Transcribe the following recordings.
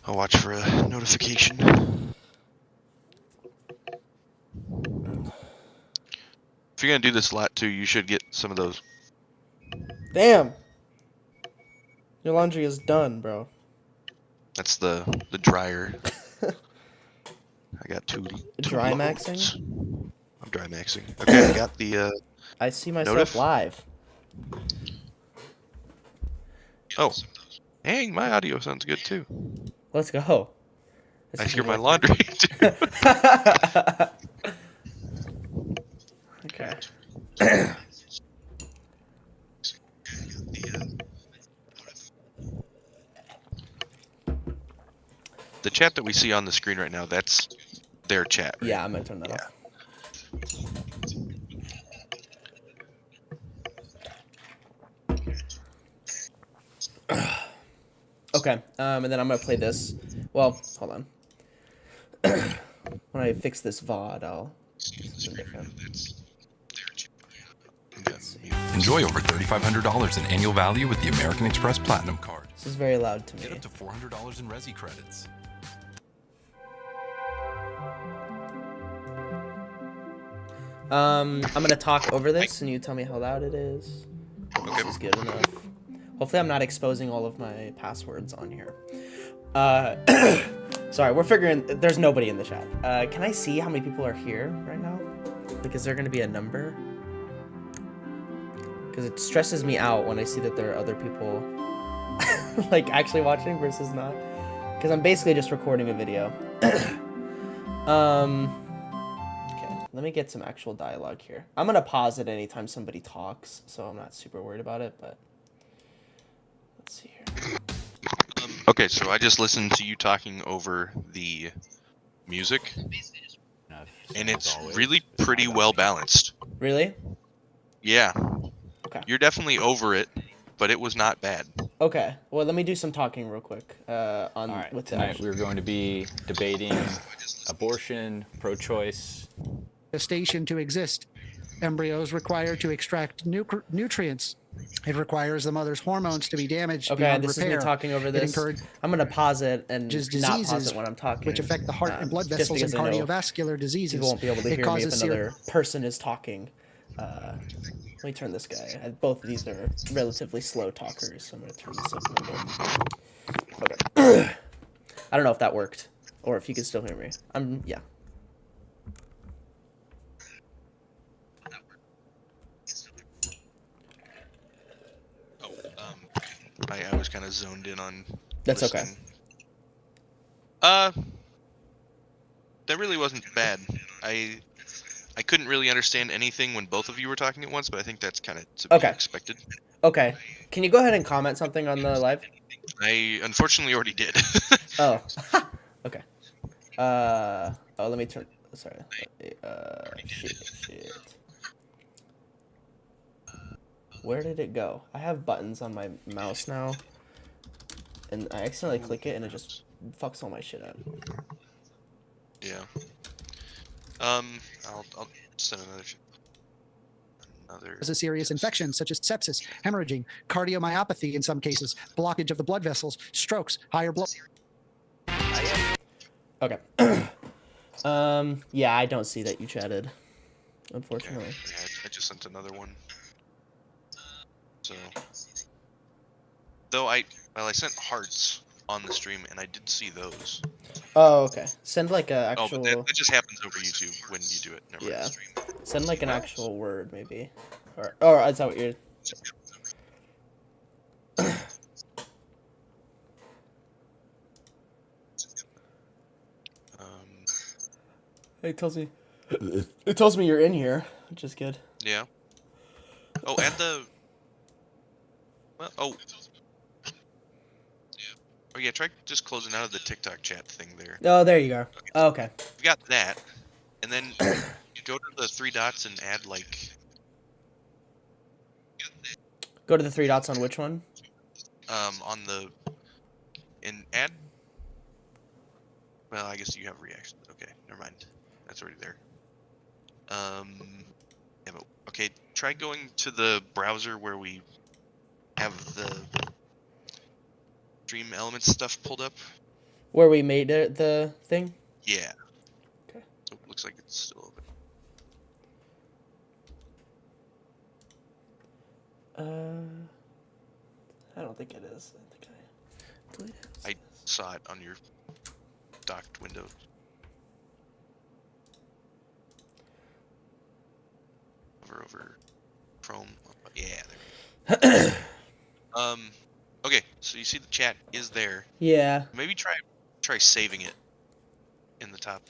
I'll watch for a notification. If you're gonna do this a lot too, you should get some of those. Damn. Your laundry is done, bro. That's the dryer. I got two Dry loads. maxing? I'm dry maxing. Okay, I got the I see myself live. Oh. Dang, my audio sounds good too. Let's go. I hear my laundry too. Okay. The chat that we see on the screen right now, that's their chat, right? Yeah, I'm gonna turn that off. Okay, and then I'm gonna play this. Well, hold on. When I fix this VOD, I'll do something different. Enjoy over $3,500 in annual value with the American Express Platinum Card. This is very loud to me. Get up to $400 in Resi credits. I'm gonna talk over this, and you tell me how loud it is. Okay. This is good enough. Hopefully, I'm not exposing all of my passwords on here. Sorry, we're figuring. There's nobody in the chat. Can I see how many people are here right now? Like, is there gonna be a number? Because it stresses me out when I see that there are other people like actually watching versus not. Because I'm basically just recording a video. Okay, let me get some actual dialogue here. I'm gonna pause it anytime somebody talks, so I'm not super worried about it. But let's see here. Okay, so I just listened to you talking over the music, and it's really pretty well balanced. Really? Yeah. Okay. You're definitely over it, but it was not bad. Okay. Well, let me do some talking real quick. All right. with Tonight we're going to be debating abortion, pro-choice. Gestation to exist. Embryos require to extract nutrients. It requires the mother's hormones to be damaged. Okay, beyond this repair. is me talking over this. I'm gonna pause it and not pause it when I'm talking. Which affect the heart and blood just vessels and because I know cardiovascular diseases. People won't be able to hear me if causes another person is talking. Let me turn this guy. Both of these are relatively slow talkers, so I'm gonna turn this up a little bit. Okay. I don't know if that worked, or if you can still hear me. Yeah. I was kind of zoned in on. That's listening. okay. That really wasn't bad. I couldn't really understand anything when both of you were talking at once, but I think that's kind of to be expected. Okay. Can you go ahead and comment something on the live? I unfortunately already did. Oh. Okay. Oh, let me turn. Sorry. Shit. Where did it go? I have buttons on my mouse now, and I accidentally click it, and it just fucks all my shit up. Yeah. I'll send another. As a serious infection such as sepsis, hemorrhaging, cardiomyopathy in some cases, blockage of the blood vessels, strokes, higher blood. Okay. Yeah, I don't see that you chatted, unfortunately. Okay. Yeah, I just sent another one. So, though I sent hearts on the stream and I did see those. Oh, okay. Send like a actual. Oh, but that just happens over YouTube when you do it. Never Yeah. mind. Send like an actual word, maybe. Or is that what you're? It tells me you're in here, which is good. Yeah. Oh, add the. Well, oh. Oh yeah, try just closing out of the TikTok chat thing there. Oh, there you go. Oh, okay. You got that, and then you go to the three dots and add like. Go to the three dots on which one? On the. And add. Well, I guess you have reactions. Okay, never mind. That's already there. Yeah, but okay. Try going to the browser where we have the Dream Elements stuff pulled up. Where we made it, the thing? Yeah. Okay. Oh, looks like it's still open. I don't think it is. I think I deleted it. I saw it on your docked window. Over Chrome. Yeah, there. Okay, so you see the chat is there. Yeah. Maybe try saving it in the top.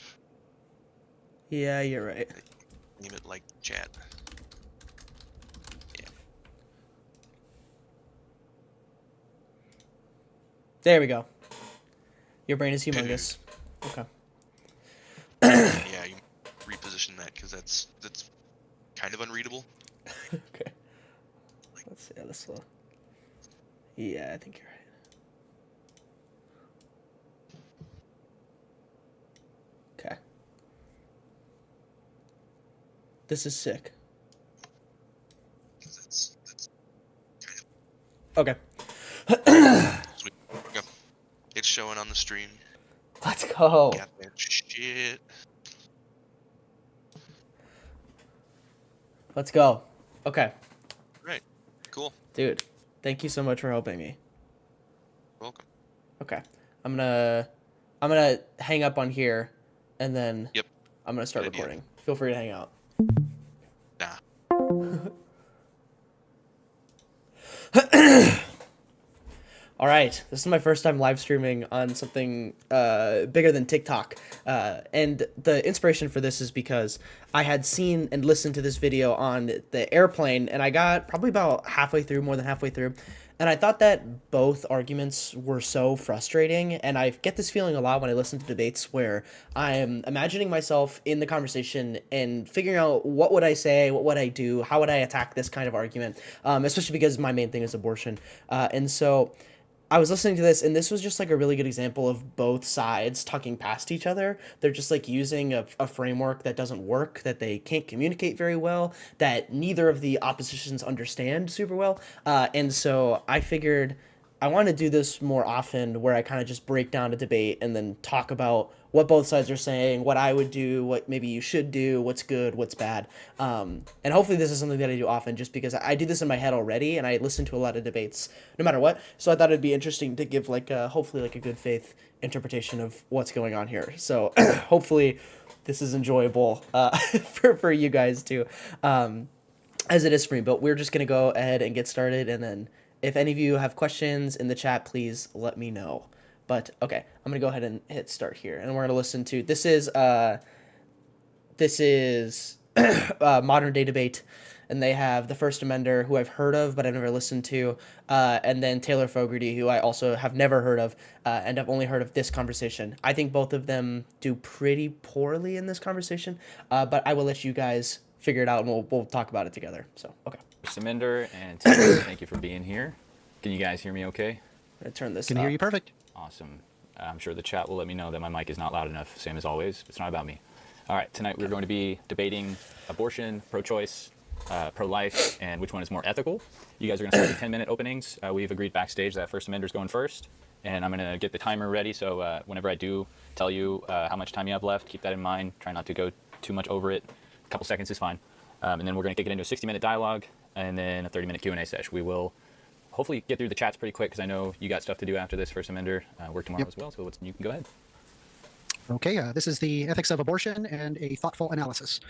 Yeah, you're right. Name it like chat. Yeah. There we go. Your brain is humongous. Okay. Yeah, you reposition that because that's kind of unreadable. Okay. Let's see how this will. Yeah, I think you're right. Okay. This is sick. That's Okay. sweet. Okay. It's showing on the stream. Let's go. Got that shit. Let's go. Okay. Right. Cool. Dude, thank you so much for helping me. Welcome. Okay. I'm gonna hang up on here and then Yep. I'm gonna start Good idea. recording. Feel free to hang out. Nah. All right, this is my first time live streaming on something bigger than TikTok. And the inspiration for this is because I had seen and listened to this video on the airplane, and I got probably about more than halfway through. And I thought that both arguments were so frustrating. And I get this feeling a lot when I listen to debates where I'm imagining myself in the conversation and figuring out what would I say, what would I do, how would I attack this kind of argument, especially because my main thing is abortion. And so I was listening to this, and this was just like a really good example of both sides talking past each other. They're just like using a framework that doesn't work, that they can't communicate very well, that neither of the oppositions understand super well. And so I figured I want to do this more often where I kind of just break down a debate and then talk about what both sides are saying, what I would do, what maybe you should do, what's good, what's bad. And hopefully this is something that I do often just because I do this in my head already and I listen to a lot of debates no matter what. So I thought it'd be interesting to give like hopefully like a good faith interpretation of what's going on here. So hopefully this is enjoyable for you guys too, as it is for me. But we're just going to go ahead and get started. And then if any of you have questions in the chat, please let me know. But okay, I'm gonna go ahead and hit start here, and we're gonna listen to this is modern day debate, and they have the first Amender, who I've heard of but I've never listened to, and then Taylor Fogarty, who I also have never heard of, and I've only heard of this conversation. I think both of them do pretty poorly in this conversation, but I will let you guys figure it out, and we'll talk about it together. So okay. Amender and Taylor, thank you for being here. Can you guys hear me okay? I'm gonna turn this Can up. hear you perfect. Awesome. I'm sure the chat will let me know that my mic is not loud enough, same as always. It's not about me. All right, tonight we're going to be debating abortion, pro-choice, pro-life, and which one is more ethical. You guys are going to start with 10-minute openings. We've agreed backstage that first Amender's going first, and I'm going to get the timer ready, so whenever I do tell you how much time you have left, keep that in mind. Try not to go too much over it. A couple seconds is fine. And then we're going to kick it into a 60-minute dialogue, and then a 30-minute Q&A session. We will hopefully get through the chats pretty quick because I know you got stuff to do after this first Amender. Work tomorrow as well, so you can go ahead. Okay, this is the ethics of abortion and a thoughtful analysis.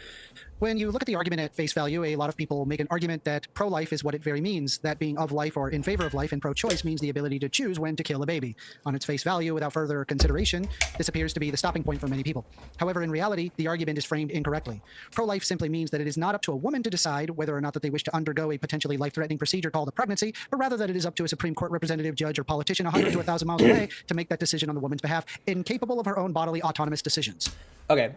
When you look at the argument at face value, a lot of people make an argument that pro-life is what it very means, that being of life or in favor of life, and pro-choice means the ability to choose when to kill a baby. On its face value, without further consideration, this appears to be the stopping point for many people. However, in reality, the argument is framed incorrectly. Pro-life simply means that it is not up to a woman to decide whether or not that they wish to undergo a potentially life-threatening procedure called a pregnancy, but rather that it is up to a Supreme Court representative, judge, or politician 100 to 1,000 miles away to make that decision on the woman's behalf, incapable of her own bodily autonomous decisions. Okay,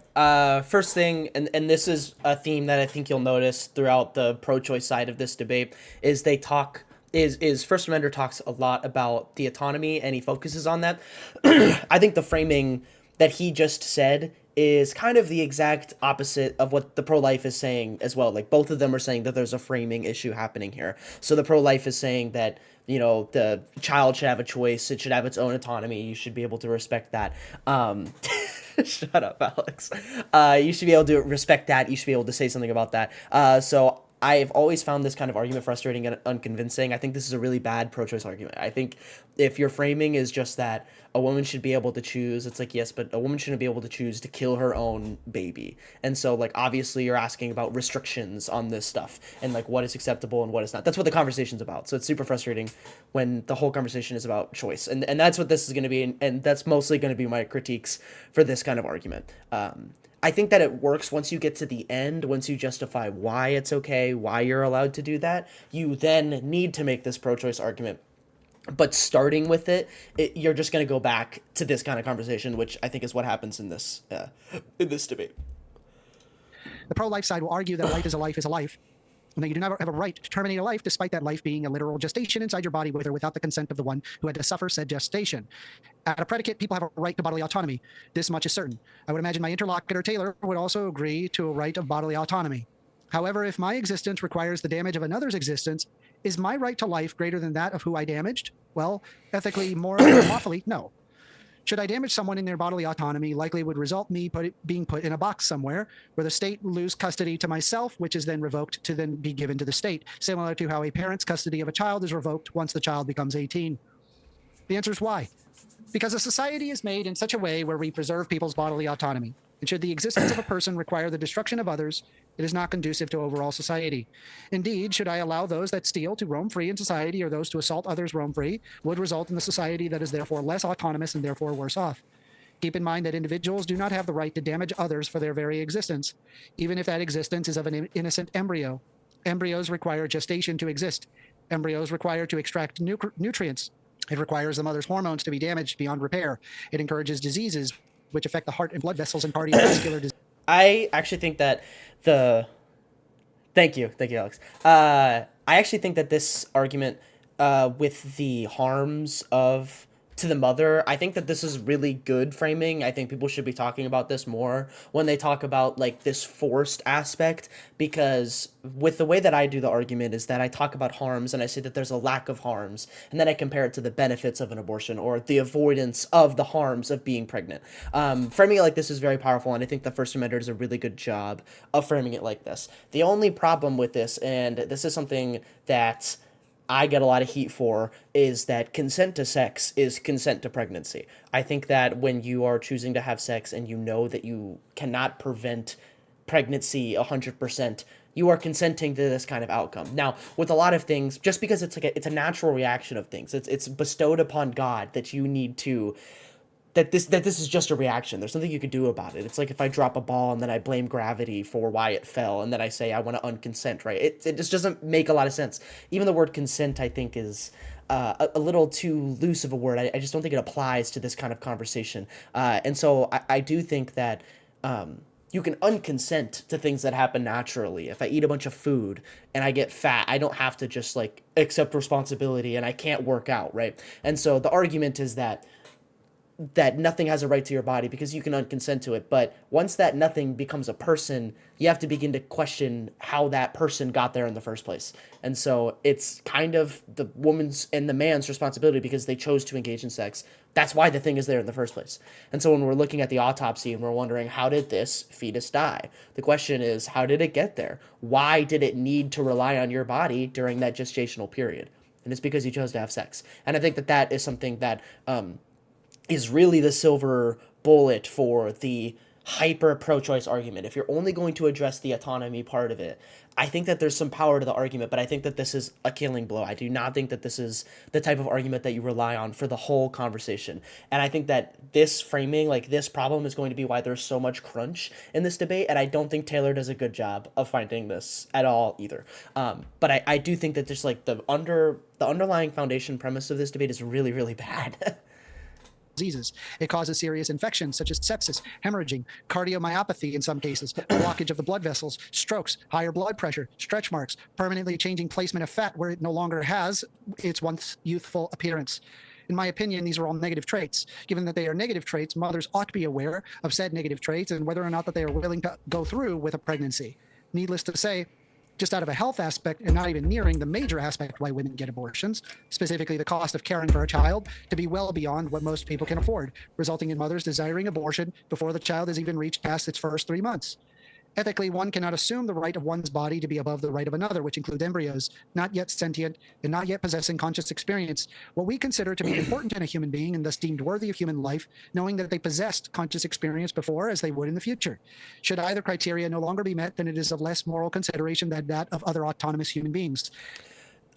first thing, and this is a theme that I think you'll notice throughout the pro-choice side of this debate, is they talk, is First Amender talks a lot about the autonomy, and he focuses on that. I think the framing that he just said is kind of the exact opposite of what the pro-life is saying as well. Like, both of them are saying that there's a framing issue happening here. So the pro-life is saying that, you know, the child should have a choice, it should have its own autonomy, you should be able to respect that. Shut up, Alex. You should be able to respect that, you should be able to say something about that. So I've always found this kind of argument frustrating and unconvincing. I think this is a really bad pro-choice argument. I think if your framing is just that a woman should be able to choose, it's like, yes, but a woman shouldn't be able to choose to kill her own baby. And so, like, obviously you're asking about restrictions on this stuff and, like, what is acceptable and what is not. That's what the conversation's about. So it's super frustrating when the whole conversation is about choice. And that's what this is going to be, and that's mostly going to be my critiques for this kind of argument. I think that it works once you get to the end, once you justify why it's okay, why you're allowed to do that. You then need to make this pro-choice argument. But starting with you're just going to go back to this kind of conversation, which I think is what happens in this debate. The pro-life side will argue that a life is a life is a life, and that you do not have a right to terminate a life despite that life being a literal gestation inside your body with or without the consent of the one who had to suffer said gestation. At a predicate, people have a right to bodily autonomy. This much is certain. I would imagine my interlocutor, Taylor, would also agree to a right of bodily autonomy. However, if my existence requires the damage of another's existence, is my right to life greater than that of who I damaged? Well, ethically, morally, or lawfully, no. Should I damage someone in their bodily autonomy, likely would result me being put in a box somewhere, where the state will lose custody to myself, which is then revoked to then be given to the state, similar to how a parent's custody of a child is revoked once the child becomes 18. The answer is why? Because a society is made in such a way where we preserve people's bodily autonomy. And should the existence of a person require the destruction of others, it is not conducive to overall society. Indeed, should I allow those that steal to roam free in society or those to assault others roam free, would result in a society that is therefore less autonomous and therefore worse off. Keep in mind that individuals do not have the right to damage others for their very existence, even if that existence is of an innocent embryo. Embryos require gestation to exist. Embryos require to extract nutrients. It requires the mother's hormones to be damaged beyond repair. It encourages diseases which affect the heart and blood vessels and cardiovascular disease. I actually think that Thank you, Alex. I actually think that this argument with the harms to the mother, I think that this is really good framing. I think people should be talking about this more when they talk about, like, this forced aspect, because with the way that I do the argument is that I talk about harms and I say that there's a lack of harms, and then I compare it to the benefits of an abortion or the avoidance of the harms of being pregnant. Framing it like this is very powerful, and I think the First Amender does a really good job of framing it like this. The only problem with this, and this is something that I get a lot of heat for, is that consent to sex is consent to pregnancy. I think that when you are choosing to have sex and you know that you cannot prevent pregnancy 100%, you are consenting to this kind of outcome. Now, with a lot of things, just because it's a natural reaction of things, it's bestowed upon God that you need to, that this is just a reaction. There's nothing you could do about it. It's like if I drop a ball and then I blame gravity for why it fell, and then I say I want to unconsent, right? It just doesn't make a lot of sense. Even the word consent, I think, is a little too loose of a word. I just don't think it applies to this kind of conversation. And so I do think that you can unconsent to things that happen naturally. If I eat a bunch of food and I get fat, I don't have to just, like, accept responsibility and I can't work out, right? And so the argument is that nothing has a right to your body because you can unconsent to it. But once that nothing becomes a person, you have to begin to question how that person got there in the first place. And so it's kind of the woman's and the man's responsibility because they chose to engage in sex. That's why the thing is there in the first place. And so when we're looking at the autopsy and we're wondering, how did this fetus die? The question is, how did it get there? Why did it need to rely on your body during that gestational period? And it's because you chose to have sex. And I think that is something that is really the silver bullet for the hyper pro-choice argument. If you're only going to address the autonomy part of it, I think that there's some power to the argument, but I think that this is a killing blow. I do not think that this is the type of argument that you rely on for the whole conversation. And I think that this framing, like this problem, is going to be why there's so much crunch in this debate, and I don't think Taylor does a good job of finding this at all either. But I do think that there's, like, the underlying foundation premise of this debate is really, really bad. Diseases. It causes serious infections such as sepsis, hemorrhaging, cardiomyopathy in some cases, blockage of the blood vessels, strokes, higher blood pressure, stretch marks, permanently changing placement of fat where it no longer has its once youthful appearance. In my opinion, these are all negative traits. Given that they are negative traits, mothers ought to be aware of said negative traits and whether or not that they are willing to go through with a pregnancy. Needless to say, just out of a health aspect and not even nearing the major aspect why women get abortions, specifically the cost of caring for a child, to be well beyond what most people can afford, resulting in mothers desiring abortion before the child has even reached past its first 3 months. Ethically, one cannot assume the right of one's body to be above the right of another, which includes embryos, not yet sentient and not yet possessing conscious experience. What we consider to be important in a human being and thus deemed worthy of human life, knowing that they possessed conscious experience before as they would in the future. Should either criteria no longer be met, then it is of less moral consideration than that of other autonomous human beings.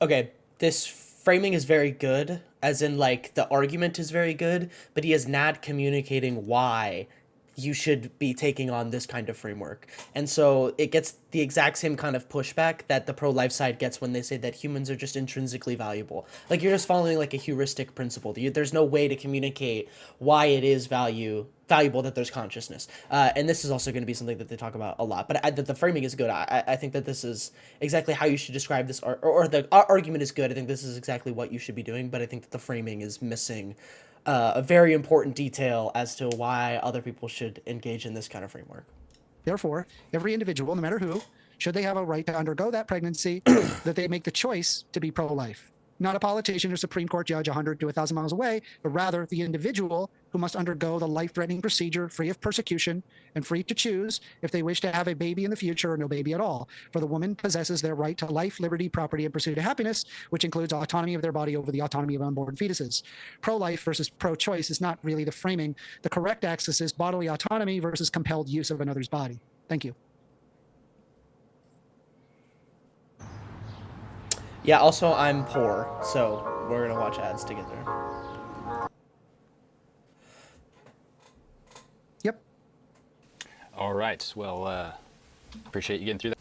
Okay, this framing is very good, as in, like, the argument is very good, but he is not communicating why you should be taking on this kind of framework. And so it gets the exact same kind of pushback that the pro-life side gets when they say that humans are just intrinsically valuable. Like, you're just following like a heuristic principle. There's no way to communicate why it is valuable that there's consciousness. And this is also going to be something that they talk about a lot. But the framing is good. I think that this is exactly how you should describe this, or the argument is good. I think this is exactly what you should be doing. But I think that the framing is missing a very important detail as to why other people should engage in this kind of framework. Therefore, every individual, no matter who, should they have a right to undergo that pregnancy, that they make the choice to be pro-life. Not a politician or Supreme Court judge 100 to 1,000 miles away, but rather the individual who must undergo the life-threatening procedure free of persecution and free to choose if they wish to have a baby in the future or no baby at all. For the woman possesses their right to life, liberty, property, and pursuit of happiness, which includes autonomy of their body over the autonomy of unborn fetuses. Pro-life versus pro-choice is not really the framing. The correct axis is bodily autonomy versus compelled use of another's body. Thank you. Yeah, also, I'm poor, so we're going to watch ads together. Yep. All right. Well, appreciate you getting through that.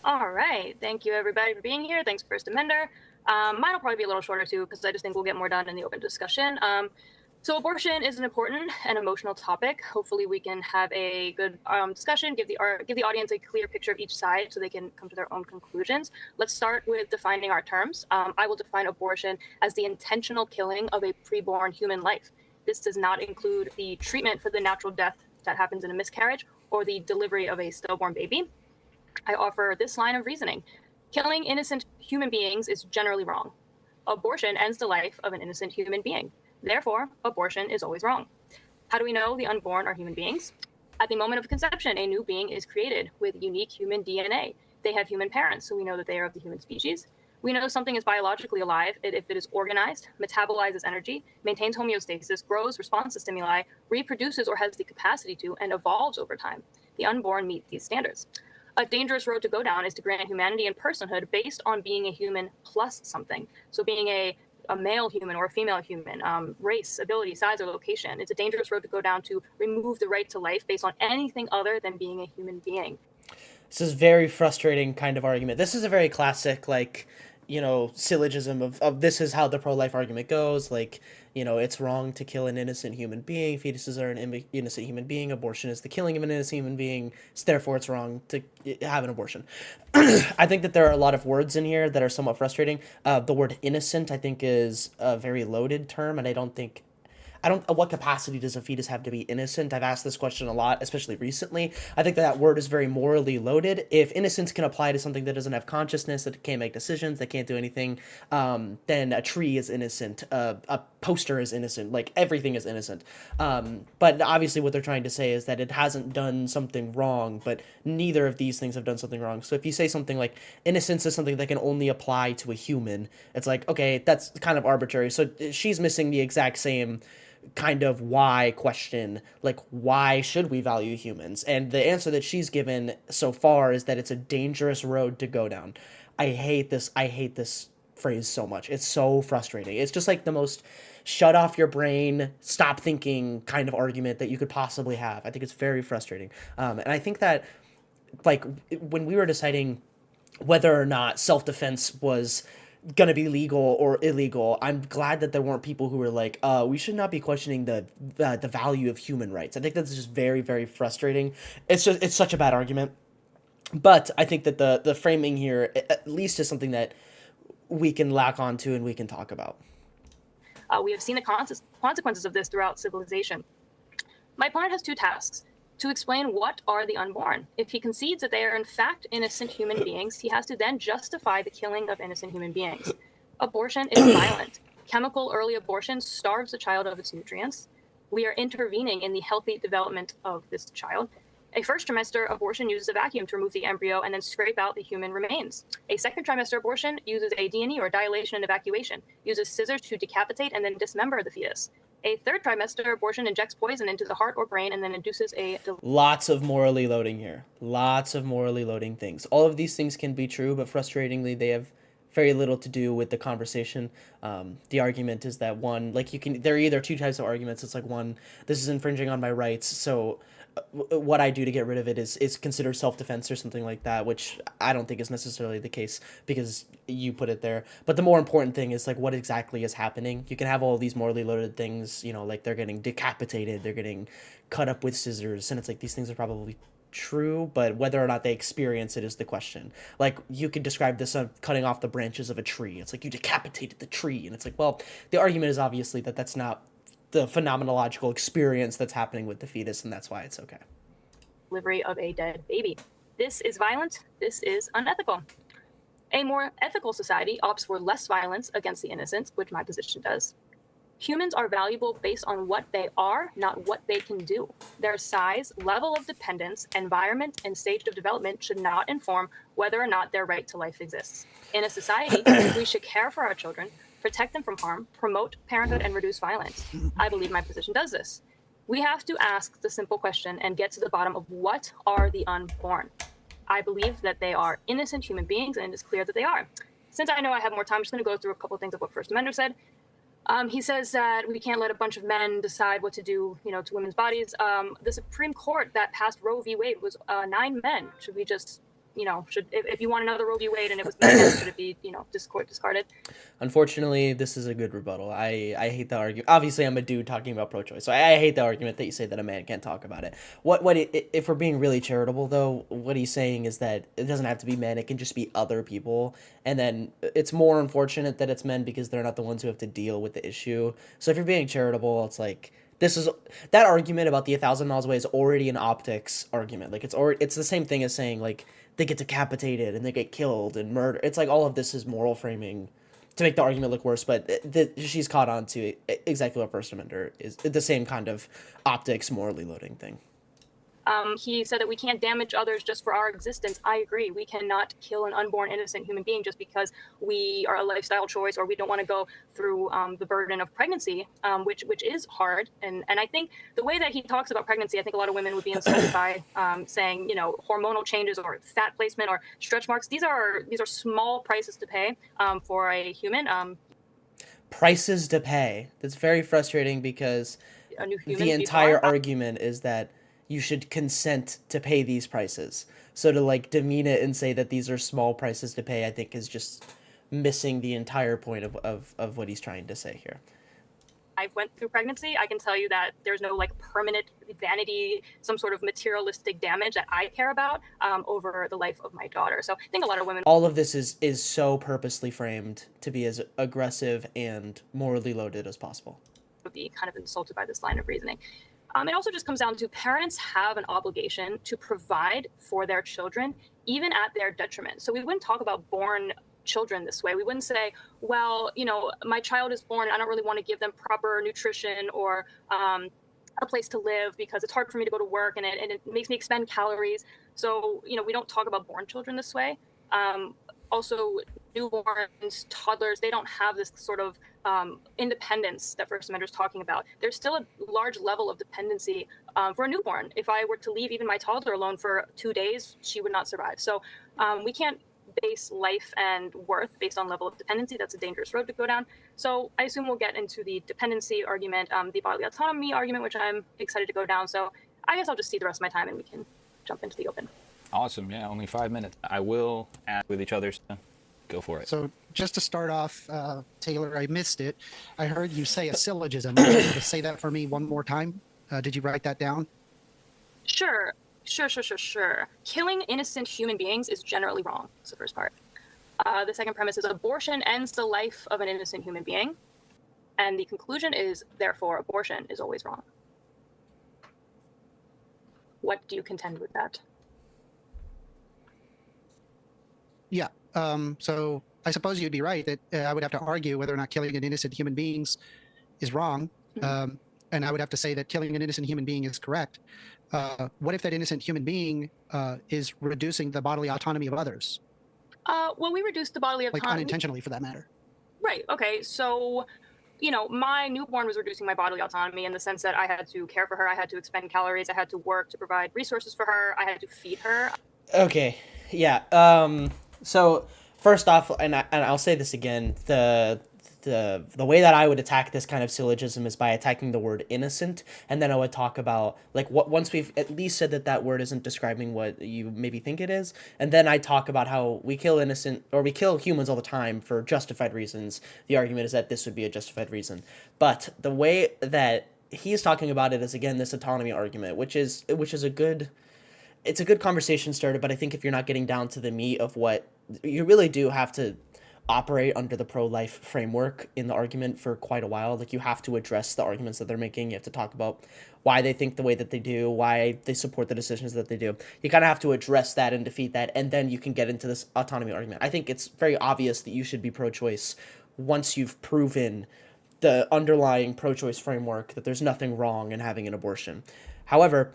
All right. Thank you, everybody, for being here. Thanks, First Amender. Mine will probably be a little shorter, too, because I just think we'll get more done in the open discussion. So abortion is an important and emotional topic. Hopefully we can have a good discussion, give the audience a clear picture of each side so they can come to their own conclusions. Let's start with defining our terms. I will define abortion as the intentional killing of a preborn human life. This does not include the treatment for the natural death that happens in a miscarriage or the delivery of a stillborn baby. I offer this line of reasoning. Killing innocent human beings is generally wrong. Abortion ends the life of an innocent human being. Therefore, abortion is always wrong. How do we know the unborn are human beings? At the moment of conception, a new being is created with unique human DNA. They have human parents, so we know that they are of the human species. We know something is biologically alive if it is organized, metabolizes energy, maintains homeostasis, grows, responds to stimuli, reproduces or has the capacity to, and evolves over time. The unborn meet these standards. A dangerous road to go down is to grant humanity and personhood based on being a human plus something. So being a male human or a female human, race, ability, size, or location. It's a dangerous road to go down to remove the right to life based on anything other than being a human being. This is very frustrating kind of argument. This is a very classic, like, syllogism of this is how the pro-life argument goes. Like, it's wrong to kill an innocent human being. Fetuses are an innocent human being. Abortion is the killing of an innocent human being. So therefore, it's wrong to have an abortion. I think that there are a lot of words in here that are somewhat frustrating. The word innocent, I think, is a very loaded term, and what capacity does a fetus have to be innocent? I've asked this question a lot, especially recently. I think that word is very morally loaded. If innocence can apply to something that doesn't have consciousness, that can't make decisions, that can't do anything, then a tree is innocent, a poster is innocent, like everything is innocent. But obviously what they're trying to say is that it hasn't done something wrong, but neither of these things have done something wrong. So if you say something like innocence is something that can only apply to a human, it's like, okay, that's kind of arbitrary. So she's missing the exact same kind of why question, like, why should we value humans? And the answer that she's given so far is that it's a dangerous road to go down. I hate this phrase so much. It's so frustrating. It's just like the most shut off your brain, stop thinking kind of argument that you could possibly have. I think it's very frustrating. And I think that, like, when we were deciding whether or not self-defense was gonna be legal or illegal, I'm glad that there weren't people who were like, we should not be questioning the value of human rights. I think that's just very, very frustrating. It's such a bad argument. But I think that the framing here at least is something that we can lock onto and we can talk about. We have seen the consequences of this throughout civilization. My opponent has two tasks: to explain what are the unborn. If he concedes that they are in fact innocent human beings, he has to then justify the killing of innocent human beings. Abortion is violent. Chemical early abortion starves the child of its nutrients. We are intervening in the healthy development of this child. A first trimester abortion uses a vacuum to remove the embryo and then scrape out the human remains. A second trimester abortion uses a D&E, or dilation and evacuation, uses scissors to decapitate and then dismember the fetus. A third trimester abortion injects poison into the heart or brain and then induces a... Lots of morally loading here. Lots of morally loading things. All of these things can be true, but frustratingly, they have very little to do with the conversation. The argument is that one, like there are either two types of arguments. It's like one, this is infringing on my rights, so what I do to get rid of it is considered self-defense or something like that, which I don't think is necessarily the case because you put it there. But the more important thing is like what exactly is happening. You can have all these morally loaded things, like they're getting decapitated, they're getting cut up with scissors, and it's like these things are probably true, but whether or not they experience it is the question. Like you could describe this of cutting off the branches of a tree. It's like you decapitated the tree, and it's like, well, the argument is obviously that that's not the phenomenological experience that's happening with the fetus, and that's why it's okay. Delivery of a dead baby. This is violent. This is unethical. A more ethical society opts for less violence against the innocent, which my position does. Humans are valuable based on what they are, not what they can do. Their size, level of dependence, environment, and stage of development should not inform whether or not their right to life exists. In a society, we should care for our children, protect them from harm, promote parenthood, and reduce violence. I believe my position does this. We have to ask the simple question and get to the bottom of what are the unborn. I believe that they are innocent human beings, and it is clear that they are. Since I know I have more time, I'm just going to go through a couple of things of what First Amender said. He says that we can't let a bunch of men decide what to do, to women's bodies. The Supreme Court that passed Roe v. Wade was 9 men. Should we just, if you want another Roe v. Wade and it was men, should it be, discarded? Unfortunately, this is a good rebuttal. I hate the argument. Obviously, I'm a dude talking about pro-choice, so I hate the argument that you say that a man can't talk about it. If we're being really charitable, though, what he's saying is that it doesn't have to be men. It can just be other people. And then it's more unfortunate that it's men because they're not the ones who have to deal with the issue. So if you're being charitable, it's like, that argument about the 1,000 miles away is already an optics argument. Like it's the same thing as saying like they get decapitated and they get killed and murdered. It's like all of this is moral framing to make the argument look worse, but she's caught on to exactly what First Amender is, the same kind of optics morally loading thing. He said that we can't damage others just for our existence. I agree. We cannot kill an unborn innocent human being just because we are a lifestyle choice or we don't want to go through the burden of pregnancy, which is hard. And I think the way that he talks about pregnancy, I think a lot of women would be insulted by saying, hormonal changes or fat placement or stretch marks. These are small prices to pay for a human. Prices to pay. That's very frustrating because the entire argument is that you should consent to pay these prices. So to demean it and say that these are small prices to pay, I think is just missing the entire point of what he's trying to say here. I went through pregnancy. I can tell you that there's no permanent vanity, some sort of materialistic damage that I care about over the life of my daughter. So I think a lot of women. All of this is so purposely framed to be as aggressive and morally loaded as possible. Would be kind of insulted by this line of reasoning. It also just comes down to parents have an obligation to provide for their children, even at their detriment. So we wouldn't talk about born children this way. We wouldn't say, well, my child is born, I don't really want to give them proper nutrition or a place to live because it's hard for me to go to work and it makes me expend calories. So, we don't talk about born children this way. Also, newborns, toddlers, they don't have this sort of independence that First Amender is talking about. There's still a large level of dependency for a newborn. If I were to leave even my toddler alone for 2 days, she would not survive. So we can't base life and worth based on level of dependency. That's a dangerous road to go down. So I assume we'll get into the dependency argument, the bodily autonomy argument, which I'm excited to go down. So I guess I'll just see the rest of my time and we can jump into the open. Awesome. Yeah, only 5 minutes. I will add with each other. So go for it. So just to start off, Taylor, I missed it. I heard you say a syllogism. Would you just say that for me one more time? Did you write that down? Sure. Killing innocent human beings is generally wrong. That's the first part. The second premise is abortion ends the life of an innocent human being. And the conclusion is, therefore, abortion is always wrong. What do you contend with that? Yeah. So I suppose you'd be right that I would have to argue whether or not killing an innocent human being is wrong. And I would have to say that killing an innocent human being is correct. What if that innocent human being is reducing the bodily autonomy of others? Well, we reduced the bodily autonomy. Like unintentionally, for that matter. Right. Okay. So, my newborn was reducing my bodily autonomy in the sense that I had to care for her. I had to expend calories. I had to work to provide resources for her. I had to feed her. Okay. Yeah. So first off, and I'll say this again, the way that I would attack this kind of syllogism is by attacking the word innocent, and then I would talk about once we've at least said that word isn't describing what you maybe think it is, and then I talk about how we kill humans all the time for justified reasons. The argument is that this would be a justified reason, but the way that he's talking about it is again this autonomy argument, which is a good conversation starter, but I think if you're not getting down to the meat of what you really do have to operate under the pro-life framework in the argument for quite a while. Like, you have to address the arguments that they're making. You have to talk about why they think the way that they do, why they support the decisions that they do. You kind of have to address that and defeat that, and then you can get into this autonomy argument. I think it's very obvious that you should be pro-choice once you've proven the underlying pro-choice framework that there's nothing wrong in having an abortion. However,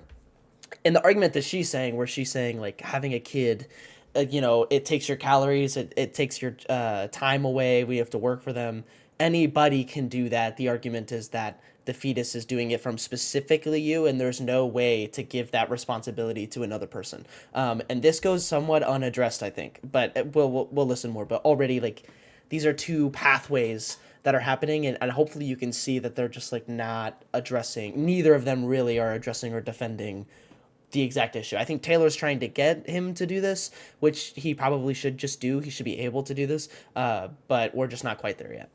in the argument that she's saying, where she's saying, like, having a kid, it takes your calories, it takes your time away, we have to work for them. Anybody can do that. The argument is that the fetus is doing it from specifically you, and there's no way to give that responsibility to another person. And this goes somewhat unaddressed, I think, but we'll listen more. But already, like, these are two pathways that are happening, and hopefully you can see that they're just, like, not addressing, neither of them really are addressing or defending the exact issue. I think Taylor's trying to get him to do this, which he probably should just do. He should be able to do this, but we're just not quite there yet.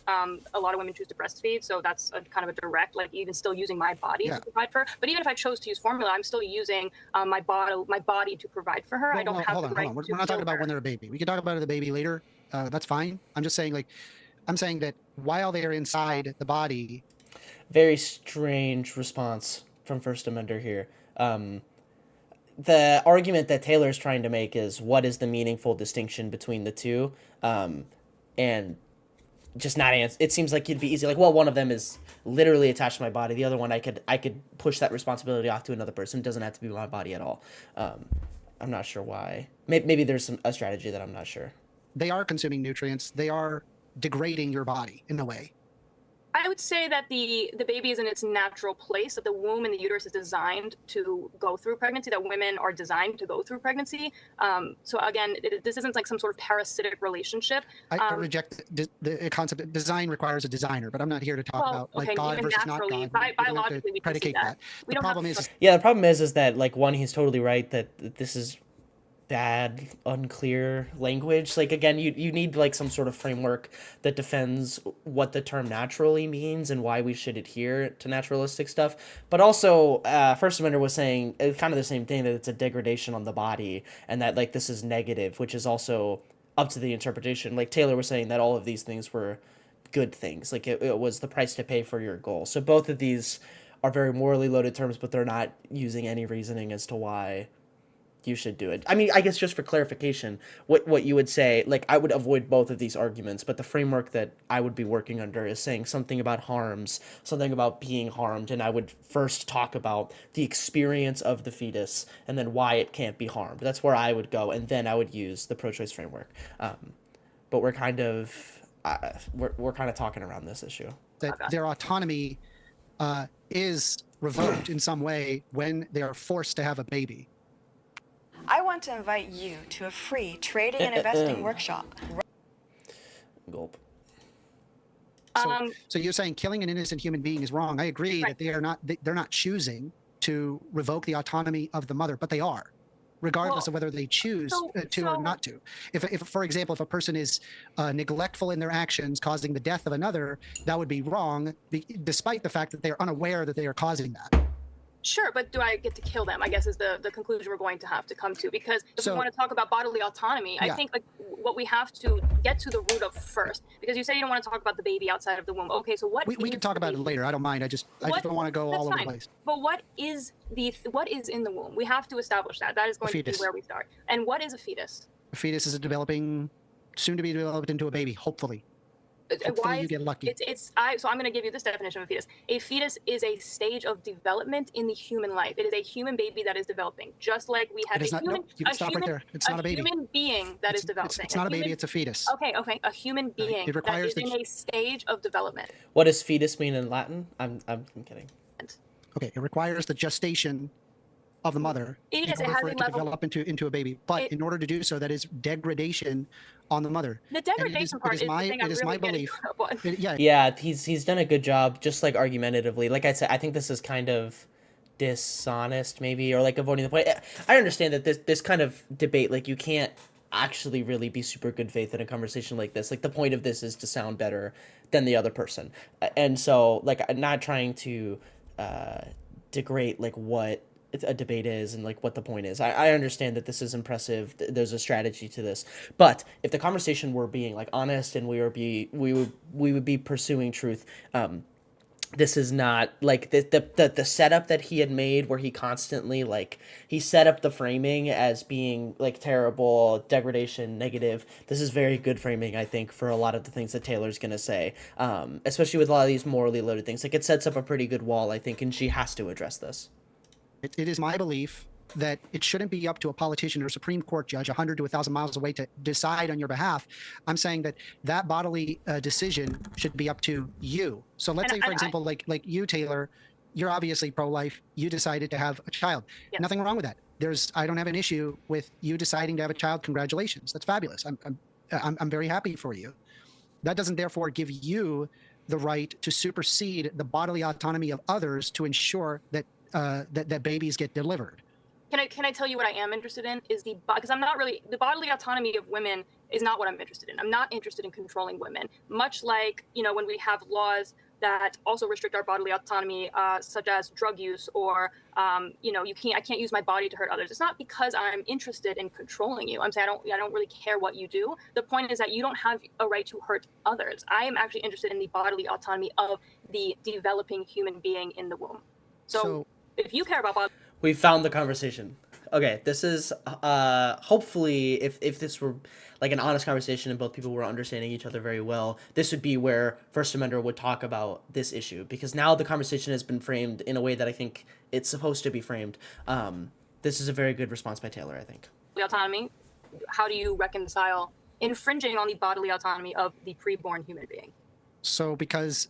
A lot of women choose to breastfeed, so that's a kind of a direct, like, even still using my body to provide for her. But even if I chose to use formula, I'm still using my body to provide for her. Well, I don't have the right. We're not talking about when they're a baby. We can talk about the baby later. That's fine. I'm just saying, I'm saying that while they are inside the body. Very strange response from First Amender here. The argument that Taylor's trying to make is what is the meaningful distinction between the two, and just not answer. It seems like it'd be easy. Like, well, one of them is literally attached to my body. The other one, I could push that responsibility off to another person. It doesn't have to be my body at all. I'm not sure why. Maybe there's a strategy that I'm not sure. They are consuming nutrients. They are degrading your body in a way. I would say that the baby is in its natural place, that the womb and the uterus is designed to go through pregnancy, that women are designed to go through pregnancy. So again, this isn't like some sort of parasitic relationship. I reject the concept that design requires a designer, but I'm not here to talk about like God versus not God. Biologically, we predicate that. The problem is the problem is that, like, one, he's totally right that this is bad, unclear language. Like, again, you need like some sort of framework that defends what the term naturally means and why we should adhere to naturalistic stuff. But also, First Amender was saying kind of the same thing, that it's a degradation on the body and that, like, this is negative, which is also up to the interpretation. Like Taylor was saying that all of these things were good things. Like, it was the price to pay for your goal. So both of these are very morally loaded terms, but they're not using any reasoning as to why you should do it. I mean, I guess just for clarification, what you would say, like, I would avoid both of these arguments, but the framework that I would be working under is saying something about harms, something about being harmed, and I would first talk about the experience of the fetus and then why it can't be harmed. That's where I would go, and then I would use the pro-choice framework. But we're kind of we're kind of talking around this issue. That their autonomy is revoked in some way when they are forced to have a baby. I want to invite you to a free trading and investing workshop. Gulp. So you're saying killing an innocent human being is wrong. I agree that they're not choosing to revoke the autonomy of the mother, but they are, regardless of whether they choose to or not to. If, for example, if a person is neglectful in their actions, causing the death of another, that would be wrong, despite the fact that they are unaware that they are causing that. Sure, but do I get to kill them? I guess is the conclusion we're going to have to come to, because if we want to talk about bodily autonomy, I think like what we have to get to the root of first, because you say you don't want to talk about the baby outside of the womb. Okay, so what? We can talk about it later. I don't mind. I just don't want to go all over the place. But what is in the womb? We have to establish that. That is going to be where we start. And what is a fetus? A fetus is soon to be developed into a baby, hopefully. Hopefully you get lucky. So I'm going to give you this definition of a fetus. A fetus is a stage of development in the human life. It is a human baby that is developing, just like we have you can stop right there. It's not a baby. A human being that is developing. It's not a baby. It's a fetus. Okay. A human being that is in a stage of development. What does fetus mean in Latin? I'm kidding. Okay, it requires the gestation of the mother in order for it to develop into a baby. But in order to do so, that is degradation on the mother. The degradation part is my belief. Yeah, he's done a good job, just like argumentatively. Like I said, I think this is kind of dishonest, maybe, or like avoiding the point. I understand that this kind of debate, like you can't actually really be super good faith in a conversation like this. Like the point of this is to sound better than the other person, and so like I'm not trying to degrade like what a debate is and like what the point is. I understand that this is impressive. There's a strategy to this, but if the conversation were being like honest and we would be pursuing truth, this is not like the setup that he had made where he constantly like he set up the framing as being like terrible, degradation, negative. This is very good framing, I think, for a lot of the things that Taylor's gonna say, especially with a lot of these morally loaded things. Like it sets up a pretty good wall, I think, and she has to address this. It is my belief that it shouldn't be up to a politician or Supreme Court judge 100 to 1,000 miles away to decide on your behalf. I'm saying that bodily decision should be up to you. So let's say, for example, like you, Taylor, you're obviously pro-life. You decided to have a child. Yes. Nothing wrong with that. I don't have an issue with you deciding to have a child. Congratulations. That's fabulous. I'm very happy for you. That doesn't therefore give you the right to supersede the bodily autonomy of others to ensure that that babies get delivered. Can I tell you what I am interested in is because I'm not really, the bodily autonomy of women is not what I'm interested in. I'm not interested in controlling women, much like, when we have laws that also restrict our bodily autonomy, such as drug use or, I can't use my body to hurt others. It's not because I'm interested in controlling you. I'm saying I don't really care what you do. The point is that you don't have a right to hurt others. I am actually interested in the bodily autonomy of the developing human being in the womb. So if you care about we found the conversation. Okay, this is hopefully if this were like an honest conversation and both people were understanding each other very well, this would be where First Amender would talk about this issue, because now the conversation has been framed in a way that I think it's supposed to be framed. This is a very good response by Taylor, I think. Autonomy, how do you reconcile infringing on the bodily autonomy of the preborn human being? So because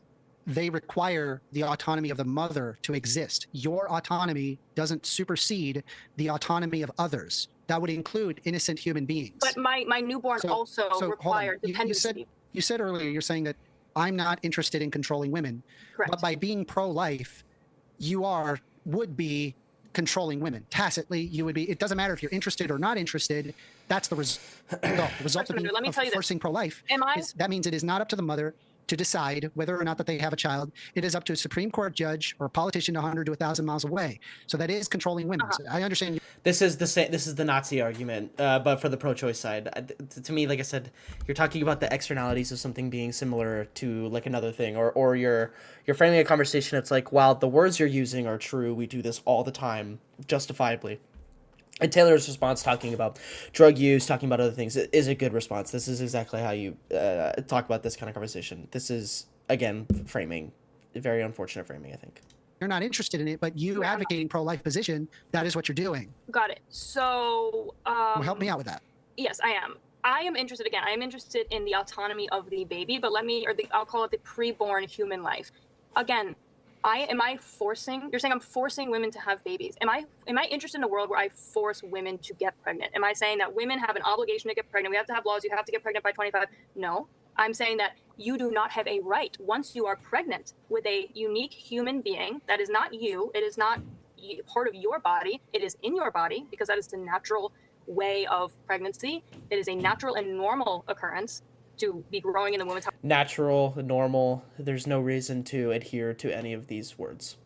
they require the autonomy of the mother to exist. Your autonomy doesn't supersede the autonomy of others. That would include innocent human beings. But my newborn also require dependency. You said earlier, you're saying that I'm not interested in controlling women. Correct. But by being pro-life, you would be controlling women. Tacitly, you would be. It doesn't matter if you're interested or not interested. That's the result of forcing pro-life. That means it is not up to the mother to decide whether or not that they have a child. It is up to a Supreme Court judge or a politician 100 to 1,000 miles away. So that is controlling women. So I understand. This is the Nazi argument, but for the pro-choice side. To me, like I said, you're talking about the externalities of something being similar to like another thing, or you're framing a conversation. It's like, while the words you're using are true, we do this all the time, justifiably. And Taylor's response, talking about drug use, talking about other things, is a good response. This is exactly how you talk about this kind of conversation. This is, again, framing. Very unfortunate framing, I think. You're not interested in it, but you advocating pro-life position, that is what you're doing. Got it. So... well, help me out with that. Yes, I am. I am interested in the autonomy of the baby, but I'll call it the preborn human life. Again, you're saying I'm forcing women to have babies. Am I interested in a world where I force women to get pregnant? Am I saying that women have an obligation to get pregnant? We have to have laws. You have to get pregnant by 25. No, I'm saying that you do not have a right. Once you are pregnant with a unique human being that is not you, it is not part of your body. It is in your body because that is the natural way of pregnancy. It is a natural and normal occurrence to be growing in the woman's... Natural, normal, there's no reason to adhere to any of these words.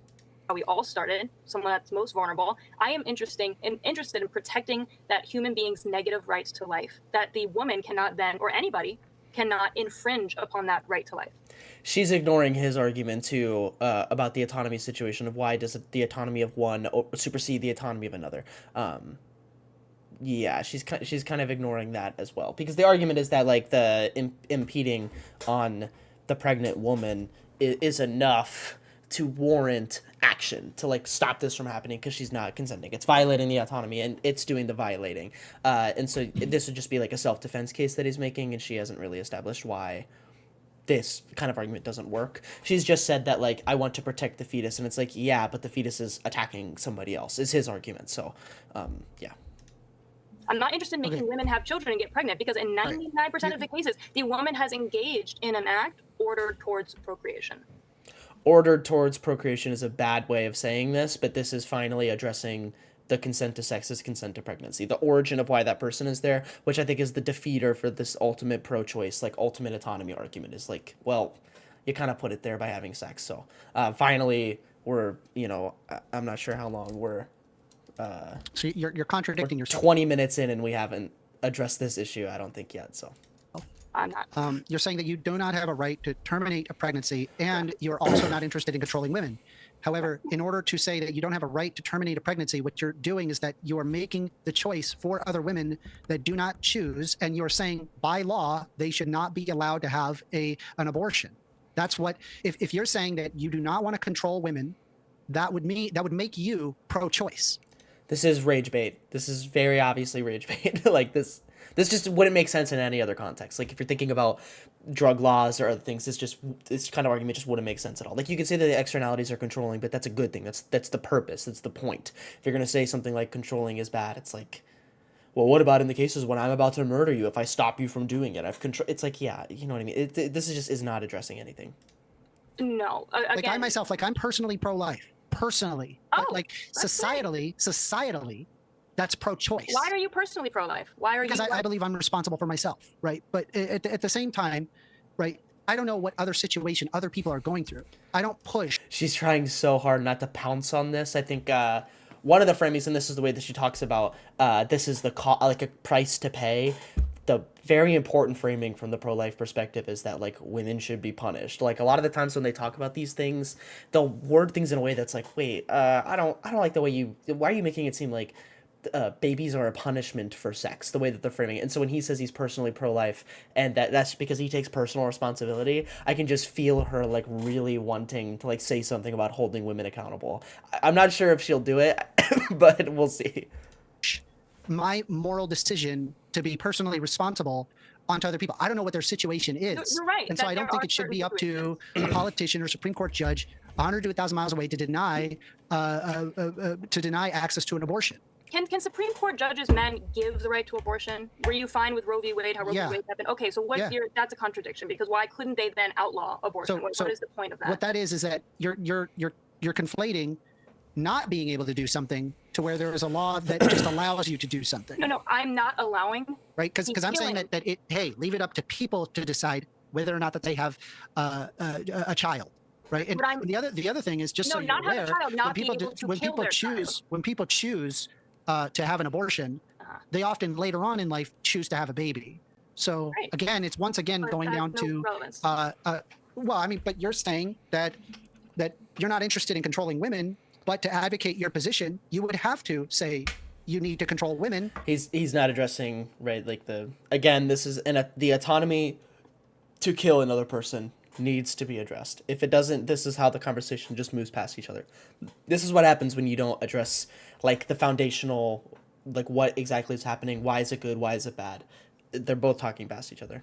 how we all started, someone that's most vulnerable. I am interested in protecting that human being's negative rights to life, that the woman cannot then, or anybody, cannot infringe upon that right to life. She's ignoring his argument too about the autonomy situation of why does the autonomy of one supersede the autonomy of another. Yeah, she's kind of ignoring that as well, because the argument is that like the impeding on the pregnant woman is enough to warrant action to like stop this from happening because she's not consenting. It's violating the autonomy and it's doing the violating. And so this would just be like a self-defense case that he's making, and she hasn't really established why this kind of argument doesn't work. She's just said that like, I want to protect the fetus, and it's like, yeah, but the fetus is attacking somebody else, is his argument. So yeah. I'm not interested in making women have children and get pregnant, because in 99% of the cases, the woman has engaged in an act ordered towards procreation. Ordered towards procreation is a bad way of saying this, but this is finally addressing the consent to sex is consent to pregnancy, the origin of why that person is there, which I think is the defeater for this ultimate pro-choice, like ultimate autonomy argument, is like, well, you kind of put it there by having sex. So finally, we're, I'm not sure how long we're. So you're contradicting yourself. 20 minutes in and we haven't addressed this issue, I don't think yet. So I'm not. You're saying that you do not have a right to terminate a pregnancy, and you're also not interested in controlling women. However, in order to say that you don't have a right to terminate a pregnancy, what you're doing is that you are making the choice for other women that do not choose, and you're saying by law they should not be allowed to have an abortion. That's what, if you're saying that you do not want to control women, that would make you pro-choice. This is rage bait. This is very obviously rage bait. Like this just wouldn't make sense in any other context. Like if you're thinking about drug laws or other things, this kind of argument just wouldn't make sense at all. Like you can say that the externalities are controlling, but that's a good thing. That's the purpose. That's the point. If you're going to say something like controlling is bad, it's like, well, what about in the cases when I'm about to murder you? If I stop you from doing it, it's like, yeah, you know what I mean? This is not addressing anything. No. Again, like I myself, like I'm personally pro-life. Personally. Oh, but like societally, that's pro-choice. Why are you personally pro-life? Why are because you? Because I believe I'm responsible for myself, right? But at the same time, right, I don't know what other situation other people are going through. I don't push. She's trying so hard not to pounce on this. I think one of the framings, and this is the way that she talks about, this is like a price to pay. The very important framing from the pro-life perspective is that like women should be punished. Like a lot of the times when they talk about these things, they'll word things in a way that's like, wait, I don't like the way why are you making it seem like babies are a punishment for sex, the way that they're framing it. And so when he says he's personally pro-life and that's because he takes personal responsibility, I can just feel her like really wanting to like say something about holding women accountable. I'm not sure if she'll do it, but we'll see. My moral decision to be personally responsible onto other people. I don't know what their situation is. You're right. And so I don't think it should be up to a politician or Supreme Court judge 100 to 1,000 miles away to deny access to an abortion. Can Supreme Court judges, men, give the right to abortion? Were you fine with Roe v. Wade, how Roe v. Wade happened? Okay, so that's a contradiction, because why couldn't they then outlaw abortion? What is the point of that? What that is that you're conflating not being able to do something to where there is a law that just allows you to do something. No, I'm not allowing. Right, because I'm saying that leave it up to people to decide whether or not that they have a child. Right, and the other thing is just so you're aware, when people choose to have an abortion, they often later on in life choose to have a baby. So again, it's once again going down to well, I mean, but you're saying that you're not interested in controlling women. But to advocate your position, you would have to say you need to control women. He's not addressing, right, like this is the autonomy to kill another person needs to be addressed. If it doesn't, this is how the conversation just moves past each other. This is what happens when you don't address like the foundational, like what exactly is happening, why is it good, why is it bad. They're both talking past each other.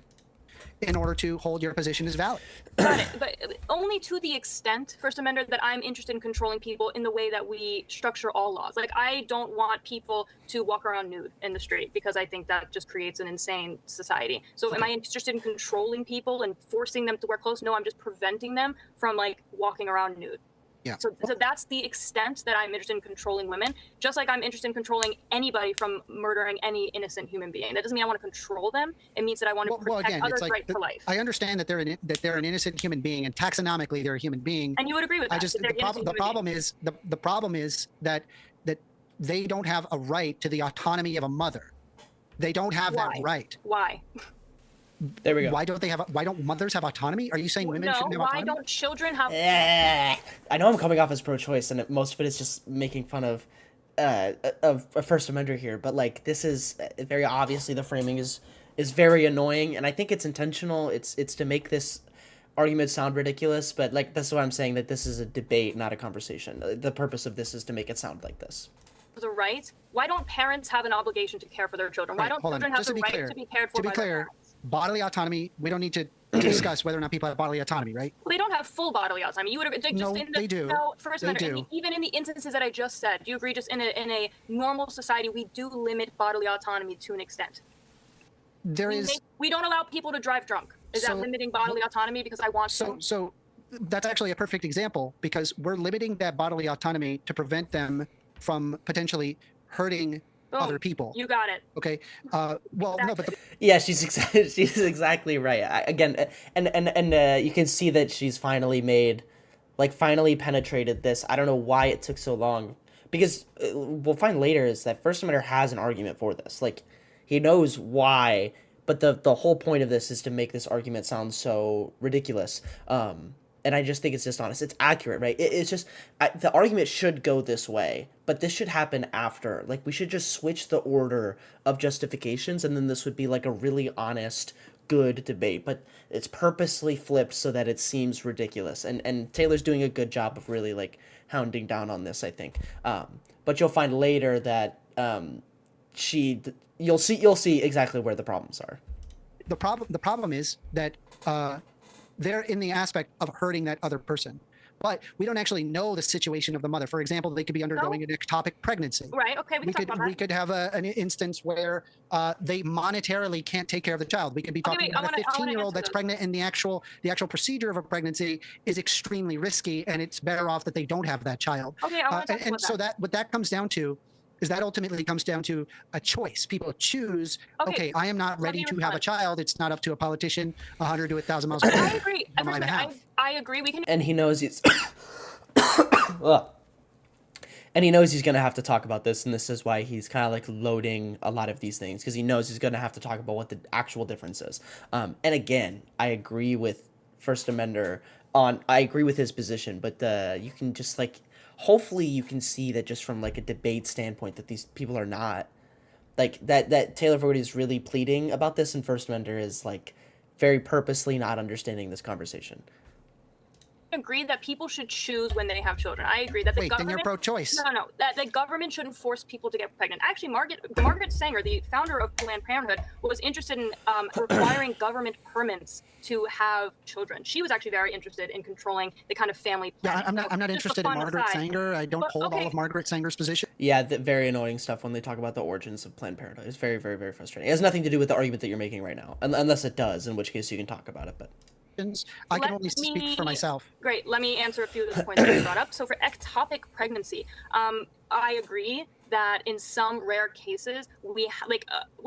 In order to hold your position as valid. Got it, but only to the extent, First Amender, that I'm interested in controlling people in the way that we structure all laws. Like, I don't want people to walk around nude in the street because I think that just creates an insane society. So am I interested in controlling people and forcing them to wear clothes? No, I'm just preventing them from, like, walking around nude. Yeah. So that's the extent that I'm interested in controlling women, just like I'm interested in controlling anybody from murdering any innocent human being. That doesn't mean I want to control them. It means that I want to protect others' right to life. I understand that they're an innocent human being, and taxonomically they're a human being. And you would agree with that. The problem is that they don't have a right to the autonomy of a mother. They don't have that right. Why? There we go. Why don't mothers have autonomy? Are you saying women shouldn't have autonomy? Why don't children have? I know I'm coming off as pro-choice, and most of it is just making fun of a First Amender here, but like this is very obviously the framing is very annoying, and I think it's intentional. It's to make this argument sound ridiculous, but like that's why I'm saying that this is a debate, not a conversation. The purpose of this is to make it sound like this. The right? Why don't parents have an obligation to care for their children? Why don't children have the right to be cared for by their parents? Bodily autonomy, we don't need to discuss whether or not people have bodily autonomy, right? Well, they don't have full bodily autonomy. You would agree, they do. No, First Amendment, even in the instances that I just said, do you agree just in a normal society, we do limit bodily autonomy to an extent? We don't allow people to drive drunk. Is that limiting bodily autonomy because I want to? So that's actually a perfect example, because we're limiting that bodily autonomy to prevent them from potentially hurting other people. You got it. Okay. Yeah, she's exactly right. And you can see that she's finally penetrated this. I don't know why it took so long, because we'll find later is that First Amender has an argument for this. Like, he knows why, but the whole point of this is to make this argument sound so ridiculous. And I just think it's dishonest. It's accurate, right? It's just the argument should go this way, but this should happen after. Like, we should just switch the order of justifications, and then this would be like a really honest, good debate. But it's purposely flipped so that it seems ridiculous. And Taylor's doing a good job of really like hounding down on this, I think. But you'll find later that you'll see exactly where the problems are. The problem is that they're in the aspect of hurting that other person, but we don't actually know the situation of the mother. For example, they could be undergoing an ectopic pregnancy. Right. Okay. We could have an instance where they monetarily can't take care of the child. We could be talking about a 15-year-old that's pregnant, and the actual procedure of a pregnancy is extremely risky, and it's better off that they don't have that child. Okay. I want to talk about so what that comes down to is that ultimately comes down to a choice. People choose, okay, I am not ready to have a child. It's not up to a politician 100 to 1,000 miles per hour. I agree. I agree. We can. And he knows he's... And he knows he's going to have to talk about this, and this is why he's kind of like loading a lot of these things, because he knows he's going to have to talk about what the actual difference is. And again, I agree with First Amender I agree with his position, but you can just like... Hopefully you can see that just from like a debate standpoint that these people are not like that Taylor Fogarty is really pleading about this, and First Amender is like very purposely not understanding this conversation. Agree that people should choose when they have children. I agree that the government... then you're pro-choice. No. That the government shouldn't force people to get pregnant. Actually, Margaret Sanger, the founder of Planned Parenthood, was interested in requiring government permits to have children. She was actually very interested in controlling the kind of family planning. Yeah, I'm not interested in Margaret Sanger. I don't hold all of Margaret Sanger's position. Yeah, very annoying stuff when they talk about the origins of Planned Parenthood. It's very, very, very frustrating. It has nothing to do with the argument that you're making right now, unless it does, in which case you can talk about it, but... I can only speak for myself. Great. Let me answer a few of the points that you brought up. So for ectopic pregnancy, I agree that in some rare cases we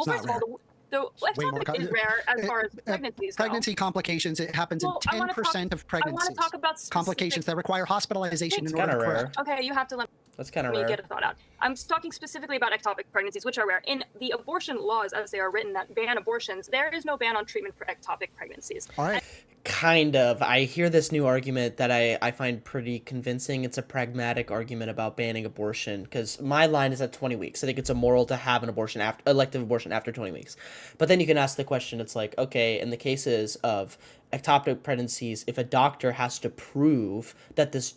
first of all, the ectopic is rare as far as pregnancies go. Pregnancy complications, it happens in 10% of pregnancies. I want to talk about complications that require hospitalization in order to correct. Okay, you have to let me get a thought out. I'm talking specifically about ectopic pregnancies, which are rare. In the abortion laws, as they are written, that ban abortions, there is no ban on treatment for ectopic pregnancies. All right. Kind of. I hear this new argument that I find pretty convincing. It's a pragmatic argument about banning abortion, because my line is at 20 weeks. I think it's immoral to have an abortion elective abortion after 20 weeks. But then you can ask the question, it's like, okay, in the cases of ectopic pregnancies, if a doctor has to prove that this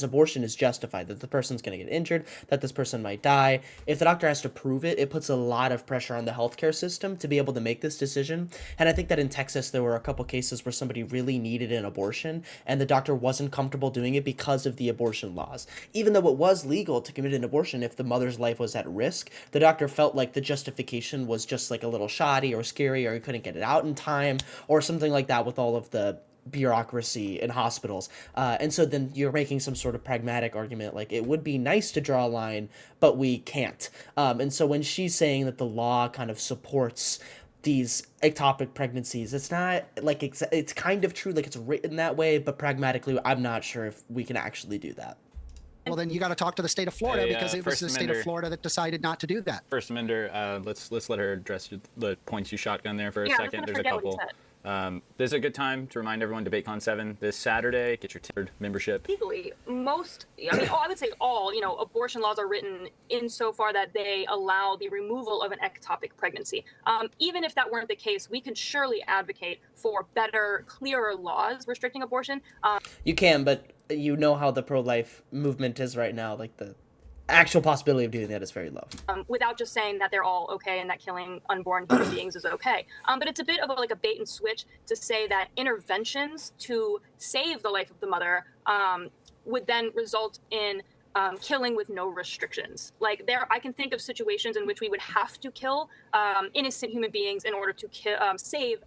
abortion is justified, that the person's going to get injured, that this person might die, if the doctor has to prove it, it puts a lot of pressure on the healthcare system to be able to make this decision. And I think that in Texas, there were a couple cases where somebody really needed an abortion, and the doctor wasn't comfortable doing it because of the abortion laws. Even though it was legal to commit an abortion if the mother's life was at risk, the doctor felt like the justification was just like a little shoddy or scary, or he couldn't get it out in time, or something like that, with all of the bureaucracy in hospitals. And so then you're making some sort of pragmatic argument, like it would be nice to draw a line, but we can't. And so when she's saying that the law kind of supports these ectopic pregnancies, it's not like it's kind of true, like it's written that way, but pragmatically, I'm not sure if we can actually do that. Well, then you got to talk to the state of Florida because it was the state of Florida that decided not to do that. First Amender, let's let her address the points you shotgun there for a second. There's a couple. This is a good time to remind everyone, DebateCon 7 this Saturday. Get your tiered membership. Legally, I would say all, abortion laws are written insofar that they allow the removal of an ectopic pregnancy. Even if that weren't the case, we could surely advocate for better, clearer laws restricting abortion. You can, but you know how the pro-life movement is right now. Like the actual possibility of doing that is very low. Without just saying that they're all okay and that killing unborn human beings is okay. But it's a bit of a bait and switch to say that interventions to save the life of the mother would then result in killing with no restrictions. Like I can think of situations in which we would have to kill innocent human beings in order to save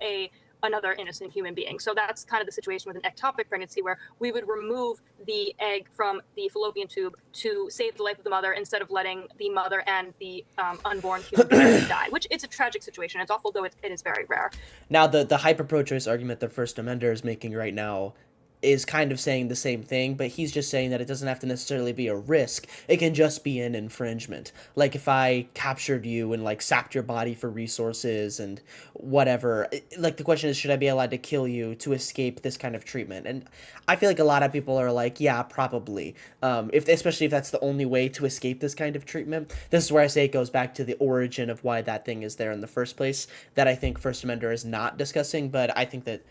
another innocent human being. So that's kind of the situation with an ectopic pregnancy, where we would remove the egg from the fallopian tube to save the life of the mother instead of letting the mother and the unborn human being die, which it's a tragic situation. It's awful, though it is very rare. Now, the hyper pro-choice argument that First Amender is making right now is kind of saying the same thing, but he's just saying that it doesn't have to necessarily be a risk. It can just be an infringement. Like if I captured you and like sacked your body for resources and whatever, like the question is, should I be allowed to kill you to escape this kind of treatment? And I feel like a lot of people are like, yeah, probably. Especially if that's the only way to escape this kind of treatment. This is where I say it goes back to the origin of why that thing is there in the first place, that I think First Amender is not discussing, but I think that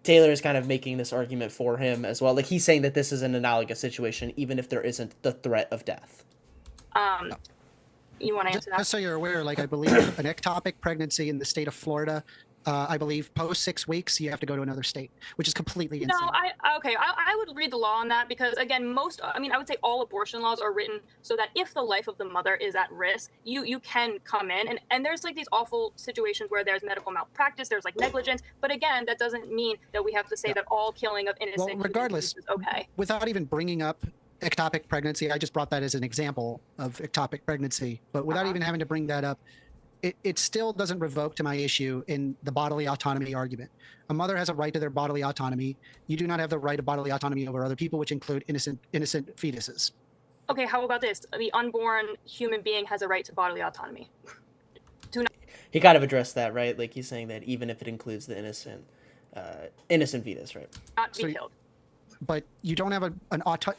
Taylor is kind of making this argument for him as well. Like he's saying that this is an analogous situation, even if there isn't the threat of death. You want to answer that? Just so you're aware, like I believe an ectopic pregnancy in the state of Florida, I believe post 6 weeks, you have to go to another state, which is completely insane. No, I would read the law on that because, again, I would say all abortion laws are written so that if the life of the mother is at risk, you can come in. And there's like these awful situations where there's medical malpractice, there's like negligence. But again, that doesn't mean that we have to say that all killing of innocent Well, regardless, is okay. Without even bringing up ectopic pregnancy, I just brought that as an example of ectopic pregnancy, but without even having to bring that up, it still doesn't revoke to my issue in the bodily autonomy argument. A mother has a right to their bodily autonomy. You do not have the right of bodily autonomy over other people, which include innocent fetuses. Okay, how about this? The unborn human being has a right to bodily autonomy. He kind of addressed that, right? Like he's saying that even if it includes the innocent fetus, right? Not to be killed. But you don't have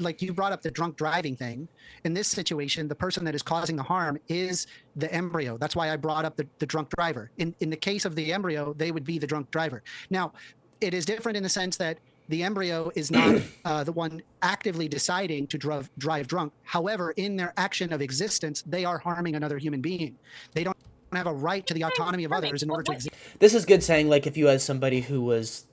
like you brought up the drunk driving thing. In this situation, the person that is causing the harm is the embryo. That's why I brought up the drunk driver. In the case of the embryo, they would be the drunk driver. Now, it is different in the sense that the embryo is not the one actively deciding to drive drunk. However, in their action of existence, they are harming another human being. They don't have a right to the autonomy of others in order to exist. This is good saying, like, if you had somebody who was,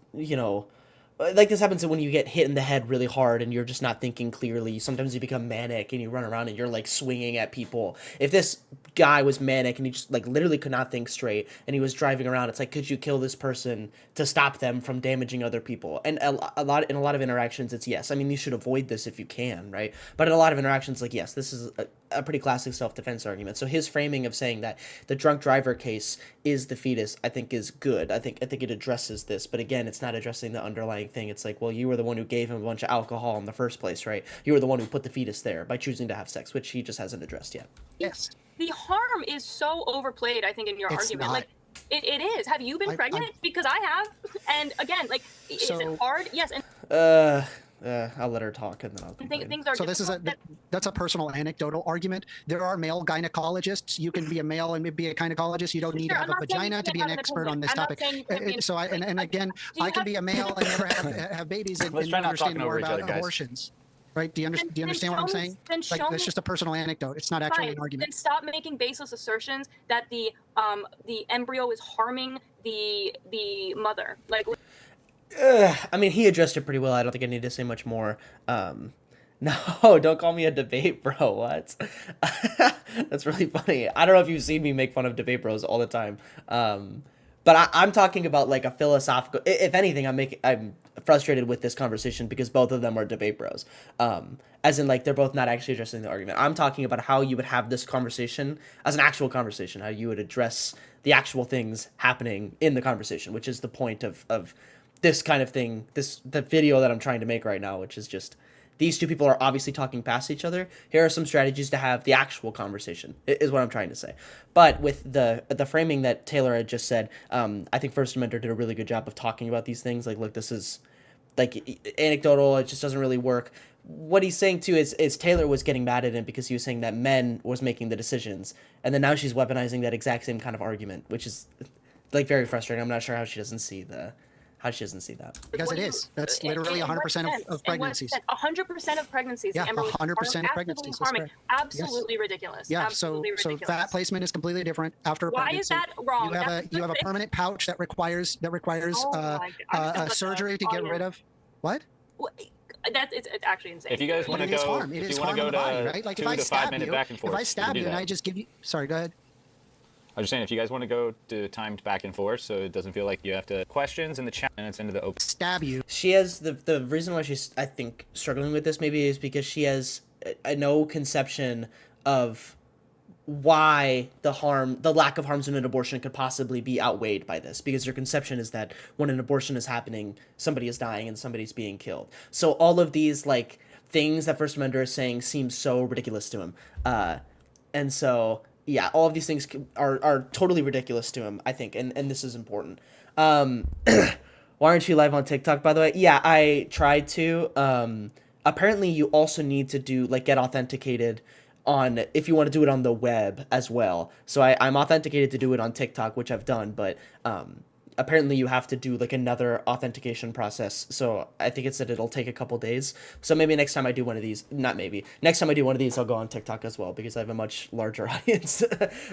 like this happens when you get hit in the head really hard and you're just not thinking clearly. Sometimes you become manic and you run around and you're like swinging at people. If this guy was manic and he just like literally could not think straight and he was driving around, it's like, could you kill this person to stop them from damaging other people? And in a lot of interactions, it's yes. I mean, you should avoid this if you can, right? But in a lot of interactions, like, yes, this is a pretty classic self-defense argument. So his framing of saying that the drunk driver case is the fetus, I think is good. I think it addresses this, but again, it's not addressing the underlying thing. It's like, well, you were the one who gave him a bunch of alcohol in the first place, right? You were the one who put the fetus there by choosing to have sex, which he just hasn't addressed yet. Yes. The harm is so overplayed, I think, in your argument. Not. Like, it is. Have you been pregnant? Because I have. And again, like, is it hard? Yes. And I'll let her talk and then I'll complain. things are so this is that's a personal anecdotal argument. There are male gynecologists. You can be a male and be a gynecologist. You don't need to have a vagina to be an expert on this topic. So again, I can be a male and never have babies and understand more about abortions. Right? Do you understand what I'm saying? Like, that's just a personal anecdote. It's not actually an argument. Then stop making baseless assertions that the embryo is harming the mother. Like. I mean, he addressed it pretty well. I don't think I need to say much more. No, don't call me a debate bro. What? That's really funny. I don't know if you've seen me make fun of debate bros all the time. But I'm talking about like a philosophical. If anything, I'm frustrated with this conversation because both of them are debate bros. As in, like, they're both not actually addressing the argument. I'm talking about how you would have this conversation as an actual conversation, how you would address the actual things happening in the conversation, which is the point of this kind of thing, the video that I'm trying to make right now, which is just these two people are obviously talking past each other. Here are some strategies to have the actual conversation, is what I'm trying to say. But with the framing that Taylor had just said, I think First Amender did a really good job of talking about these things. Like, look, this is like anecdotal. It just doesn't really work. What he's saying too is Taylor was getting mad at him because he was saying that men was making the decisions, and then now she's weaponizing that exact same kind of argument, which is like very frustrating. I'm not sure how she doesn't see that. Because it is. That's literally 100% of pregnancies. 100% of pregnancies. Yeah, Amber, 100% of pregnancies. Absolutely ridiculous. Yeah. Absolutely So ridiculous. fat placement is completely different after Why pregnancy. is that wrong? You have a permanent pouch that requires surgery to get rid of. What? It's actually insane. If you guys want to go, if you want to go to right? Like 2 if I to 5 stab minute you, back and forth, if I stab you and I just give you, sorry, go ahead. I'm just saying, if you guys want to go to timed back and forth, so it doesn't feel like you have to questions in the chat and it's into the open. Stab you. She has the reason why she's, I think, struggling with this maybe is because she has no conception of why the lack of harms in an abortion could possibly be outweighed by this, because your conception is that when an abortion is happening, somebody is dying and somebody's being killed. So all of these like things that First Amender is saying seem so ridiculous to him, and so yeah, all of these things are totally ridiculous to him, I think, and this is important. Why aren't you live on TikTok, by the way? Yeah, I tried to. Apparently you also need to do get authenticated on, if you want to do it on the web as well. So I'm authenticated to do it on TikTok, which I've done, but apparently you have to do another authentication process. So I think it said it'll take a couple days. So maybe next time I do one of these, next time I do one of these, I'll go on TikTok as well, because I have a much larger audience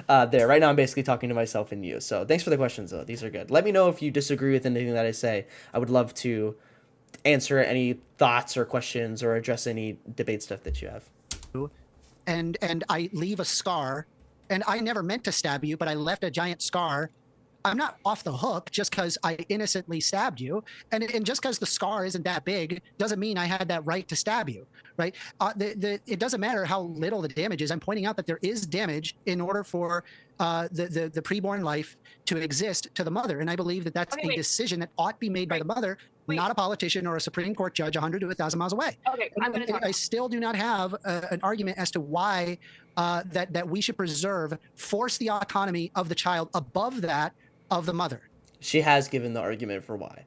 there. Right now I'm basically talking to myself and you. So thanks for the questions though. These are good. Let me know if you disagree with anything that I say. I would love to answer any thoughts or questions or address any debate stuff that you have. And I leave a scar, and I never meant to stab you, but I left a giant scar. I'm not off the hook just because I innocently stabbed you. And just because the scar isn't that big doesn't mean I had that right to stab you, right? It doesn't matter how little the damage is. I'm pointing out that there is damage in order for the preborn life to exist to the mother. And I believe that that's a decision that ought to be made by the mother, not a politician or a Supreme Court judge 100 to 1,000 miles away. Okay, I'm going to talk. I still do not have an argument as to why that we should force the autonomy of the child above that of the mother. She has given the argument for why.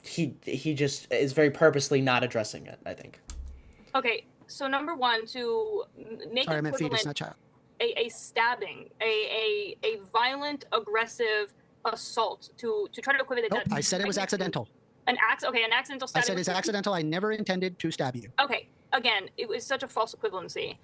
He just is very purposely not addressing it, I think. Okay, so number one, to make Sorry, I meant fetus, not child. A stabbing, a violent, aggressive assault to try to equate Nope, I said it was accidental. An accidental stabbing. I said it's accidental. I never intended to stab you. Okay, again, it was such a false equivalency.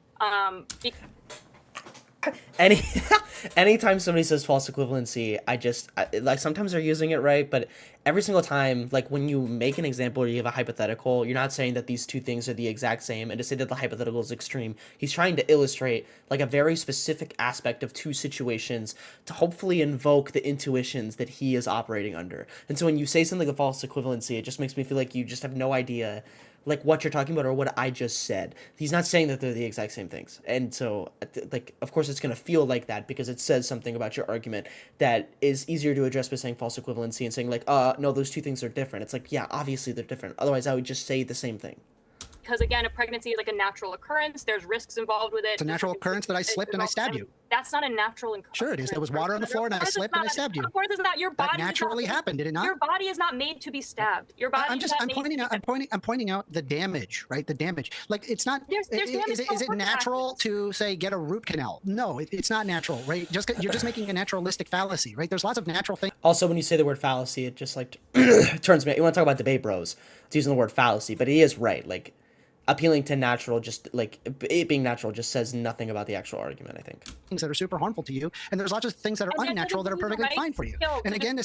Anytime somebody says false equivalency, I sometimes they're using it right, but every single time, when you make an example or you have a hypothetical, you're not saying that these two things are the exact same, and to say that the hypothetical is extreme, he's trying to illustrate a very specific aspect of two situations to hopefully invoke the intuitions that he is operating under. And so when you say something like a false equivalency, it just makes me feel like you just have no idea what you're talking about or what I just said. He's not saying that they're the exact same things. And so, of course it's going to feel like that because it says something about your argument that is easier to address by saying false equivalency and saying no, those two things are different. It's yeah, obviously they're different. Otherwise I would just say the same thing. Because again, a pregnancy is a natural occurrence. There's risks involved with it. It's a natural occurrence that I slipped and I stabbed you. That's not a natural occurrence. Sure it is. There was water on the floor and I slipped and I stabbed you. Of course it's not. Your body that naturally happened, did it not? Your body is not made to be stabbed. Your body. I'm pointing out the damage, right? The damage. It's not. Is it natural to say get a root canal? No, it's not natural, right? You're just making a naturalistic fallacy, right? There's lots of natural things. Also, when you say the word fallacy, it just turns me. You want to talk about debate bros? It's using the word fallacy, but he is right. appealing to natural, just like it being natural, just says nothing about the actual argument, I think. Things that are super harmful to you, and there's lots of things that are unnatural that are perfectly fine for you. And again,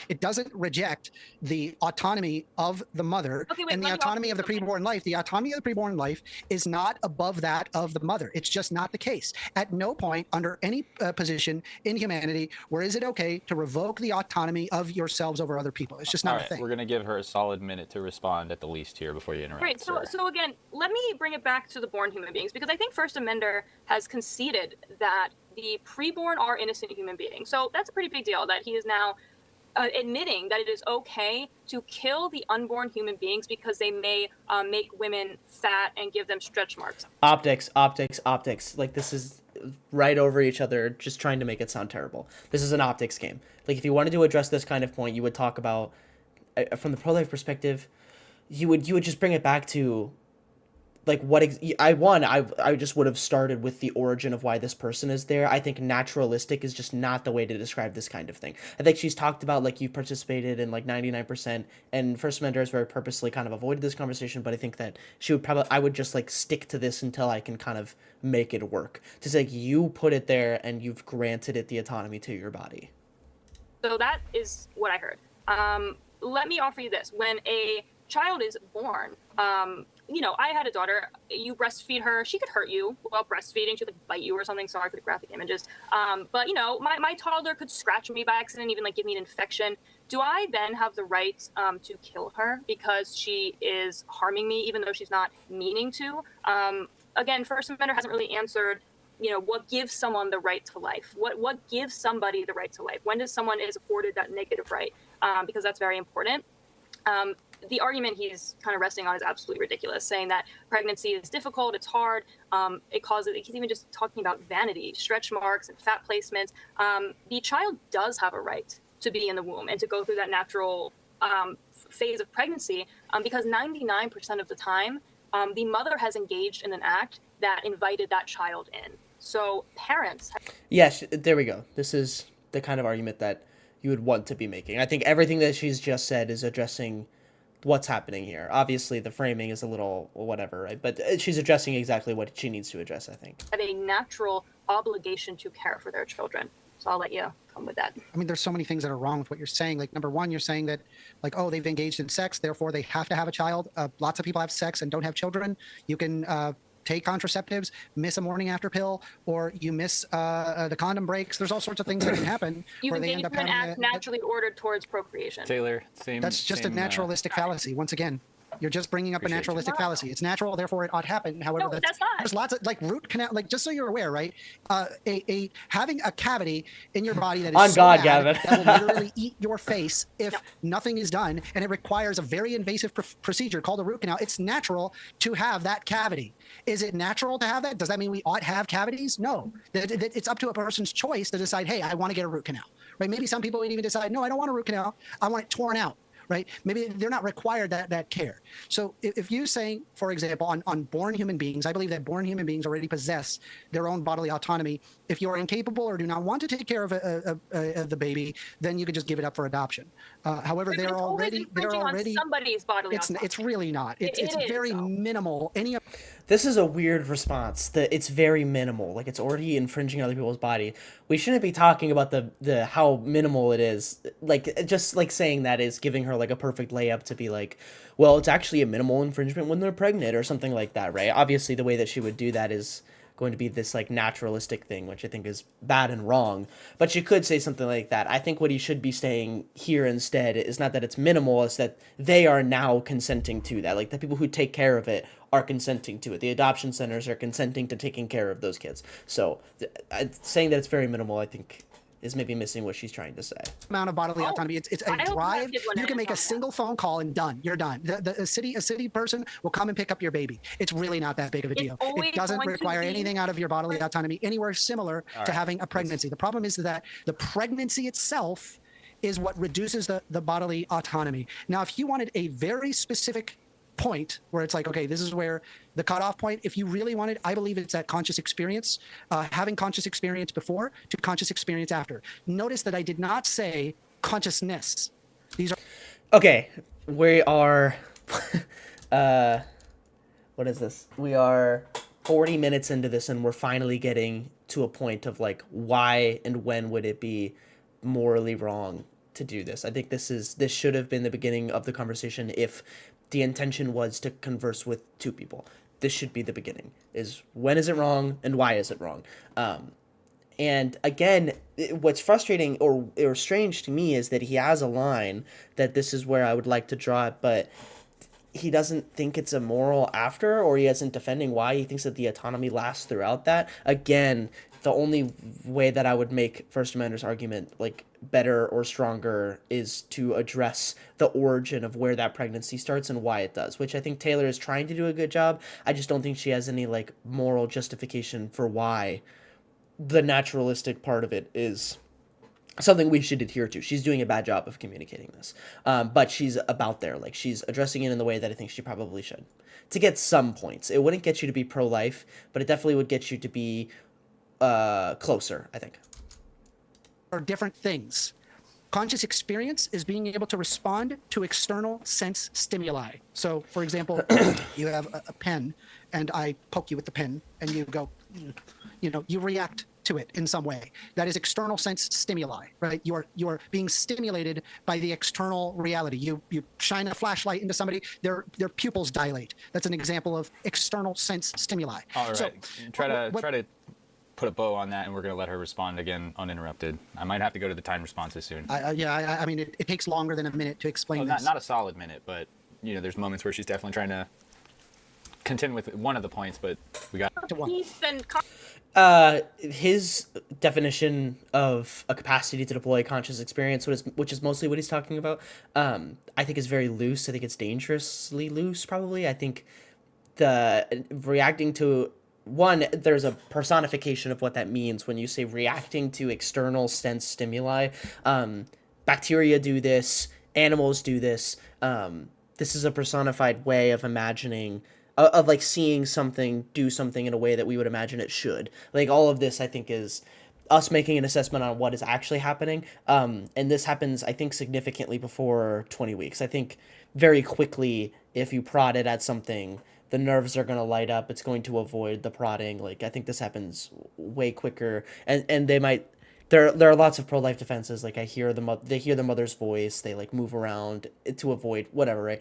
it doesn't reject the autonomy of the mother and the autonomy of the preborn life. The autonomy of the preborn life is not above that of the mother. It's just not the case. At no point under any position in humanity where is it okay to revoke the autonomy of yourselves over other people. It's just not a thing. We're gonna give her a solid minute to respond at the least here before you interrupt. Right. So again, let me bring it back to the born human beings, because I think First Amender has conceded that the preborn are innocent human beings. So that's a pretty big deal that he is now admitting that it is okay to kill the unborn human beings because they may make women fat and give them stretch marks. Optics. Like, this is right over each other, just trying to make it sound terrible. This is an optics game. Like, if you wanted to address this kind of point, you would talk about, from the pro-life perspective, you would just bring it back to, like, I just would have started with the origin of why this person is there. I think naturalistic is just not the way to describe this kind of thing. I think she's talked about, like, you participated in, like, 99%, and First Amender has very purposely kind of avoided this conversation, but I think that I would just, like, stick to this until I can kind of make it work. To say, like, you put it there, and you've granted it the autonomy to your body. So that is what I heard. Let me offer you this. When a child is born, I had a daughter. You breastfeed her, she could hurt you while breastfeeding. She could bite you or something. Sorry for the graphic images. But my toddler could scratch me by accident, even like give me an infection. Do I then have the right to kill her because she is harming me, even though she's not meaning to? Again, First Amender hasn't really answered, what gives someone the right to life? What gives somebody the right to life? When does someone is afforded that negative right? Because that's very important. The argument he's kind of resting on is absolutely ridiculous, saying that pregnancy is difficult, it's hard, he's even just talking about vanity, stretch marks, and fat placements. The child does have a right to be in the womb and to go through that natural phase of pregnancy, because 99% of the time, the mother has engaged in an act that invited that child in. So parents... Yes, there we go. This is the kind of argument that you would want to be making. I think everything that she's just said is addressing what's happening here. Obviously, the framing is a little whatever, right? But she's addressing exactly what she needs to address, I think. Have a natural obligation to care for their children. So I'll let you come with that. I mean, there's so many things that are wrong with what you're saying. Like, number one, you're saying that, like, oh, they've engaged in sex, therefore they have to have a child. Lots of people have sex and don't have children. You can take contraceptives, miss a morning after pill, or you miss the condom breaks. There's all sorts of things that can happen where they end up having an act naturally ordered towards procreation. Taylor, that's just a naturalistic fallacy. Once again, you're just bringing up a naturalistic fallacy. It's natural, therefore it ought to happen. However, that's not. There's lots of, like, root canal, like, just so you're aware, right? Having a cavity in your body that is on so God, bad Gavin. that will literally eat your face if nothing is done, and it requires a very invasive procedure called a root canal. It's natural to have that cavity. Is it natural to have that? Does that mean we ought to have cavities? No. It's up to a person's choice to decide, hey, I want to get a root canal, right? Maybe some people would even decide, no, I don't want a root canal. I want it torn out. Right? Maybe they're not required that care. So if you say, for example, on born human beings, I believe that born human beings already possess their own bodily autonomy. If you are incapable or do not want to take care of the baby, then you could just give it up for adoption. However, they're already somebody's bodily autonomy. It's really not. It's very minimal. This is a weird response. That it's very minimal. Like, it's already infringing on other people's body. We shouldn't be talking about the how minimal it is. Like, just like saying that is giving her like a perfect layup to be like, well, it's actually a minimal infringement when they're pregnant or something like that, right? Obviously, the way that she would do that is going to be this like naturalistic thing, which I think is bad and wrong. But she could say something like that. I think what he should be saying here instead is not that it's minimal, it's that they are now consenting to that. Like, the people who take care of it are consenting to it. The adoption centers are consenting to taking care of those kids. So saying that it's very minimal, I think, is maybe missing what she's trying to say. Amount of bodily autonomy. It's a drive. You can make a single phone call and done. You're done. A city person will come and pick up your baby. It's really not that big of a deal. It doesn't require anything out of your bodily autonomy anywhere similar to having a pregnancy. The problem is that the pregnancy itself is what reduces the bodily autonomy. Now, if you wanted a very specific point where it's like, okay, this is where the cutoff point, if you really wanted, I believe it's that conscious experience, having conscious experience before to conscious experience after. Notice that I did not say consciousness. These are... Okay, we are What is this? We are 40 minutes into this, and we're finally getting to a point of like, why and when would it be morally wrong to do this? I think this should have been the beginning of the conversation if the intention was to converse with two people. This should be the beginning, is when is it wrong and why is it wrong? And again, what's frustrating or strange to me is that he has a line that this is where I would like to draw it, but he doesn't think it's immoral after, or he isn't defending why. He thinks that the autonomy lasts throughout that. Again, the only way that I would make First Amendment's argument like better or stronger is to address the origin of where that pregnancy starts and why it does, which I think Taylor is trying to do a good job. I just don't think she has any like moral justification for why the naturalistic part of it is something we should adhere to. She's doing a bad job of communicating this. But she's about there. Like, she's addressing it in the way that I think she probably should. To get some points. It wouldn't get you to be pro-life, but it definitely would get you to be closer, I think. Are different things. Conscious experience is being able to respond to external sense stimuli. So, for example, you have a pen, and I poke you with the pen, and you go, you react to it in some way. That is external sense stimuli, right? You're being stimulated by the external reality. You shine a flashlight into somebody, their pupils dilate. That's an example of external sense stimuli. All right, So, try to put a bow on that, and we're going to let her respond again uninterrupted. I might have to go to the time responses soon. I mean, it takes longer than a minute to explain this. Not a solid minute, but there's moments where she's definitely trying to contend with one of the points, but we got his definition of a capacity to deploy conscious experience, which is mostly what he's talking about, I think is very loose. I think it's dangerously loose, probably. I think the reacting to there's a personification of what that means when you say reacting to external sense stimuli. Bacteria do this, animals do this. This is a personified way of imagining, of like seeing something do something in a way that we would imagine it should. Like, all of this, I think, is us making an assessment on what is actually happening. And this happens, I think, significantly before 20 weeks. I think very quickly, if you prod it at something, the nerves are going to light up. It's going to avoid the prodding. Like, I think this happens way quicker. And they might, there are lots of pro-life defenses. Like, they hear the mother's voice. They like move around to avoid whatever, right?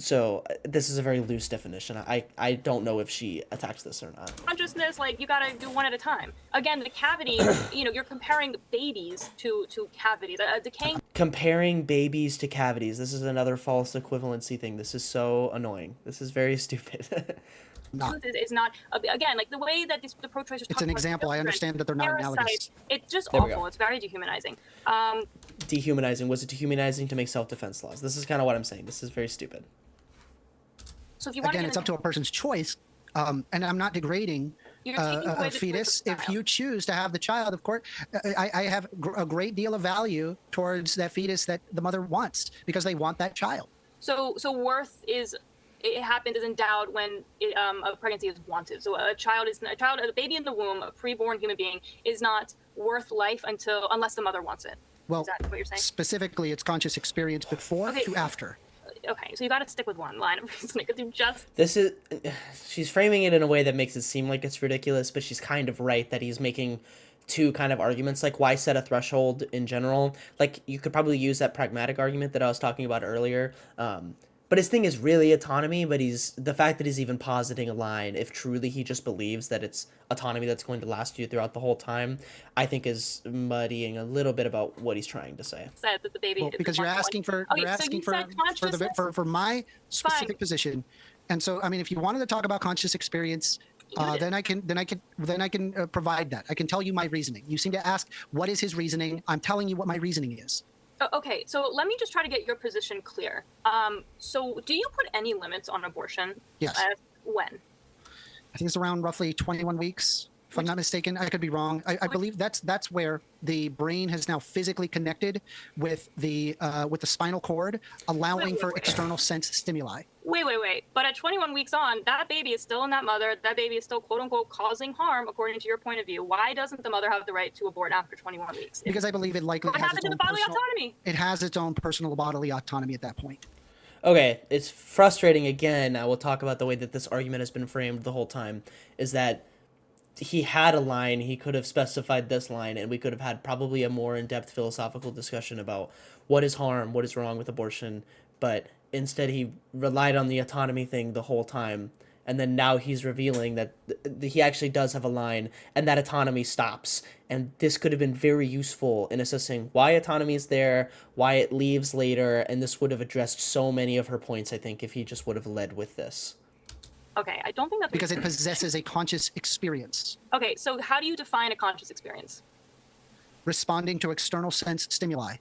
So this is a very loose definition. I don't know if she attacks this or not. Consciousness, like, you gotta do one at a time. Again, the cavity, you're comparing babies to cavities. Decaying. Comparing babies to cavities. This is another false equivalency thing. This is so annoying. This is very stupid. It's not, again, like the way that the pro-choicers It's an example. I understand that they're not analogous. It's just awful. It's very dehumanizing. Dehumanizing. Was it dehumanizing to make self-defense laws? This is kind of what I'm saying. This is very stupid. So if you want Again, it's up to a person's choice, and I'm not degrading a fetus. If you choose to have the child, of course, I have a great deal of value towards that fetus that the mother wants because they want that child. So worth is endowed when a pregnancy is wanted. So a baby in the womb, a preborn human being, is not worth life unless the mother wants it. Well, is that what you're saying? Specifically, it's conscious experience before to after. Okay, so you got to stick with one line of reasoning because she's framing it in a way that makes it seem like it's ridiculous, but she's kind of right that he's making two kind of arguments. Like, why set a threshold in general? Like, you could probably use that pragmatic argument that I was talking about earlier. But his thing is really autonomy, but the fact that he's even positing a line, if truly he just believes that it's autonomy that's going to last you throughout the whole time, I think is muddying a little bit about what he's trying to say. Said that the baby because you're asking for my specific position. And so, I mean, if you wanted to talk about conscious experience, then I can provide that. I can tell you my reasoning. You seem to ask, what is his reasoning? I'm telling you what my reasoning is. Okay, so let me just try to get your position clear. So do you put any limits on abortion? Yes. When? I think it's around roughly 21 weeks. If I'm not mistaken, I could be wrong. I believe that's where the brain has now physically connected with the spinal cord, allowing for external sense stimuli. Wait. But at 21 weeks on, that baby is still in that mother. That baby is still, quote unquote, causing harm, according to your point of view. Why doesn't the mother have the right to abort after 21 weeks? Because I believe it likely has its own autonomy. It has its own personal bodily autonomy at that point. Okay, it's frustrating again. I will talk about the way that this argument has been framed the whole time. Is that he had a line, he could have specified this line, and we could have had probably a more in-depth philosophical discussion about what is harm, what is wrong with abortion, but instead he relied on the autonomy thing the whole time, and then now he's revealing that he actually does have a line, and that autonomy stops. And this could have been very useful in assessing why autonomy is there, why it leaves later, and this would have addressed so many of her points, I think, if he just would have led with this. Okay, I don't think that's Because it possesses a conscious experience. Okay, so how do you define a conscious experience? Responding to external sense stimuli.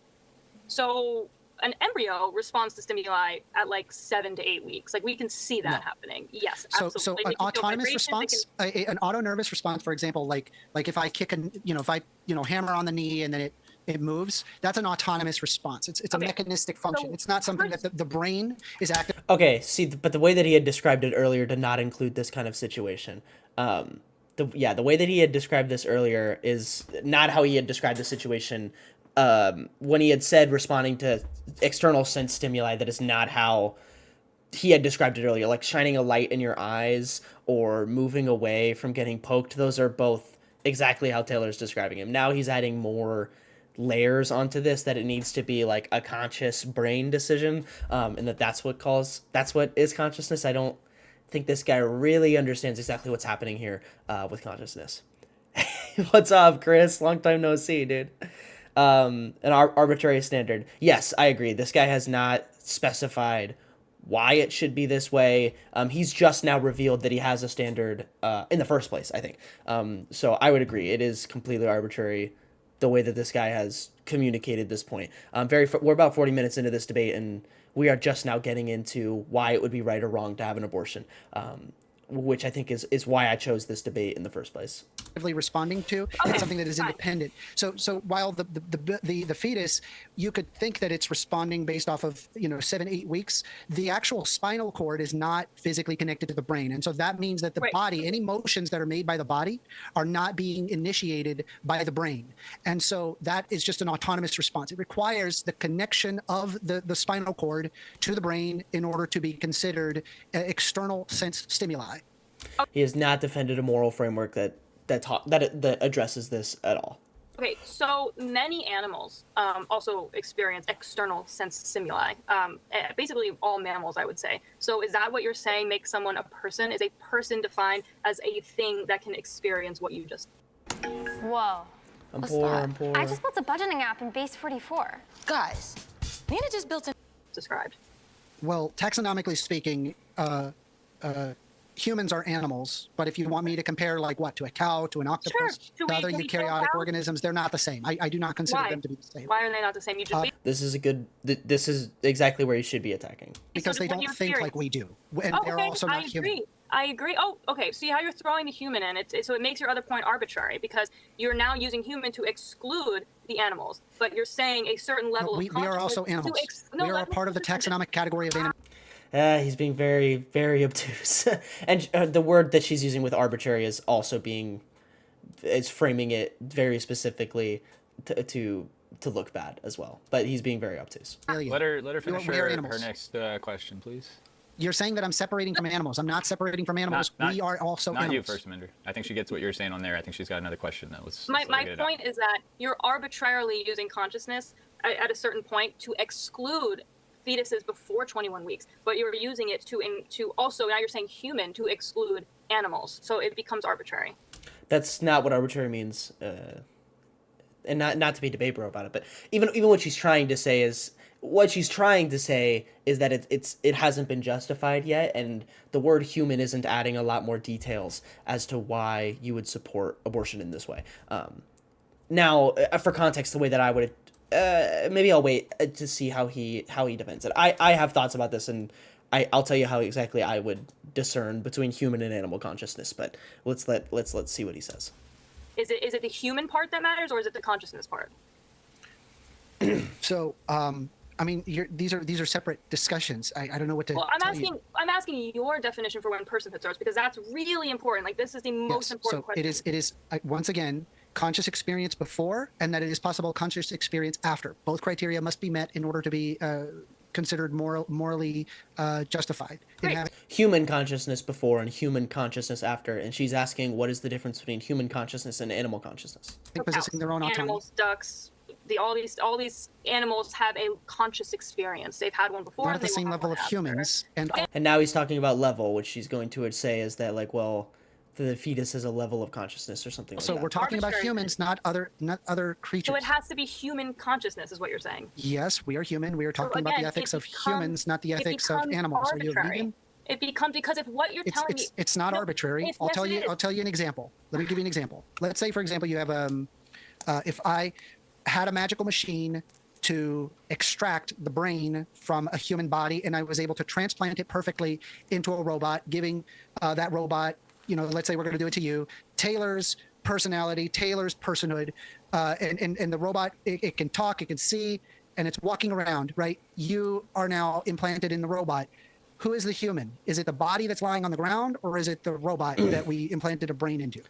So an embryo responds to stimuli at like 7 to 8 weeks. Like we can see that happening. Yes, absolutely. So an autonomous response, an autonervous response, for example, like if I kick if I hammer on the knee and then it moves, that's an autonomous response. It's a mechanistic function. It's not something that the brain is active. Okay, see, but the way that he had described it earlier did not include this kind of situation. The way that he had described this earlier is not how he had described the situation when he had said responding to external sense stimuli. That is not how he had described it earlier, like shining a light in your eyes or moving away from getting poked. Those are both exactly how Taylor's describing him. Now he's adding more layers onto this, that it needs to be like a conscious brain decision, and that's what is consciousness. I don't think this guy really understands exactly what's happening here with consciousness. What's up, Chris? Long time no see, dude. An arbitrary standard. Yes, I agree. This guy has not specified why it should be this way. He's just now revealed that he has a standard in the first place, I think. So I would agree. It is completely arbitrary the way that this guy has communicated this point. We're about 40 minutes into this debate, and we are just now getting into why it would be right or wrong to have an abortion, which I think is why I chose this debate in the first place. Responding to, it's something that is independent. So while the fetus, you could think that it's responding based off of 7-8 weeks, the actual spinal cord is not physically connected to the brain, and so that means that the body, any motions that are made by the body, are not being initiated by the brain, and so that is just an autonomous response. It requires the connection of the spinal cord to the brain in order to be considered external sense stimuli. He has not defended a moral framework that addresses this at all. Okay, so many animals also experience external sense stimuli. Basically, all mammals, I would say. So, is that what you're saying makes someone a person? Is a person defined as a thing that can experience what you just? Whoa. I'm poor. I just built a budgeting app in Base 44. Guys, Nina just built a described. Well, taxonomically speaking, humans are animals, but if you want me to compare to a cow, to an octopus, to other eukaryotic organisms, they're not the same. I do not consider them to be the same. Why are they not the same? You just this is exactly where you should be attacking. Because they don't think like we do, and they're also not human. I agree. Oh, okay. See how you're throwing the human in. So it makes your other point arbitrary, because you're now using human to exclude the animals, but you're saying a certain level of consciousness. We are also animals. We are a part of the taxonomic category of animals. He's being very, very obtuse. And the word that she's using with arbitrary is also it's framing it very specifically to look bad as well. But he's being very obtuse. Let her finish her next question, please. You're saying that I'm separating from animals. I'm not separating from animals. We are also animals. Not you, First Amender. I think she gets what you're saying on there. I think she's got another question. My point is that you're arbitrarily using consciousness at a certain point to exclude fetuses before 21 weeks, but you're using it to also, now you're saying human, to exclude animals. So it becomes arbitrary. That's not what arbitrary means. And not to be debate bro about it, but even what she's trying to say is that it hasn't been justified yet, and the word human isn't adding a lot more details as to why you would support abortion in this way. Now, for context, the way that I would maybe I'll wait to see how he defends it. I have thoughts about this, and I'll tell you how exactly I would discern between human and animal consciousness. But let's see what he says. Is it the human part that matters, or is it the consciousness part? So, I mean, these are separate discussions. I don't know what to. Well, I'm asking your definition for when personhood starts, because that's really important. Like, this is the most important question. It is once again conscious experience before, and that it is possible conscious experience after. Both criteria must be met in order to be considered morally justified in having Human consciousness before and human consciousness after, and she's asking what is the difference between human consciousness and animal consciousness. possessing their own autonomy. Animals, ducks, all these animals have a conscious experience. They've had one before. Not and at the they will same have level one of after. humans, and And now he's talking about level, which she's going to say is that, like, well, the fetus has a level of consciousness or something so like we're that. talking about Arbitrary. humans, not other creatures. So it has to be human consciousness, is what you're saying. Yes, we are human. We are talking about again, the ethics it of becomes- humans, not the it ethics of becomes animals. Are you arbitrary. vegan? It becomes, because if what you're telling me, It's not No, arbitrary. yes, I'll yes, tell it you. is. I'll tell you an example. Let me give you an example. Let's say, for example, you have if I had a magical machine to extract the brain from a human body, and I was able to transplant it perfectly into a robot, giving that robot, let's say we're going to do it to you, Taylor's personality, Taylor's personhood, and the robot, it can talk, it can see, and it's walking around, right? You are now implanted in the robot. Who is the human? Is it the body that's lying on the ground, or is it the robot that we implanted a brain into?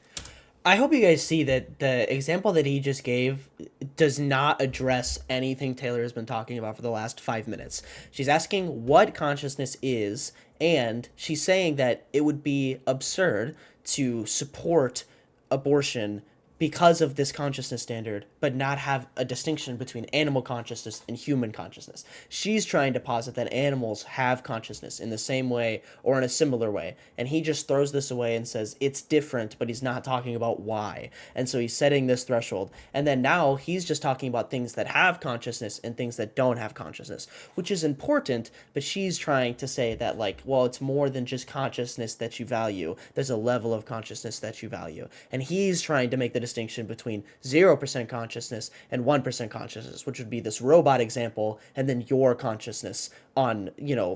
I hope you guys see that the example that he just gave does not address anything Taylor has been talking about for the last 5 minutes. She's asking what consciousness is, and she's saying that it would be absurd to support abortion because of this consciousness standard, but not have a distinction between animal consciousness and human consciousness. She's trying to posit that animals have consciousness in the same way or in a similar way, and he just throws this away and says it's different, but he's not talking about why. And so he's setting this threshold, and then now he's just talking about things that have consciousness and things that don't have consciousness, which is important, but she's trying to say that, like, well, it's more than just consciousness that you value. There's a level of consciousness that you value. And he's trying to make the distinction between 0% consciousness and 1% consciousness, which would be this robot example, and then your consciousness on,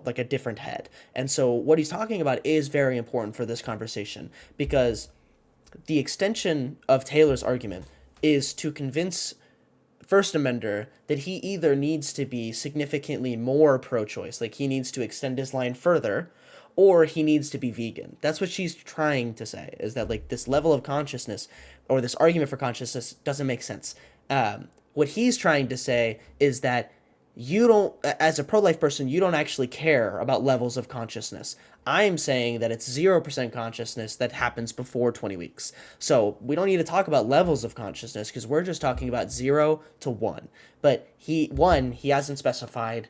like a different head. And so what he's talking about is very important for this conversation, because the extension of Taylor's argument is to convince First Amender that he either needs to be significantly more pro-choice, like he needs to extend his line further, or he needs to be vegan. That's what she's trying to say, is that, like, this level of consciousness or this argument for consciousness doesn't make sense. What he's trying to say is that you don't, as a pro-life person, you don't actually care about levels of consciousness. I'm saying that it's 0% consciousness that happens before 20 weeks. So we don't need to talk about levels of consciousness because we're just talking about 0 to 1. But he hasn't specified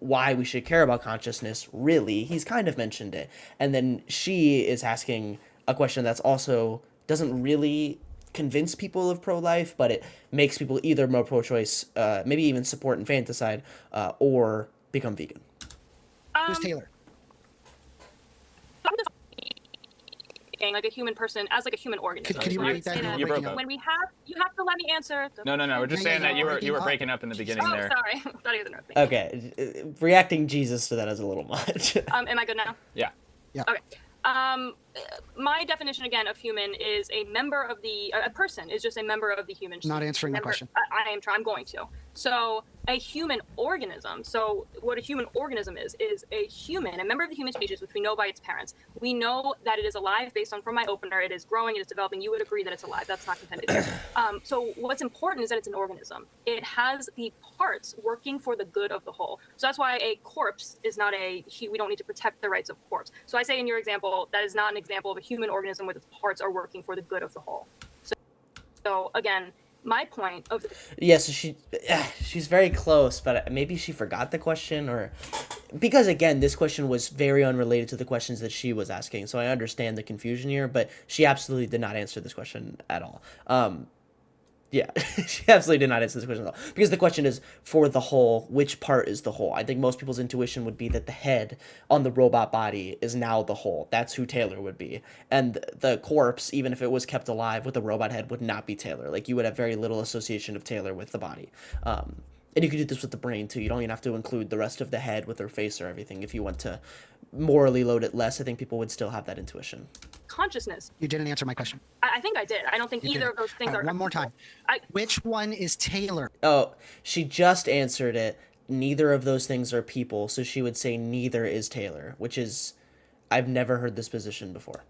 why we should care about consciousness, really. He's kind of mentioned it. And then she is asking a question that's also doesn't really convince people of pro-life, but it makes people either more pro-choice, maybe even support infanticide, or become vegan. Who's Taylor? Like a human person as like a human organism. Could you repeat that? Say You broke up. when we have, you have to let me answer. No. We're just saying that you were breaking up in the beginning Oh, there. sorry. Thought he was interrupting. Okay, reacting Jesus to that is a little much. Am I good now? Yeah. Okay. My definition again of human is a member of a person is just a member of the human. Not answering the question. I'm going to. So a human organism. So what a human organism is a human, a member of the human species, which we know by its parents. We know that it is alive based on, from my opener, it is growing, it is developing. You would agree that it's alive. That's not contended here. So what's important is that it's an organism. It has the parts working for the good of the whole. So that's why a corpse is not we don't need to protect the rights of corpse. So I say in your example, that is not an example of a human organism with its parts are working for the good of the whole. So again, my point of so she's very close, but maybe she forgot the question, or because again, this question was very unrelated to the questions that she was asking. So I understand the confusion here, but she absolutely did not answer this question at all. Yeah, she absolutely did not answer this question at all. Because the question is, for the whole, which part is the whole? I think most people's intuition would be that the head on the robot body is now the whole. That's who Taylor would be. And the corpse, even if it was kept alive with a robot head, would not be Taylor. Like, you would have very little association of Taylor with the body. And you could do this with the brain, too. You don't even have to include the rest of the head with her face or everything. If you want to morally load it less, I think people would still have that intuition. consciousness. You didn't answer my question. I think I did. I don't think You either did. of those things All right, are. one more time. Which one is Taylor? Oh, she just answered it. Neither of those things are people, so she would say neither is Taylor, which is, I've never heard this position before.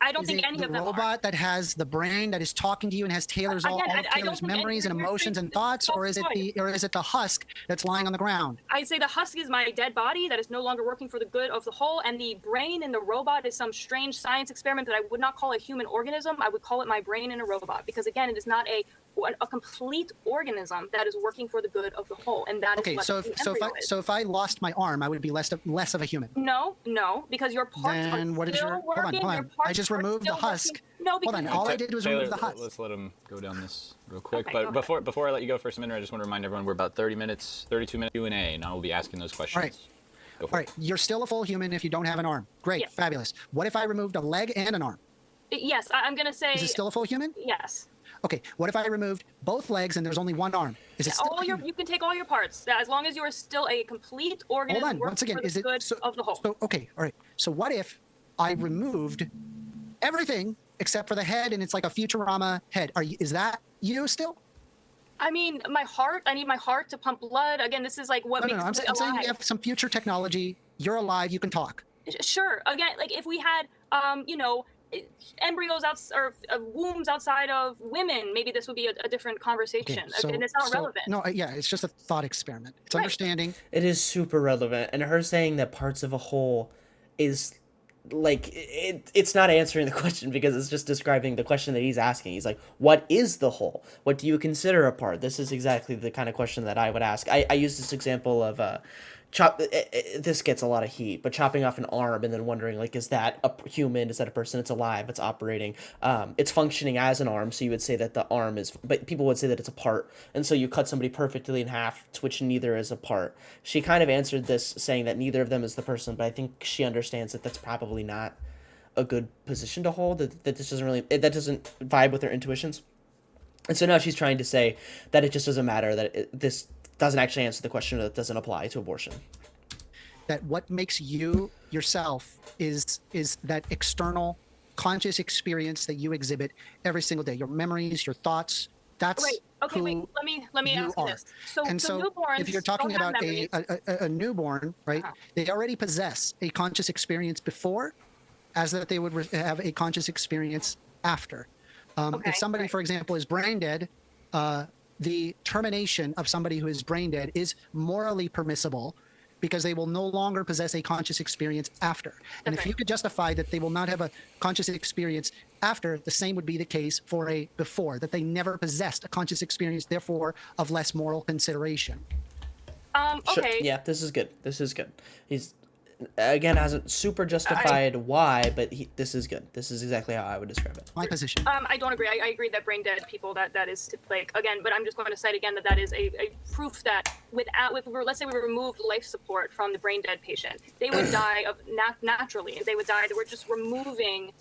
I I don't Is think it any the of them robot that has the brain that is talking to you and has Taylor's all Again, of I don't Taylor's think any memories and of your emotions and thoughts, or is it the husk that's lying on the ground? I say the husk is my dead body that is no longer working for the good of the whole, and the brain in the robot is some strange science experiment that I would not call a human organism. I would call it my brain in a robot, because again, it is not a complete organism that is working for the good of the whole, and that Okay, is what so the if, so if I embryo is. so if I lost my arm, I would be less of a human. No, because your parts Then are what is still your working. hold Your on? parts I just are removed the still husk. working. No, because Hold on, all I did was Taylor, remove the husk. let's let him go down this real quick. Okay, But before I let you go, First Amender, I just want to remind everyone we're about 32 minutes Q&A, and I will be asking those questions. All right. Go for All it. right, you're still a full human if you don't have an arm. Great, Yes. fabulous. What if I removed a leg and an arm? yes, I'm gonna say Is it still a full human? yes. Okay, what if I removed both legs and there's only one arm? Is it still You can take all your parts as long as you are still a complete organism. Hold on, working once again, for the is it good so, of the whole? so okay, all right. So what if I removed everything except for the head and it's like a Futurama head? Is that you still? I mean, my heart. I need my heart to pump blood. Again, this is like what No, makes I'm me saying alive. you have some future technology. You're alive. You can talk. Sure. Again, like if we had, embryos or wombs outside of women, maybe this would be a different conversation. And it's not relevant. No, yeah, it's just a thought experiment. It's Right. understanding. It is super relevant, and her saying that parts of a whole is like it's not answering the question, because it's just describing the question that he's asking. He's like, what is the whole? What do you consider a part? This is exactly the kind of question that I would ask. I use this example of this gets a lot of heat, but chopping off an arm and then wondering, like, is that a human? Is that a person? It's alive, it's operating, it's functioning as an arm, so you would say that the arm is, but people would say that it's a part, and so you cut somebody perfectly in half, to which neither is a part. She kind of answered this saying that neither of them is the person, but I think she understands that that's probably not a good position to hold, that this doesn't really, that doesn't vibe with her intuitions. And so now she's trying to say that it just doesn't matter, that this doesn't actually answer the question, or that doesn't apply to abortion. That what makes you yourself is that external conscious experience that you exhibit every single day. Your memories, your thoughts. That's Right. Okay. who Wait. Let me you ask are. this. So newborns if you're talking don't have about memories. a newborn, right? Uh-huh. They already possess a conscious experience before, as that they would have a conscious experience after. Okay, If somebody, right. for example, is brain dead, the termination of somebody who is brain dead is morally permissible, because they will no longer possess a conscious experience after. And if Okay. you could justify that they will not have a conscious experience after, the same would be the case for a before, that they never possessed a conscious experience, therefore of less moral consideration. Sure. Okay. Yeah, this is good. He's again hasn't super justified why, but this is good. This is exactly how I would describe it. My position. I don't agree. I agree that brain dead people that is like, again, but I'm just going to cite again that is a proof that let's say we removed life support from the brain dead patient, they would die of naturally. They would die. We're just removing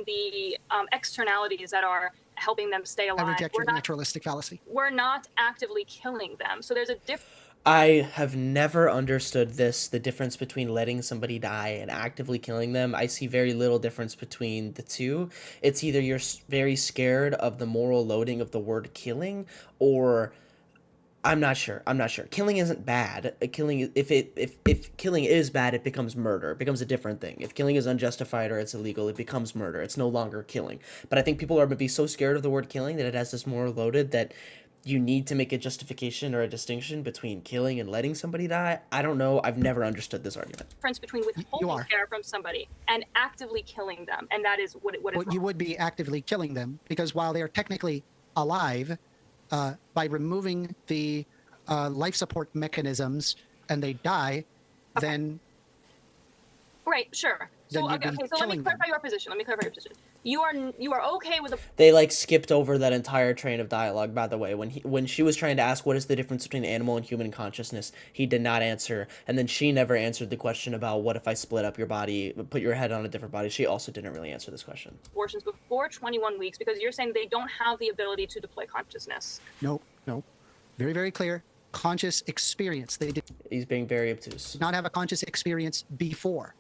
the externalities that are helping them stay I alive. reject your naturalistic fallacy. We're not actively killing them. So there's a difference. I have never understood the difference between letting somebody die and actively killing them. I see very little difference between the two. It's either you're very scared of the moral loading of the word killing, or I'm not sure. Killing isn't bad. Killing, if killing is bad, it becomes murder. It becomes a different thing. If killing is unjustified or it's illegal, it becomes murder. It's no longer killing. But I think people are maybe so scared of the word killing that it has this moral loaded that you need to make a justification or a distinction between killing and letting somebody die. I don't know. I've never understood this argument. Difference between withholding care from somebody and actively killing them, and that is what is Well, you would be actively killing them, because while they are technically alive, by removing the life support mechanisms and they die, then right. Sure. Then So you'd be okay. So let me killing clarify your position. You are okay with the They like skipped over that entire train of dialogue, by the way. When she was trying to ask what is the difference between animal and human consciousness, he did not answer. And then she never answered the question about what if I split up your body, put your head on a different body. She also didn't really answer this question. abortions before 21 weeks, because you're saying they don't have the ability to deploy consciousness. no. Very, very clear. Conscious experience. They did He's being very obtuse. not have a conscious experience before.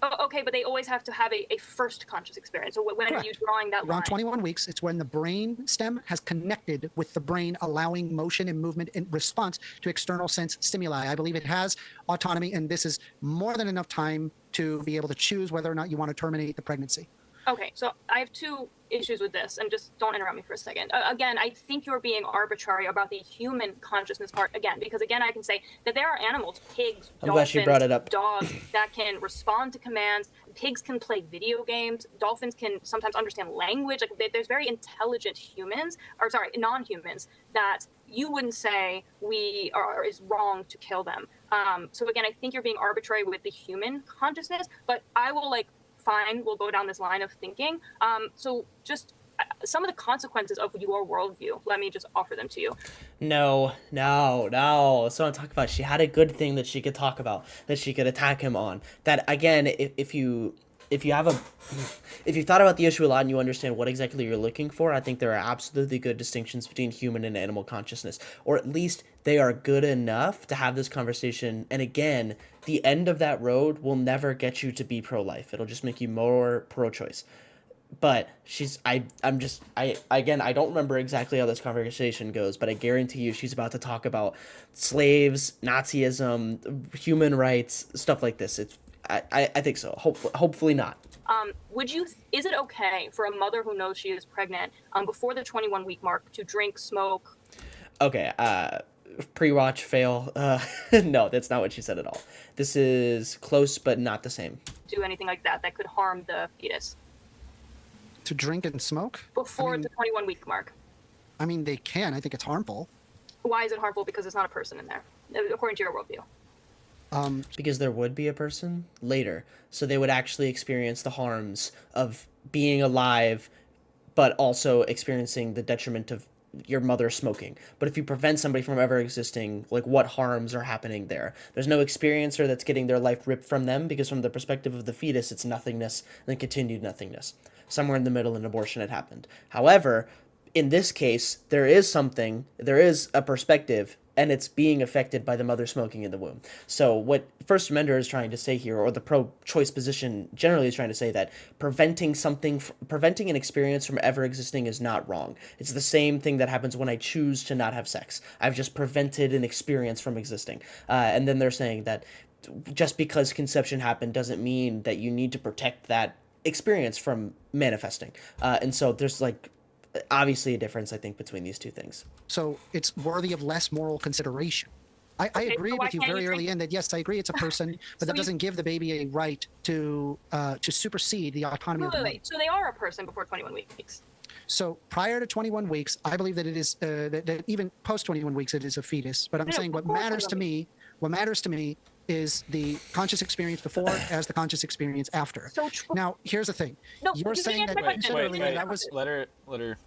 Oh, okay, but they always have to have a first conscious experience. So when are Correct. you drawing that line? Around 21 weeks, it's when the brain stem has connected with the brain, allowing motion and movement in response to external sense stimuli. I believe it has autonomy, and this is more than enough time to be able to choose whether or not you want to terminate the pregnancy. Okay, so I have two issues with this, and just don't interrupt me for a second. Again, I think you're being arbitrary about the human consciousness part, again, because again, I can say that there are animals, pigs, I'm glad she brought it up. dogs, that can respond to commands. Pigs can play video games. Dolphins can sometimes understand language. Like, there's very intelligent humans, or sorry, non-humans, that you wouldn't say is wrong to kill them. So again, I think you're being arbitrary with the human consciousness, but I will fine, we'll go down this line of thinking. So just some of the consequences of your worldview, let me just offer them to you. No. So I'm talking about, she had a good thing that she could talk about, that she could attack him on. That again, if you thought about the issue a lot and you understand what exactly you're looking for, I think there are absolutely good distinctions between human and animal consciousness, or at least they are good enough to have this conversation. And again, the end of that road will never get you to be pro-life. It'll just make you more pro-choice. But I don't remember exactly how this conversation goes, but I guarantee you she's about to talk about slaves, Nazism, human rights, stuff like this. I think so. Hopefully not. Is it okay for a mother who knows she is pregnant before the 21-week mark to drink, smoke? Okay, pre-watch fail. No, that's not what she said at all. This is close, but not the same. Do anything like that could harm the fetus? To drink and smoke? Before the 21-week mark. I mean, they can. I think it's harmful. Why is it harmful? Because it's not a person in there, according to your worldview. Because there would be a person later. So they would actually experience the harms of being alive, but also experiencing the detriment of your mother smoking. But if you prevent somebody from ever existing, what harms are happening there? There's no experiencer that's getting their life ripped from them, because from the perspective of the fetus, it's nothingness and then continued nothingness. Somewhere in the middle, an abortion had happened. However, in this case, there is a perspective, and it's being affected by the mother smoking in the womb. So what First Amender is trying to say here, or the pro-choice position generally is trying to say, that preventing an experience from ever existing is not wrong. It's the same thing that happens when I choose to not have sex. I've just prevented an experience from existing. And then they're saying that just because conception happened doesn't mean that you need to protect that experience from manifesting. And so there's obviously a difference, I think, between these two things. So it's worthy of less moral consideration. I agree with you very early in that, yes, I agree it's a person, but that doesn't give the baby a right to supersede the autonomy of the mother. So they are a person before 21 weeks. So prior to 21 weeks, I believe that it is that even post 21 weeks, it is a fetus. But I'm saying what matters to me is the conscious experience before as the conscious experience after. Now, here's the thing. No, you're saying that that was... Let her.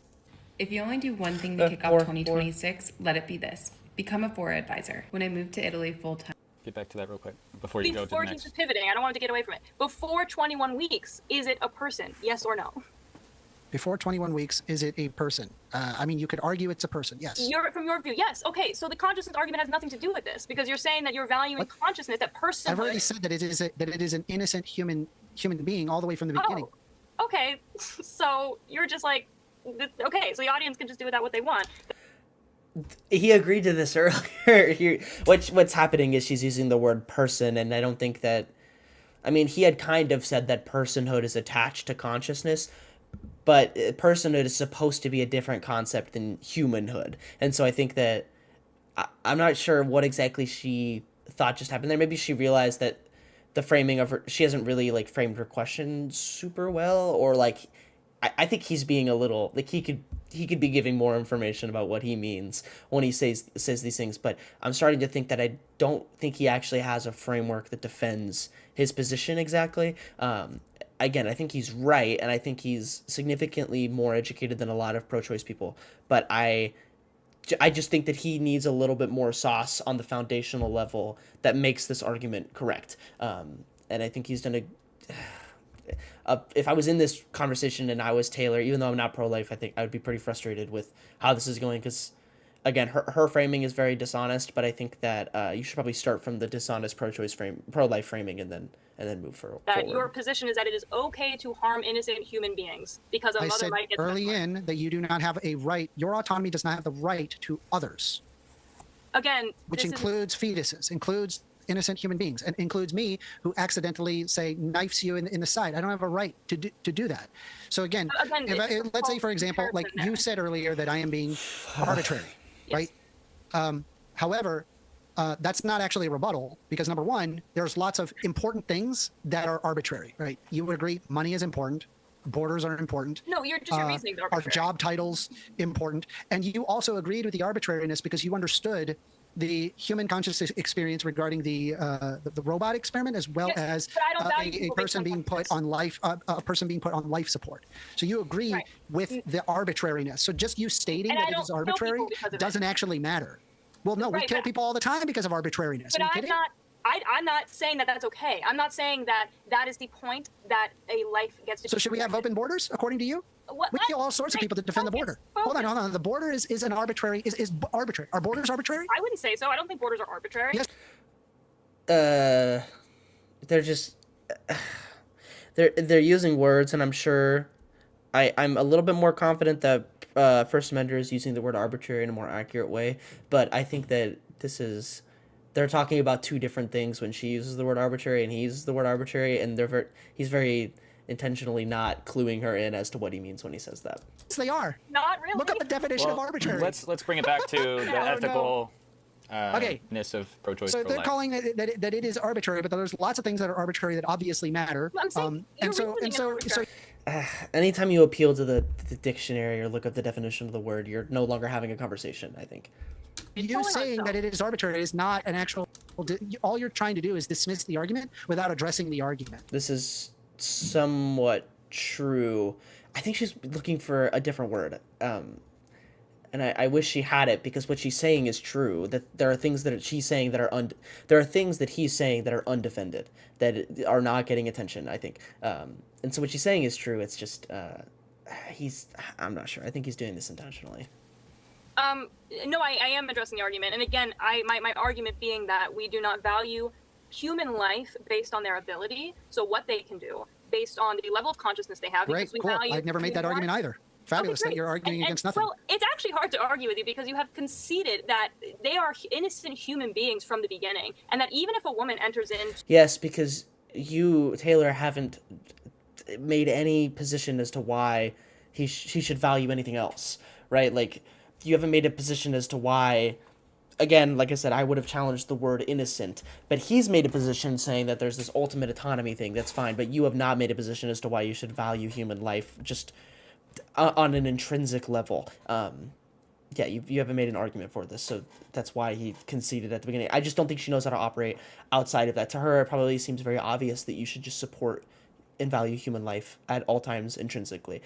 If you only do one thing to kick off 2026, let it be this. Become a FORA advisor. When I moved to Italy full-time... Get back to that real quick before you go to the next. Before he's pivoting, I don't want him to get away from it. Before 21 weeks, is it a person? Yes or no? Before 21 weeks, is it a person? I mean, you could argue it's a person, yes. From your view, yes. Okay, so the consciousness argument has nothing to do with this, because you're saying that you're valuing consciousness, that personhood. I've already said that it is an innocent human being all the way from the beginning. Okay, so you're just okay, so the audience can just do with that what they want. He agreed to this earlier. What's happening is she's using the word person, and I don't think that... I mean, he had kind of said that personhood is attached to consciousness, but personhood is supposed to be a different concept than humanhood. And so I think that... I'm not sure what exactly she thought just happened there. Maybe she realized that the framing of her... She hasn't really, framed her question super well, or, I think he's being a little... he could be giving more information about what he means when he says these things, but I'm starting to think that I don't think he actually has a framework that defends his position exactly. Again, I think he's right, and I think he's significantly more educated than a lot of pro-choice people, but I just think that he needs a little bit more sauce on the foundational level that makes this argument correct. And I think he's done if I was in this conversation and I was Taylor, even though I'm not pro-life, I think I would be pretty frustrated with how this is going, because, again, her framing is very dishonest, but I think that you should probably start from the dishonest pro-life framing and then move forward. That your position is that it is okay to harm innocent human beings because a mother might get... I said early in that you do not have a right, your autonomy does not have the right to others. Again, which includes fetuses, includes innocent human beings, and includes me, who accidentally, say, knifes you in the side. I don't have a right to do that. So again, let's say, for example, like you said earlier, that I am being arbitrary, right? However, that's not actually a rebuttal, because number one, there's lots of important things that are arbitrary, right? You would agree money is important. Borders are important. No, your reasoning is arbitrary. Our job titles important. And you also agreed with the arbitrariness because you understood the human consciousness experience regarding the robot experiment, as well as a person being put on life support. So you agree with the arbitrariness. So just you stating that it is arbitrary doesn't actually matter. Well, no, we kill people all the time because of arbitrariness. But I'm not saying that that's okay. I'm not saying that that is the point that a life gets to. So should we have open borders, according to you? We kill all sorts of people to defend the border. Hold on. The border is an arbitrary, is arbitrary. Are borders arbitrary? I wouldn't say so. I don't think borders are arbitrary. Yes. They're just they're using words, and I'm sure I'm a little bit more confident that First Amender is using the word arbitrary in a more accurate way, but I think that they're talking about two different things when she uses the word arbitrary and he uses the word arbitrary, and he's very intentionally not cluing her in as to what he means when he says that. Yes, they are. Not really. Look up the definition of arbitrary. Let's bring it back to the ethical ness of pro-choice. So they're calling it that it is arbitrary, but there's lots of things that are arbitrary that obviously matter. I'm saying anytime you appeal to the dictionary or look up the definition of the word, you're no longer having a conversation, I think. You saying that it is arbitrary is not an actual. All you're trying to do is dismiss the argument without addressing the argument. This is somewhat true. I think she's looking for a different word. And I wish she had it, because what she's saying is true. That there are things that she's saying that are there are things that he's saying that are undefended, that are not getting attention, I think. And so what she's saying is true. It's just I'm not sure. I think he's doing this intentionally. No, I am addressing the argument. And again, my argument being that we do not value human life based on their ability, so what they can do, based on the level of consciousness they have. Great, cool. I've never made that argument either. Fabulous that you're arguing against nothing. Well, it's actually hard to argue with you because you have conceded that they are innocent human beings from the beginning, and that even if a woman enters in... Yes, because you, Taylor, haven't made any position as to why she should value anything else, right? Like, you haven't made a position as to why, again, like I said, I would have challenged the word innocent, but he's made a position saying that there's this ultimate autonomy thing, that's fine, but you have not made a position as to why you should value human life just on an intrinsic level. Yeah, you haven't made an argument for this, so that's why he conceded at the beginning. I just don't think she knows how to operate outside of that. To her, it probably seems very obvious that you should just support and value human life at all times intrinsically.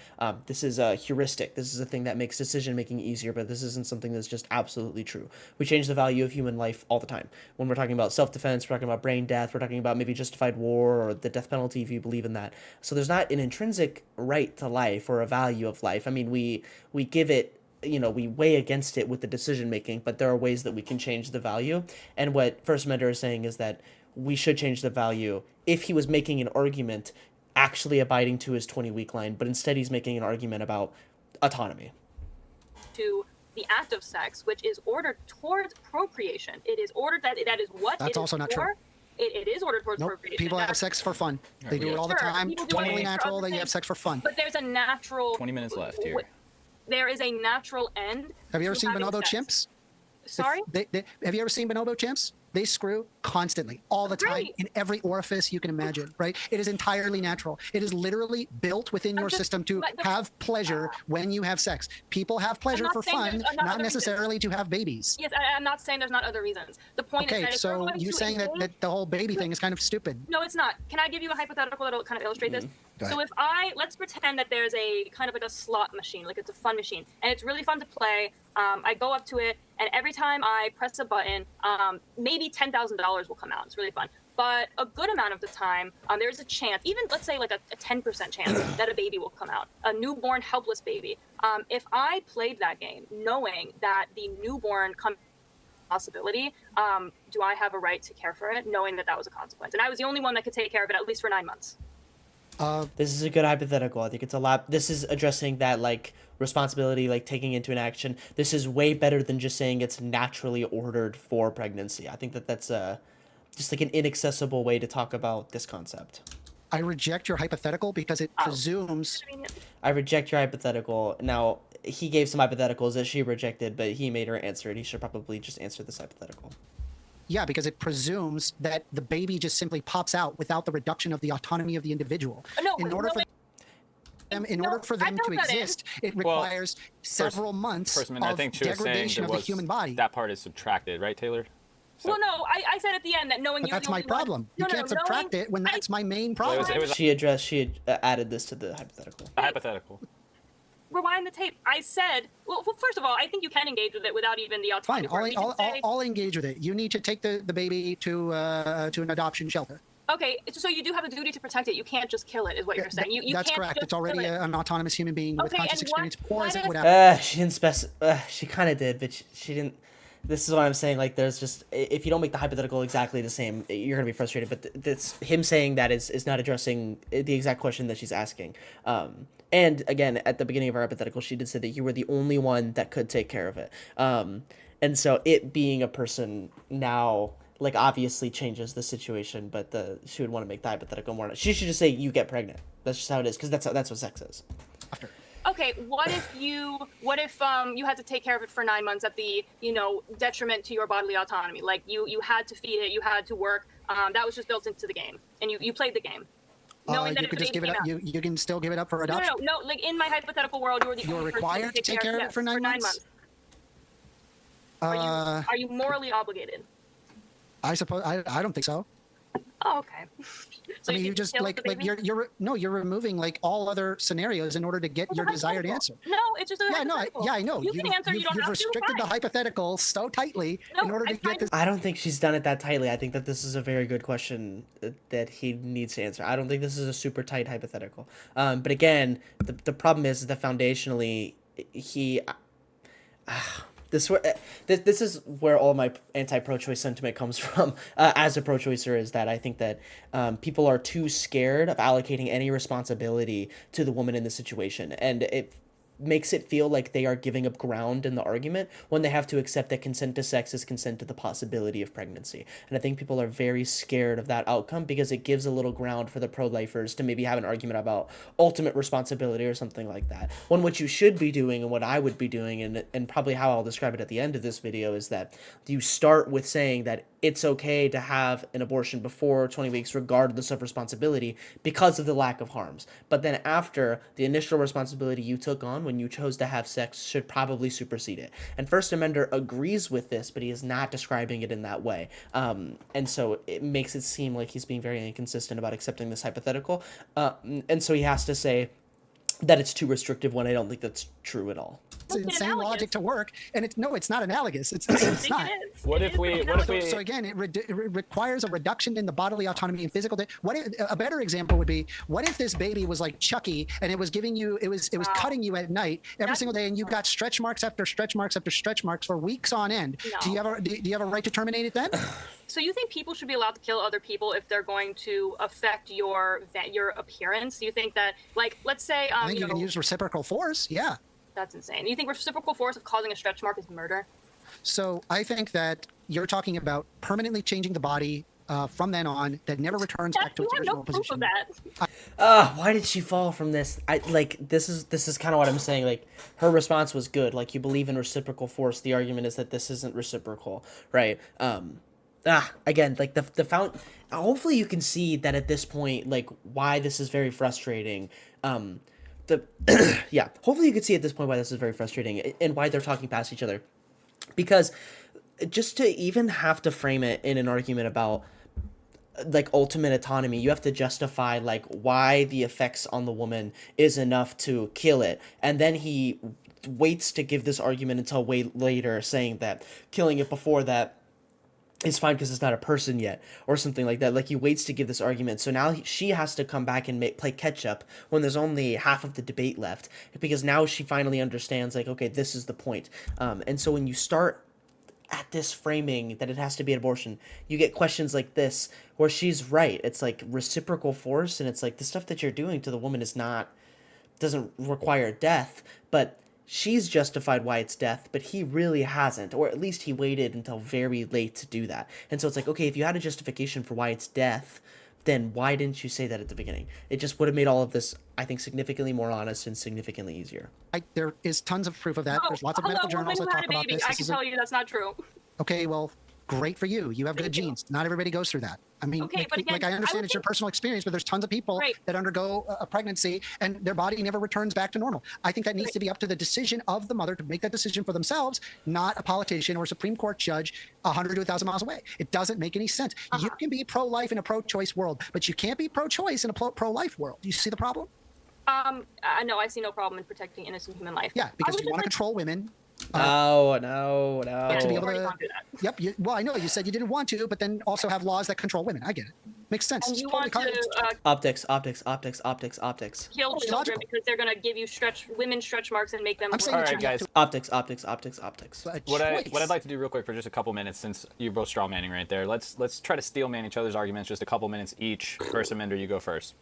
This is a heuristic. This is a thing that makes decision-making easier, but this isn't something that's just absolutely true. We change the value of human life all the time. When we're talking about self-defense, we're talking about brain death, we're talking about maybe justified war or the death penalty if you believe in that. So there's not an intrinsic right to life or a value of life. I mean, we give it, we weigh against it with the decision-making, but there are ways that we can change the value. And what First Amender is saying is that we should change the value if he was making an argument actually abiding to his 20-week line, but instead he's making an argument about autonomy. To the act of sex, which is ordered towards procreation. It is ordered that is what that's also not true. It is ordered towards procreation. People have sex for fun. They do it all the time. Totally natural. They have sex for fun. But there's a natural... 20 minutes left here. There is a natural end. Have you ever seen bonobo chimps? Sorry? Have you ever seen bonobo chimps? They screw constantly, all the time, in every orifice you can imagine, right? It is entirely natural. It is literally built within your system to have pleasure when you have sex. People have pleasure for fun, not necessarily to have babies. Yes, I'm not saying there's not other reasons. The point is that... Okay, so you saying that the whole baby thing is kind of stupid. No, it's not. Can I give you a hypothetical that'll kind of illustrate this? So let's pretend that there's a kind of like a slot machine, like it's a fun machine, and it's really fun to play. I go up to it, and every time I press a button, maybe $10,000 will come out. It's really fun. But a good amount of the time, there's a chance, even let's say like a 10% chance that a baby will come out, a newborn helpless baby. If I played that game knowing that the newborn comes possibility, do I have a right to care for it, knowing that that was a consequence? And I was the only one that could take care of it, at least for 9 months. This is a good hypothetical. I think it's a lot. This is addressing that responsibility, taking into an action. This is way better than just saying it's naturally ordered for pregnancy. I think that's just like an inaccessible way to talk about this concept. I reject your hypothetical because it presumes. I reject your hypothetical. Now, he gave some hypotheticals that she rejected, but he made her answer it. He should probably just answer this hypothetical. Yeah, because it presumes that the baby just simply pops out without the reduction of the autonomy of the individual. In order for them to exist, it requires several months of degradation of the human body. That part is subtracted, right, Taylor? So. Well, no, I said at the end that knowing but that's my problem. You can't subtract it when that's my main problem. She had added this to the hypothetical. The hypothetical. Rewind the tape. I said, well, first of all, I think you can engage with it without even the autonomy. Fine, I'll engage with it. You need to take the baby to an adoption shelter. Okay, so you do have a duty to protect it. You can't just kill it, is what you're saying. You that's can't correct. Just it's already an autonomous human being with conscious experience. Or is it whatever? She didn't specify. She kind of did, but she didn't. This is what I'm saying. Like, there's just, if you don't make the hypothetical exactly the same, you're gonna be frustrated. But that's him saying that is not addressing the exact question that she's asking. And again, at the beginning of our hypothetical, she did say that you were the only one that could take care of it. And so it being a person now, like, obviously changes the situation. But she would want to make the hypothetical more. She should just say you get pregnant. That's just how it is, because that's what sex is. Okay, what if you had to take care of it for 9 months at the, detriment to your bodily autonomy? Like you had to feed it, you had to work. That was just built into the game, and you played the game. You could just give it up. You can still give it up for adoption. No. Like in my hypothetical world, you're required to take care of it for 9 months. Are you morally obligated? I suppose I don't think so. Oh, okay. So I mean, you just you're removing like all other scenarios in order to get your desired answer. No, it's just a hypothetical. I know. You can answer. You don't have to. You've restricted the hypothetical so tightly in order to get this. I don't think she's done it that tightly. I think that this is a very good question that he needs to answer. I don't think this is a super tight hypothetical. But again, the problem is that foundationally he. This is where all my anti-pro-choice sentiment comes from as a pro-choicer, is that I think that people are too scared of allocating any responsibility to the woman in the situation, and it makes it feel like they are giving up ground in the argument when they have to accept that consent to sex is consent to the possibility of pregnancy. And I think people are very scared of that outcome because it gives a little ground for the pro-lifers to maybe have an argument about ultimate responsibility or something like that. When what you should be doing, and what I would be doing, and probably how I'll describe it at the end of this video, is that you start with saying that it's okay to have an abortion before 20 weeks regardless of responsibility because of the lack of harms. But then after, the initial responsibility you took on when you chose to have sex should probably supersede it. And First Amender agrees with this, but he is not describing it in that way. And so it makes it seem like he's being very inconsistent about accepting this hypothetical. And so he has to say that it's too restrictive when I don't think that's true at all. It's insane logic to work, and it's not analogous. It's not. What if we? So again, it requires a reduction in the bodily autonomy and physical. What if, a better example would be, what if this baby was like Chucky, and it was giving you, it was cutting you at night every single day, and you got stretch marks after stretch marks after stretch marks for weeks on end. No. Do you have a right to terminate it then? So you think people should be allowed to kill other people if they're going to affect your appearance? You think that, like, let's say I think you can use reciprocal force. Yeah. That's insane. You think reciprocal force of causing a stretch mark is murder? So I think that you're talking about permanently changing the body from then on that never returns back to its original position. Why did she fall from this? This is kind of what I'm saying. Like, her response was good. Like, you believe in reciprocal force. The argument is that this isn't reciprocal, right? Again, like hopefully you can see that at this point, like, why this is very frustrating. Hopefully you can see at this point why this is very frustrating and why they're talking past each other. Because just to even have to frame it in an argument about, like, ultimate autonomy, you have to justify, like, why the effects on the woman is enough to kill it. And then he waits to give this argument until way later, saying that killing it before that is fine because it's not a person yet, or something like that. Like, he waits to give this argument. So now she has to come back and play catch up when there's only half of the debate left, because now she finally understands, like, okay, this is the point. And so when you start at this framing that it has to be an abortion, you get questions like this where she's right. It's like reciprocal force, and it's like the stuff that you're doing to the woman doesn't require death, but she's justified Wyatt's death, but he really hasn't, or at least he waited until very late to do that. And so it's like, okay, if you had a justification for Wyatt's death, then why didn't you say that at the beginning? It just would have made all of this, I think, significantly more honest and significantly easier. There is tons of proof of that. There's lots of medical journals that talk about this. I can tell you that's not true. Okay, well, great for you. You have good genes. Not everybody goes through that. I mean, okay, but again, I understand it's your personal experience, but there's tons of people that undergo a pregnancy and their body never returns back to normal. I think that needs to be up to the decision of the mother to make that decision for themselves, not a politician or a Supreme Court judge 100 to 1,000 miles away. It doesn't make any sense. You can be pro-life in a pro-choice world, but you can't be pro-choice in a pro-life world. Do you see the problem? No, I see no problem in protecting innocent human life. Yeah, because if you want to control women. No. To be able to, yep. Well, I know you said you didn't want to, but then also have laws that control women. I get it. Makes sense. And you want to optics. Kill children because they're going to give you women stretch marks and make them. All right, guys. Optics. What I'd like to do real quick for just a couple minutes, since you're both straw manning right there, let's try to steel man each other's arguments just a couple minutes each. First, Amender, you go first.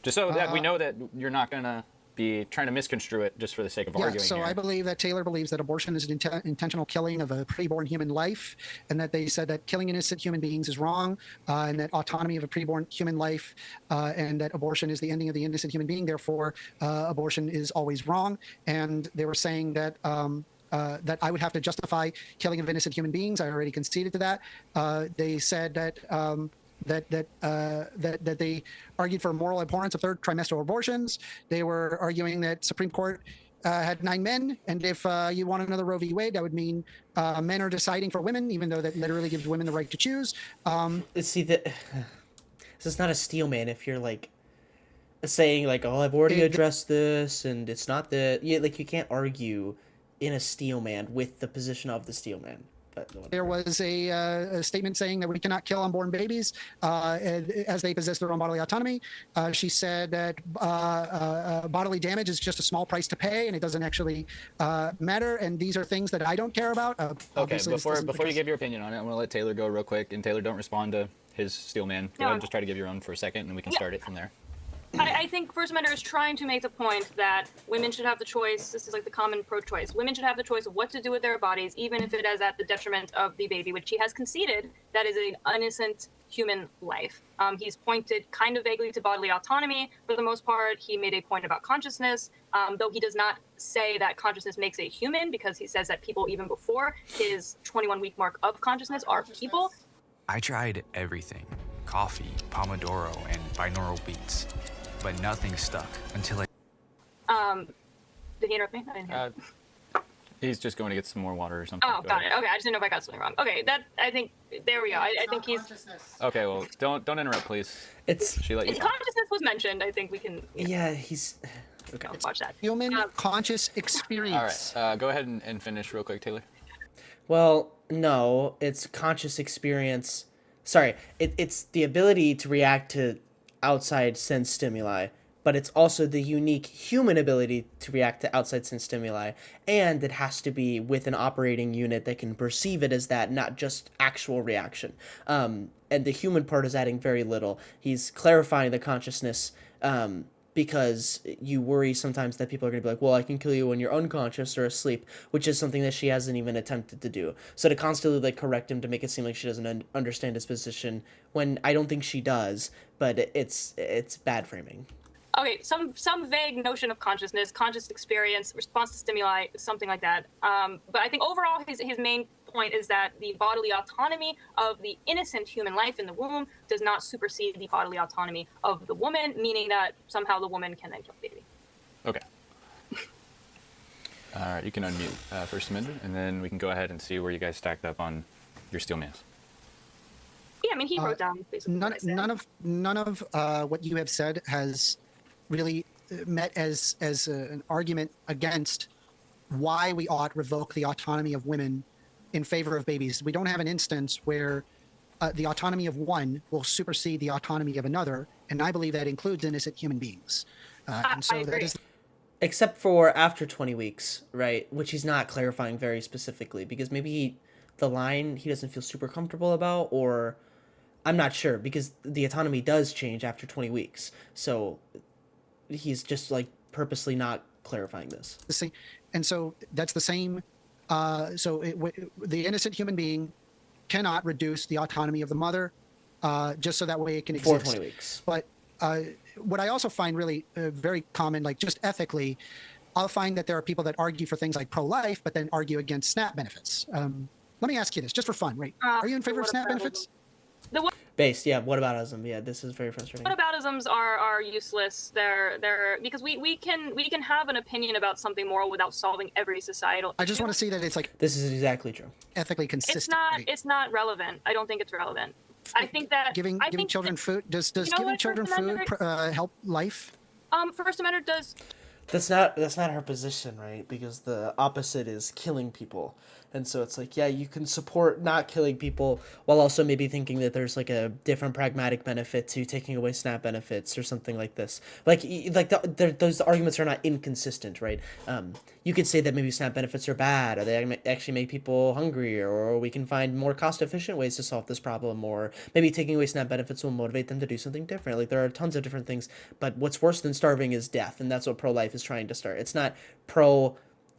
Just so that we know that you're not going to be trying to misconstrue it just for the sake of arguing. So here. I believe that Taylor believes that abortion is an intentional killing of a preborn human life, and that they said that killing innocent human beings is wrong, and that autonomy of a preborn human life, and that abortion is the ending of the innocent human being. Therefore, abortion is always wrong. And they were saying that that I would have to justify killing of innocent human beings. I already conceded to that. They said that. That they argued for moral abhorrence of third trimestral abortions. They were arguing that Supreme Court had 9 men, and if you want another Roe v. Wade, that would mean men are deciding for women, even though that literally gives women the right to choose. See, this is not a steel man. If you're like saying like, oh, I've already addressed this, and it's not the you can't argue in a steel man with the position of the steel man. There was a statement saying that we cannot kill unborn babies as they possess their own bodily autonomy. She said that bodily damage is just a small price to pay, and it doesn't actually matter. And these are things that I don't care about. Okay, before you give your opinion on it, I want to let Taylor go real quick. And Taylor, don't respond to his steel man. Go ahead and just try to give your own for a second, and we can start it from there. I think First Amender is trying to make the point that women should have the choice. This is like the common pro-choice. Women should have the choice of what to do with their bodies, even if it is at the detriment of the baby, which he has conceded that is an innocent human life. He's pointed kind of vaguely to bodily autonomy. For the most part, he made a point about consciousness, though he does not say that consciousness makes a human, because he says that people, even before his 21-week mark of consciousness, are people. I tried everything. Coffee, Pomodoro, and binaural beats. But nothing stuck until Did he interrupt me? I didn't hear. He's just going to get some more water or something. Oh, got it. Okay, I just didn't know if I got something wrong. Okay, I think there we go. I think he's. Okay, well, don't interrupt, please. She let you talk. Consciousness was mentioned. I think we can. Yeah, he's. Okay. Watch that. Human conscious experience. All right, go ahead and finish real quick, Taylor. Well, no, it's conscious experience. Sorry, it's the ability to react to outside sense stimuli, but it's also the unique human ability to react to outside sense stimuli, and it has to be with an operating unit that can perceive it as that, not just actual reaction. And the human part is adding very little. He's clarifying the consciousness because you worry sometimes that people are going to be like, well, I can kill you when you're unconscious or asleep, which is something that she hasn't even attempted to do. So to constantly correct him to make it seem like she doesn't understand his position, when I don't think she does, but it's bad framing. Okay, some vague notion of consciousness, conscious experience, response to stimuli, something like that. But I think overall his main point is that the bodily autonomy of the innocent human life in the womb does not supersede the bodily autonomy of the woman, meaning that somehow the woman can then kill the baby. Okay. All right, you can unmute First Amender, and then we can go ahead and see where you guys stacked up on your steel mans. Yeah, I mean, he wrote down basically none of what you have said has really met as an argument against why we ought revoke the autonomy of women in favor of babies. We don't have an instance where the autonomy of one will supersede the autonomy of another, and I believe that includes innocent human beings. And so that is. Except for after 20 weeks, right? Which he's not clarifying very specifically, because maybe the line he doesn't feel super comfortable about, or I'm not sure, because the autonomy does change after 20 weeks. So he's just purposely not clarifying this. And so that's the same. The innocent human being cannot reduce the autonomy of the mother just so that way it can exist. For 20 weeks. But what I also find really very common, like just ethically, I'll find that there are people that argue for things like pro-life, but then argue against SNAP benefits. Let me ask you this, just for fun, right? Are you in favor of SNAP benefits? Based, yeah. Whataboutism, yeah. This is very frustrating. Whataboutisms are useless. They're because we can have an opinion about something moral without solving every societal I just want to see that it's like this is exactly true. Ethically consistent. It's not. Right? It's not relevant. I don't think it's relevant. I think that giving children food does giving children food help life? First Amendment does. That's not her position, right? Because the opposite is killing people. And so it's like, yeah, you can support not killing people while also maybe thinking that there's like a different pragmatic benefit to taking away SNAP benefits or something like this. Those arguments are not inconsistent, right? You could say that maybe SNAP benefits are bad, or they actually make people hungrier, or we can find more cost-efficient ways to solve this problem, or maybe taking away SNAP benefits will motivate them to do something different. Like, there are tons of different things, but what's worse than starving is death, and that's what pro-life is trying to start. It's not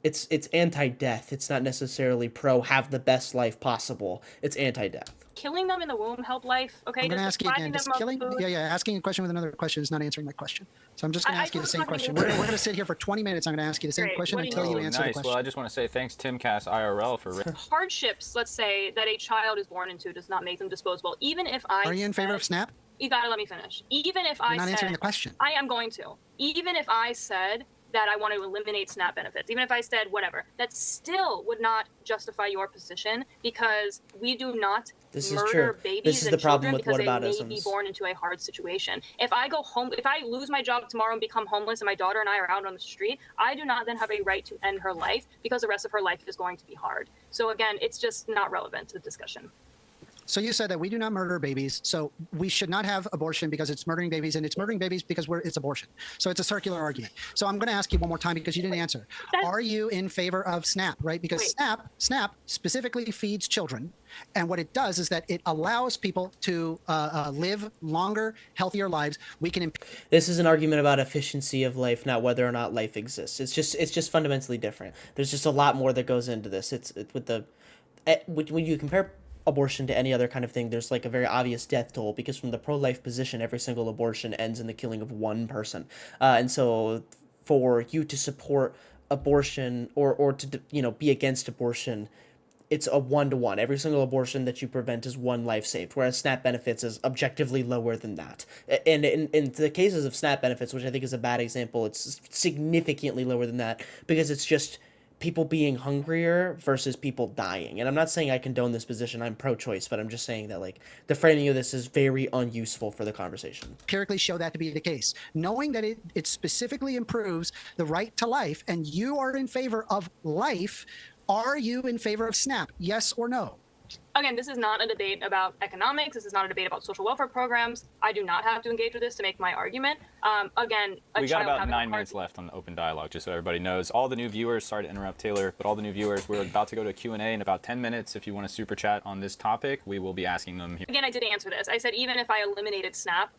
it's anti-death. It's not necessarily pro have the best life possible. It's anti-death. Killing them in the womb help life. Okay, I'm going to ask you again. Does killing? Yeah. Asking a question with another question is not answering my question. So I'm just going to ask you the same question. We're going to sit here for 20 minutes. I'm going to ask you the same question until you answer the question. Well, I just want to say thanks, Timcast IRL, for hardships. Let's say that a child is born into does not make them disposable. Even if are you in favor of SNAP? You got to let me finish. Even if You're not answering the question. I am going to. Even if I said that I want to eliminate SNAP benefits, even if I said whatever, that still would not justify your position, because we do not murder babies this is and the problem children with because they may be born into a hard situation. If I go home, if I lose my job tomorrow and become homeless and my daughter and I are out on the street, I do not then have a right to end her life because the rest of her life is going to be hard. So again, it's just not relevant to the discussion. So you said that we do not murder babies, so we should not have abortion because it's murdering babies, and it's murdering babies because it's abortion. So it's a circular argument. So I'm going to ask you one more time because you didn't answer. Are you in favor of SNAP, right? Because SNAP specifically feeds children, and what it does is that it allows people to live longer, healthier lives. This is an argument about efficiency of life, not whether or not life exists. It's just fundamentally different. There's just a lot more that goes into this. It's when you compare abortion to any other kind of thing, there's like a very obvious death toll, because from the pro-life position, every single abortion ends in the killing of one person. And so for you to support abortion or to be against abortion, it's a 1-to-1. Every single abortion that you prevent is one life saved, whereas SNAP benefits is objectively lower than that. And in the cases of SNAP benefits, which I think is a bad example, it's significantly lower than that, because it's just people being hungrier versus people dying. And I'm not saying I condone this position. I'm pro-choice, but I'm just saying that like the framing of this is very unuseful for the conversation. Empirically show that to be the case. Knowing that it specifically improves the right to life, and you are in favor of life, are you in favor of SNAP? Yes or no? Again, this is not a debate about economics. This is not a debate about social welfare programs. I do not have to engage with this to make my argument. Again, we got about 9 minutes left on the open dialogue, just so everybody knows. All the new viewers, sorry to interrupt Taylor, but all the new viewers, we're about to go to Q&A in about 10 minutes. If you want to super chat on this topic, we will be asking them here. Again, I did answer this. I said even if I eliminated SNAP,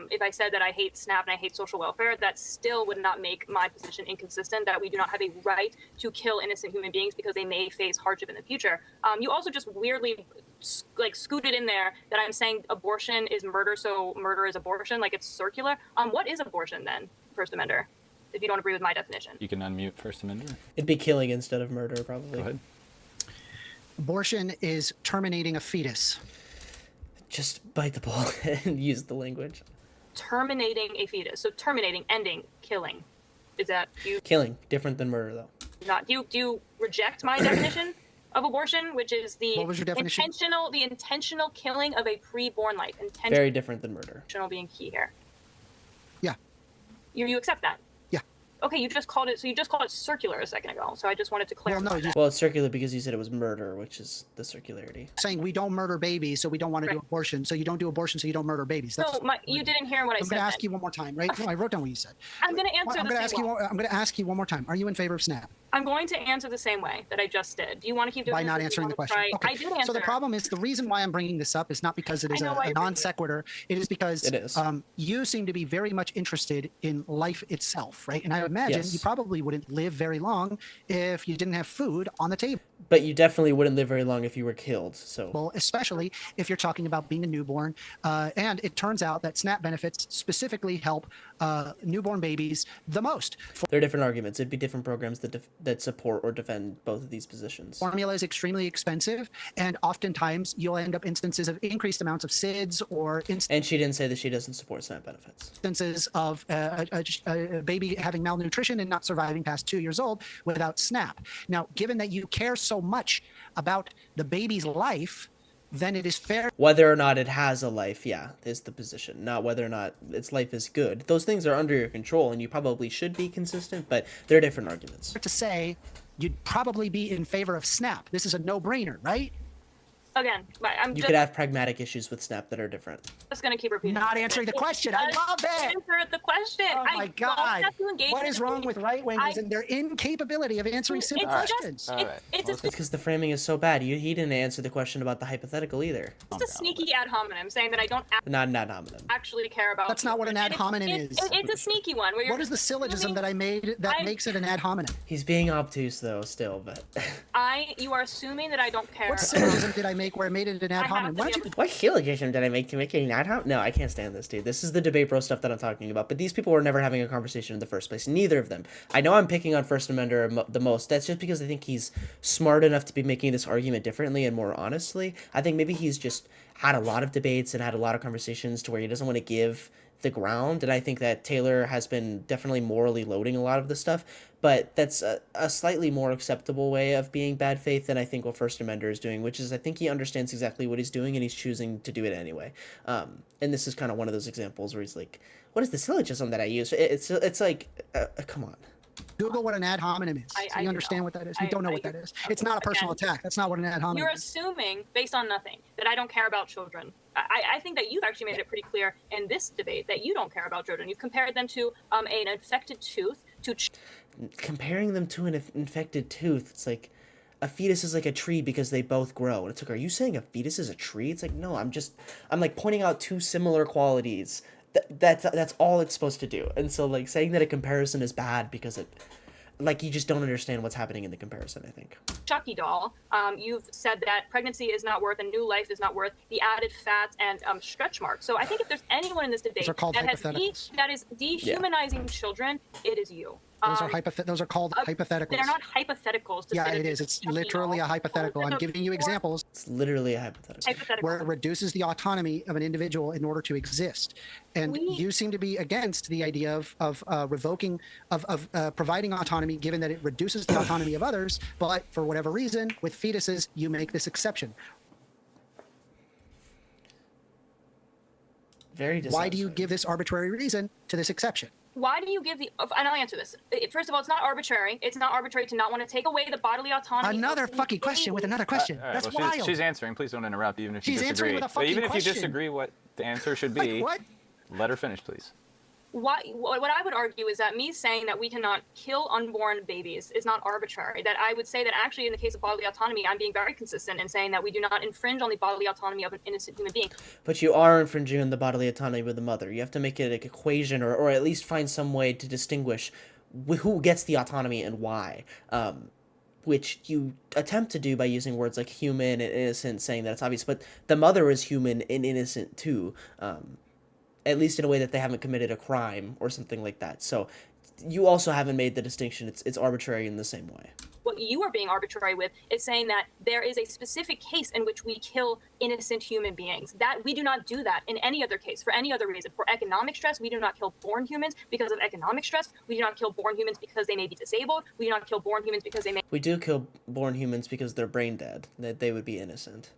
if I said that I hate SNAP and I hate social welfare, that still would not make my position inconsistent, that we do not have a right to kill innocent human beings because they may face hardship in the future. You also just weirdly scooted in there that I'm saying abortion is murder, so murder is abortion, like it's circular. What is abortion then, First Amender, if you don't agree with my definition? You can unmute First Amender. It'd be killing instead of murder, probably. Go ahead. Abortion is terminating a fetus. Just bite the bullet and use the language. Terminating a fetus. So terminating, ending, killing. Is that you? Killing, different than murder, though. Not do you reject my definition of abortion, which is the intentional killing of a pre-born life. Very different than murder. Intentional being key here. Yeah. You accept that? Yeah. Okay, you just called it circular a second ago. So I just wanted to clarify. Well, it's circular because you said it was murder, which is the circularity. Saying we don't murder babies, so we don't want to do abortion. So you don't do abortion, so you don't murder babies. You didn't hear what I said. I'm going to ask you one more time, right? No, I wrote down what you said. I'm going to answer I'm going to ask you one more time. Are you in favor of SNAP? I'm going to answer the same way that I just did. Do you want to keep doing by this, not or do you answering want the to question. try- Okay. I did answer. So the problem is, the reason why I'm bringing this up is not because it is a non sequitur. It is because It is. You seem to be very much interested in life itself, right? And I imagine Yes. you probably wouldn't live very long if you didn't have food on the table. But you definitely wouldn't live very long if you were killed. So Well, especially if you're talking about being a newborn. And it turns out that SNAP benefits specifically help newborn babies the most. there are different arguments. It'd be different programs that support or defend both of these positions. Formula is extremely expensive, and oftentimes you'll end up instances of increased amounts of SIDS or And she didn't say that she doesn't support SNAP benefits. instances of a baby having malnutrition and not surviving past 2 years old without SNAP. Now, given that you care so much about the baby's life, then it is fair. Whether or not it has a life, yeah, is the position. Not whether or not its life is good. Those things are under your control, and you probably should be consistent, but they're different arguments. To say you'd probably be in favor of SNAP. This is a no-brainer, right? Again, I'm You just, could have pragmatic issues with SNAP that are different. just going to keep repeating. Not answering the question. I love it. Answer the question. Oh my God! What is wrong with right-wingers and their incapability of answering simple questions? It's because the framing is so bad. He didn't answer the question about the hypothetical either. a sneaky ad hominem saying that I don't Not an ad hominem. actually care about. That's not what an ad hominem is. It's a sneaky one. Where you're What is the syllogism that I made that makes it an ad hominem? He's being obtuse though, still, but. You are assuming that I don't care. What syllogism did I make where I made it an ad hominem? Why don't you? What syllogism did I make to make it an ad hominem? No, I can't stand this, dude. This is the debate bro stuff that I'm talking about. But these people were never having a conversation in the first place. Neither of them. I know I'm picking on First Amender the most. That's just because I think he's smart enough to be making this argument differently and more honestly. I think maybe he's just had a lot of debates and had a lot of conversations to where he doesn't want to give the ground, and I think that Taylor has been definitely morally loading a lot of the stuff, but that's a slightly more acceptable way of being bad faith than I think what First Amender is doing, which is I think he understands exactly what he's doing and he's choosing to do it anyway. And this is kind of one of those examples where he's like, what is the syllogism that I use? It's like, come on. Google what an ad hominem is. Do you understand what that is? You don't know what that is. It's not a personal attack. That's not what an ad hominem You're is. assuming, based on nothing, that I don't care about children. I think that you've actually made it pretty clear in this debate that you don't care about children. You've compared them to an infected tooth to... Comparing them to an infected tooth, it's like a fetus is like a tree because they both grow. And it's like, are you saying a fetus is a tree? It's like, no, I'm like pointing out two similar qualities. That's all it's supposed to do. And so like saying that a comparison is bad because it, like, you just don't understand what's happening in the comparison, I think. Chucky doll, you've said that pregnancy is not worth, a new life is not worth the added fats and stretch marks. So I think if there's anyone in this debate that is dehumanizing children, it is you. Those are called hypotheticals. They're not hypotheticals. Yeah, it is. It's literally a hypothetical. I'm giving you examples. It's literally a hypothetical. Where it reduces the autonomy of an individual in order to exist. And you seem to be against the idea of revoking, of providing autonomy, given that it reduces the autonomy of others. But for whatever reason, with fetuses, you make this exception. Very Why do you give this arbitrary reason to this exception? Why do you give the... And I'll answer this. First of all, it's not arbitrary. It's not arbitrary to not want to take away the bodily autonomy. Another fucking question with another question. That's wild. She's answering. Please don't interrupt, even if you She's disagree. answering with a fucking Even if question. you disagree what the answer should be, What? let her finish, please. What I would argue is that me saying that we cannot kill unborn babies is not arbitrary. That I would say that actually in the case of bodily autonomy, I'm being very consistent in saying that we do not infringe on the bodily autonomy of an innocent human being. But you are infringing on the bodily autonomy of the mother. You have to make it an equation or at least find some way to distinguish who gets the autonomy and why. Which you attempt to do by using words like human and innocent, saying that it's obvious. But the mother is human and innocent too. At least in a way that they haven't committed a crime or something like that. So you also haven't made the distinction. It's arbitrary in the same way. What you are being arbitrary with is saying that there is a specific case in which we kill innocent human beings. That we do not do that in any other case, for any other reason. For economic stress, we do not kill born humans because of economic stress. We do not kill born humans because they may be disabled. We do not kill born humans because they may... We do kill born humans because they're brain dead, that they would be innocent.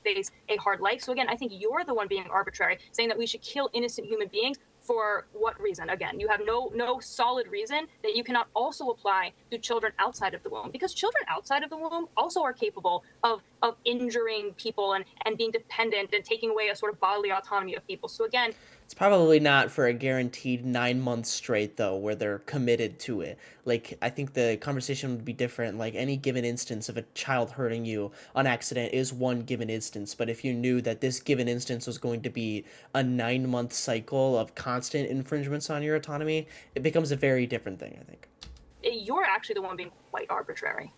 Face a hard life. So again, I think you're the one being arbitrary, saying that we should kill innocent human beings. For what reason? Again, you have no solid reason that you cannot also apply to children outside of the womb, because children outside of the womb also are capable of injuring people and being dependent and taking away a sort of bodily autonomy of people. So again, It's probably not for a guaranteed 9 months straight, though, where they're committed to it. Like, I think the conversation would be different. Like, any given instance of a child hurting you on accident is one given instance. But if you knew that this given instance was going to be a 9-month cycle of constant infringements on your autonomy, it becomes a very different thing, I think. You're actually the one being quite arbitrary.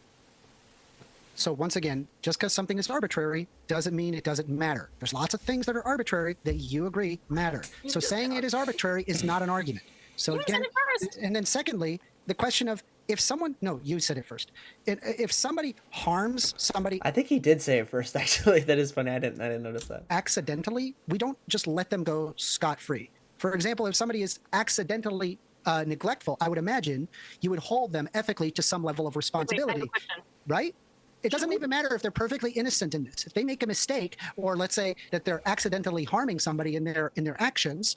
So once again, just because something is arbitrary doesn't mean it doesn't matter. There's lots of things that are arbitrary that you agree matter. So saying it is arbitrary is not an argument. So You again, said it first. and then secondly, the question of if someone, no, you said it first. If somebody harms somebody I think he did say it first, actually. That is funny. I didn't notice that. accidentally, we don't just let them go scot-free. For example, if somebody is accidentally neglectful, I would imagine you would hold them ethically to some level of responsibility, Wait, I have a question. right? It doesn't even matter if they're perfectly innocent in this. If they make a mistake, or let's say that they're accidentally harming somebody in their actions,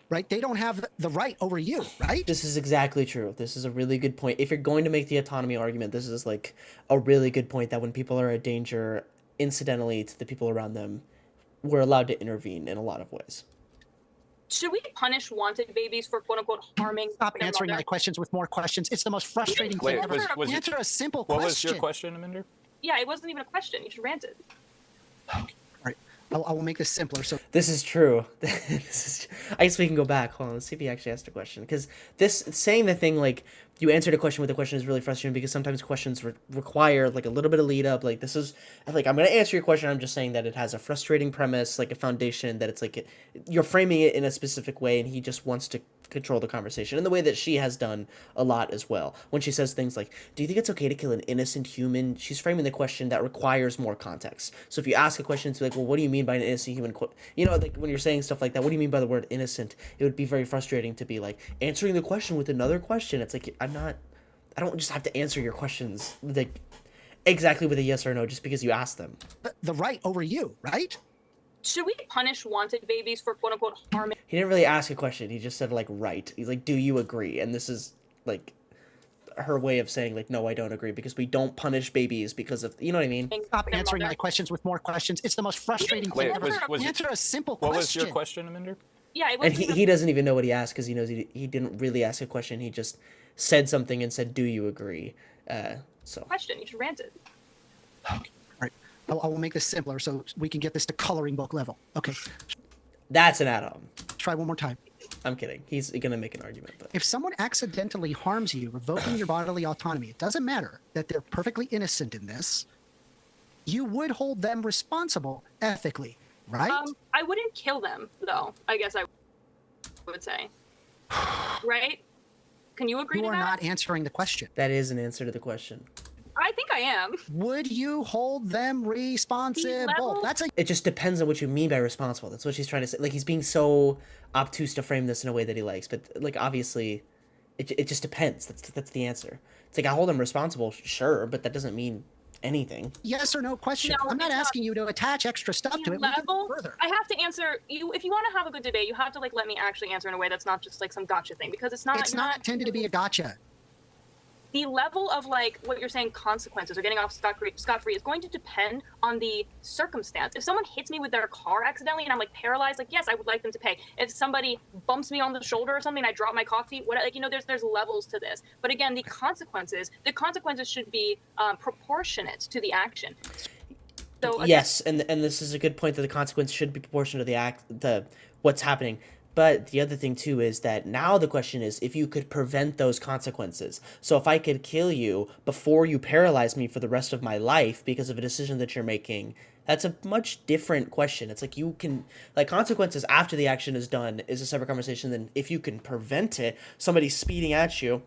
right? They don't have the right over you, right? This is exactly true. This is a really good point. If you're going to make the autonomy argument, this is like a really good point that when people are a danger incidentally to the people around them, we're allowed to intervene in a lot of ways. Should we punish wanted babies for quote unquote harming Stop their answering mother? my questions with more questions. It's the most frustrating thing ever. Answer a simple question. What was your question, Amender? Yeah, it wasn't even a question. You should rant it. All right. I will make this simpler. So This is true. I guess we can go back. Hold on. Let's see if he actually asked a question. Because this saying the thing like you answered a question with a question is really frustrating because sometimes questions require like a little bit of lead up. Like this is like I'm gonna answer your question. I'm just saying that it has a frustrating premise, like a foundation that it's like you're framing it in a specific way, and he just wants to control the conversation in the way that she has done a lot as well. When she says things like, "Do you think it's okay to kill an innocent human?" She's framing the question that requires more context. So if you ask a question, it's like, "Well, what do you mean by an innocent human?" You know, like when you're saying stuff like that, what do you mean by the word innocent? It would be very frustrating to be like answering the question with another question. It's like I don't just have to answer your questions like exactly with a yes or no just because you asked them. the right over you, right? Should we punish wanted babies for quote unquote harming? He didn't really ask a question. He just said like right. He's like, "Do you agree?" And this is like her way of saying like, "No, I don't agree," because we don't punish babies because of, you know what I mean? Stop answering my questions with more questions. It's the most frustrating thing ever. Answer a simple question. What was your question, Amender? Yeah, it And wasn't he doesn't even know what he asked because he knows he didn't really ask a question. He just said something and said, "Do you agree?" So question. You should rant it. I will make this simpler so we can get this to coloring book level. Okay. That's an add-on. Try one more time. I'm kidding. He's gonna make an argument, but If someone accidentally harms you, revoking your bodily autonomy, it doesn't matter that they're perfectly innocent in this. You would hold them responsible ethically, right? I wouldn't kill them though. I guess I would say. Right? Can you agree You to are that? not answering the question. that is an answer to the question. I think I am. Would you hold them responsible? That's a It just depends on what you mean by responsible. That's what she's trying to say. Like he's being so obtuse to frame this in a way that he likes, but like obviously, it just depends. That's the answer. It's like I hold him responsible, sure, but that doesn't mean anything. yes or no question. No, I'm not it's not. asking you to attach extra stuff to it. We can go further. I have to answer you. If you want to have a good debate, you have to like let me actually answer in a way that's not just like some gotcha thing, because it's not. It's not intended to be a gotcha. The level of like what you're saying consequences or getting off scot-free is going to depend on the circumstance. If someone hits me with their car accidentally and I'm like paralyzed, like yes, I would like them to pay. If somebody bumps me on the shoulder or something, I drop my coffee, what, like, you know, there's levels to this. But again, the consequences should be proportionate to the action. So again, Yes, and this is a good point that the consequence should be proportional to the what's happening. But the other thing too is that now the question is if you could prevent those consequences. So if I could kill you before you paralyze me for the rest of my life because of a decision that you're making, that's a much different question. It's like you can, like, consequences after the action is done is a separate conversation than if you can prevent it. Somebody's speeding at you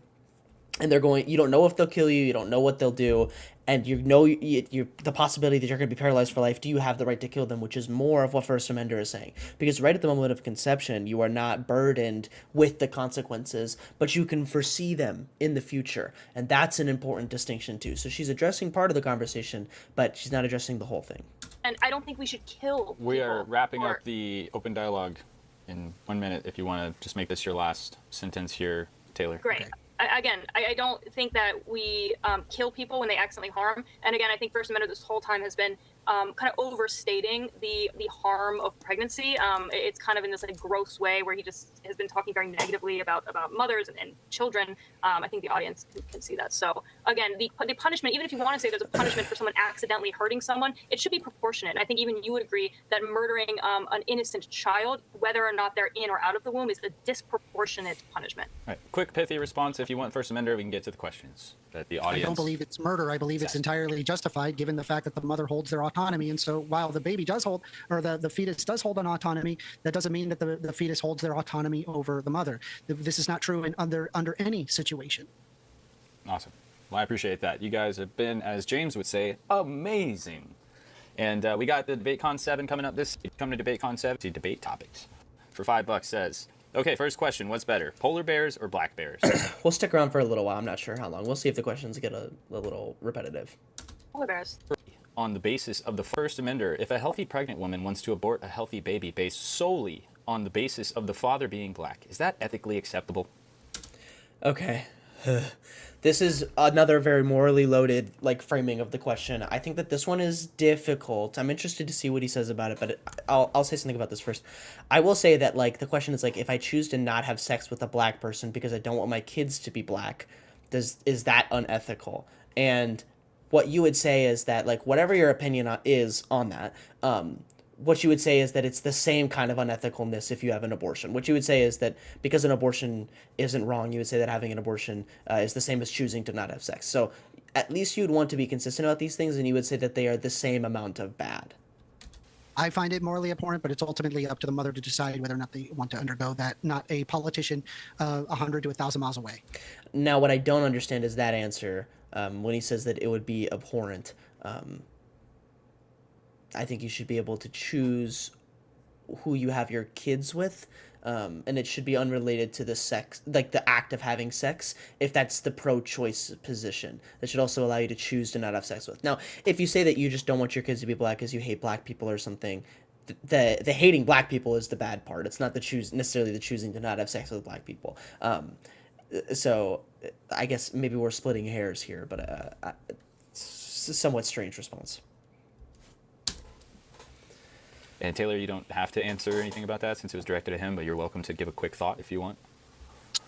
and they're going, you don't know if they'll kill you, you don't know what they'll do, and you know the possibility that you're going to be paralyzed for life. Do you have the right to kill them? Which is more of what First Amender is saying. Because right at the moment of conception, you are not burdened with the consequences, but you can foresee them in the future. And that's an important distinction too. So she's addressing part of the conversation, but she's not addressing the whole thing. and I don't think we should kill We are people wrapping for- up the open dialogue in 1 minute. If you want to just make this your last sentence here, Taylor. Great. I don't think that we kill people when they accidentally harm. And again, I think First Amendment this whole time has been kind of overstating the harm of pregnancy. It's kind of in this like gross way where he just has been talking very negatively about mothers and children. I think the audience can see that. So again, the punishment, even if you want to say there's a punishment for someone accidentally hurting someone, it should be proportionate. And I think even you would agree that murdering an innocent child, whether or not they're in or out of the womb, is a disproportionate punishment. All right, quick pithy response. If you want First Amender, we can get to the questions that the audience. I don't believe it's murder. I believe it's entirely justified given the fact that the mother holds their autonomy. And so while the baby does hold, or the fetus does hold an autonomy, that doesn't mean that the fetus holds their autonomy over the mother. This is not true under any situation. Awesome. Well, I appreciate that. You guys have been, as James would say, amazing. And we got the DebateCon 7 coming up this week. Come to DebateCon 7, see debate topics. For $5 says, okay, first question, what's better, polar bears or black bears? We'll stick around for a little while. I'm not sure how long. We'll see if the questions get a little repetitive. Polar bears. On the basis of the First Amender, if a healthy pregnant woman wants to abort a healthy baby based solely on the basis of the father being black, is that ethically acceptable? Okay. This is another very morally loaded framing of the question. I think that this one is difficult. I'm interested to see what he says about it, but I'll say something about this first. I will say that the question is if I choose to not have sex with a black person because I don't want my kids to be black, is that unethical? And what you would say is that whatever your opinion is on that, what you would say is that it's the same kind of unethicalness if you have an abortion. What you would say is that because an abortion isn't wrong, you would say that having an abortion is the same as choosing to not have sex. So at least you'd want to be consistent about these things, and you would say that they are the same amount of bad. I find it morally abhorrent, but it's ultimately up to the mother to decide whether or not they want to undergo that, not a politician 100 to 1,000 miles away. Now, what I don't understand is that answer when he says that it would be abhorrent. I think you should be able to choose who you have your kids with, and it should be unrelated to the sex, the act of having sex, if that's the pro-choice position. That should also allow you to choose to not have sex with. Now, if you say that you just don't want your kids to be black because you hate black people or something, the hating black people is the bad part. It's not necessarily the choosing to not have sex with black people. So I guess maybe we're splitting hairs here, but it's a somewhat strange response. And Taylor, you don't have to answer anything about that since it was directed at him, but you're welcome to give a quick thought if you want.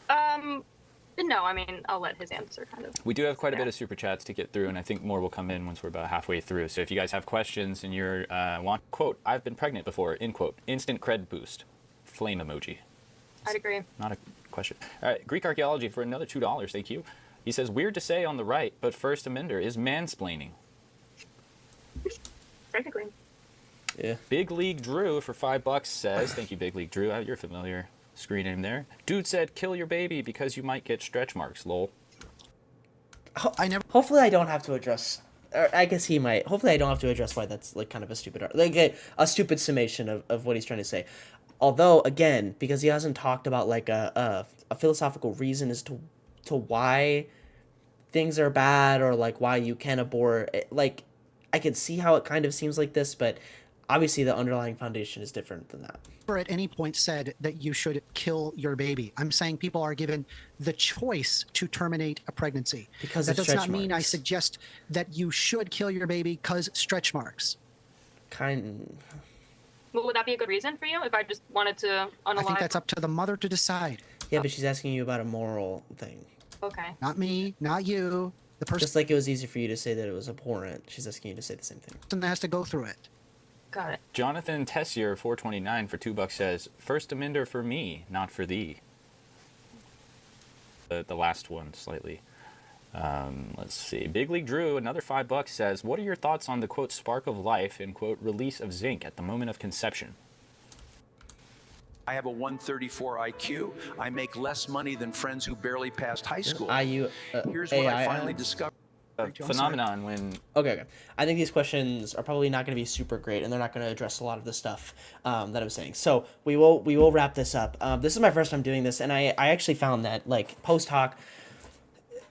No, I mean, I'll let his answer kind of. We do have quite a bit of super chats to get through, and I think more will come in once we're about halfway through. So if you guys have questions and you're want, quote, I've been pregnant before, end quote, instant cred boost, flame emoji. I'd agree. Not a question. All right, Greek archaeology for another $2. Thank you. He says, weird to say on the right, but First Amender is mansplaining. Technically. Yeah. Big League Drew for $5 says, thank you, Big League Drew. You're familiar screen name there. Dude said, kill your baby because you might get stretch marks, lol. Hopefully I don't have to address, or I guess he might. Hopefully I don't have to address why that's kind of a stupid, a stupid summation of what he's trying to say. Although, again, because he hasn't talked about a philosophical reason as to why things are bad or why you can abort, I could see how it kind of seems like this, but obviously the underlying foundation is different than that. Never at any point said that you should kill your baby. I'm saying people are given the choice to terminate a pregnancy. Because that of does not stretch mean I marks. suggest that you should kill your baby because stretch marks. Well, would that be a good reason for you if I just wanted to unalive? I think that's up to the mother to decide. Yeah, but she's asking you about a moral thing. Okay. Not me, not you. The person Just like it was easy for you to say that it was abhorrent, she's asking you to say the same thing. that has to go through it. Got it. Jonathan Tessier, $4.29 for $2 says, First Amender for me, not for thee. The last one, slightly. Let's see. Big League Drew, another $5 says, what are your thoughts on the, quote, spark of life and, quote, release of zinc at the moment of conception? I have a 134 IQ. I make less money than friends who barely passed high school. Here's what I finally discovered. Phenomenon when... Okay. I think these questions are probably not going to be super great, and they're not going to address a lot of the stuff that I'm saying. So we will wrap this up. This is my first time doing this, and I actually found that, post hoc,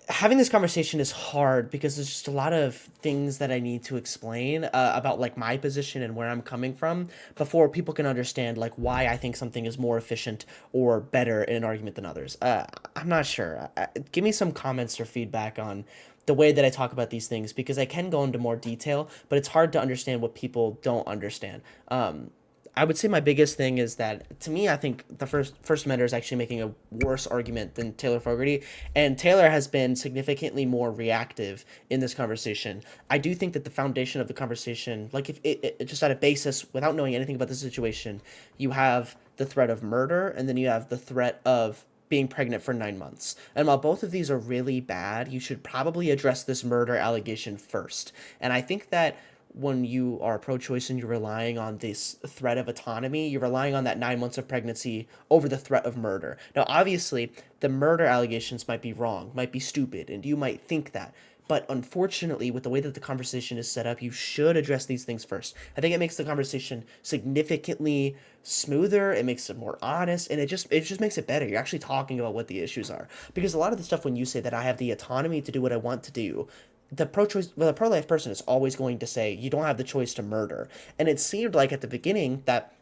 having this conversation is hard because there's just a lot of things that I need to explain about my position and where I'm coming from before people can understand why I think something is more efficient or better in an argument than others. I'm not sure. Give me some comments or feedback on the way that I talk about these things, because I can go into more detail, but it's hard to understand what people don't understand. I would say my biggest thing is that, to me, I think the First Amender is actually making a worse argument than Taylor Fogarty, and Taylor has been significantly more reactive in this conversation. I do think that the foundation of the conversation, like if it just at a basis, without knowing anything about the situation, you have the threat of murder, and then you have the threat of being pregnant for 9 months. And while both of these are really bad, you should probably address this murder allegation first. And I think that when you are pro-choice and you're relying on this threat of autonomy, you're relying on that 9 months of pregnancy over the threat of murder. Now, obviously, the murder allegations might be wrong, might be stupid, and you might think that. But unfortunately, with the way that the conversation is set up, you should address these things first. I think it makes the conversation significantly smoother, it makes it more honest, and it just makes it better. You're actually talking about what the issues are. Because a lot of the stuff, when you say that I have the autonomy to do what I want to do, the pro-life person is always going to say you don't have the choice to murder. And it seemed like at the beginning that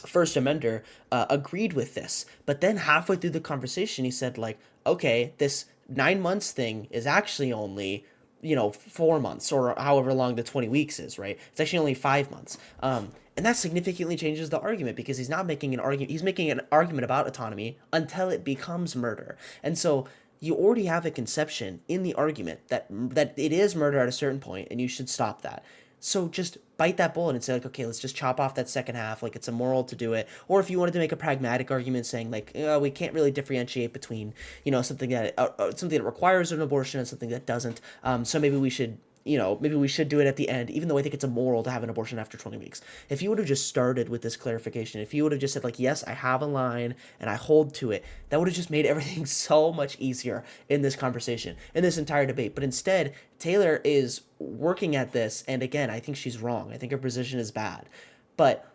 First Amender agreed with this, but then halfway through the conversation he said, like, okay, this 9 months thing is actually only 4 months, or however long the 20 weeks is, right? It's actually only 5 months. And that significantly changes the argument, because he's not making an argument, he's making an argument about autonomy until it becomes murder. And so you already have a conception in the argument that it is murder at a certain point, and you should stop that. So just bite that bullet and say, like, okay, let's just chop off that second half, like it's immoral to do it. Or if you wanted to make a pragmatic argument saying, like, we can't really differentiate between, something that requires an abortion and something that doesn't. So maybe we should do it at the end, even though I think it's immoral to have an abortion after 20 weeks. If you would have just started with this clarification, if you would have just said, like, yes, I have a line and I hold to it, that would have just made everything so much easier in this conversation, in this entire debate. But instead, Taylor is working at this, and again, I think she's wrong. I think her position is bad. But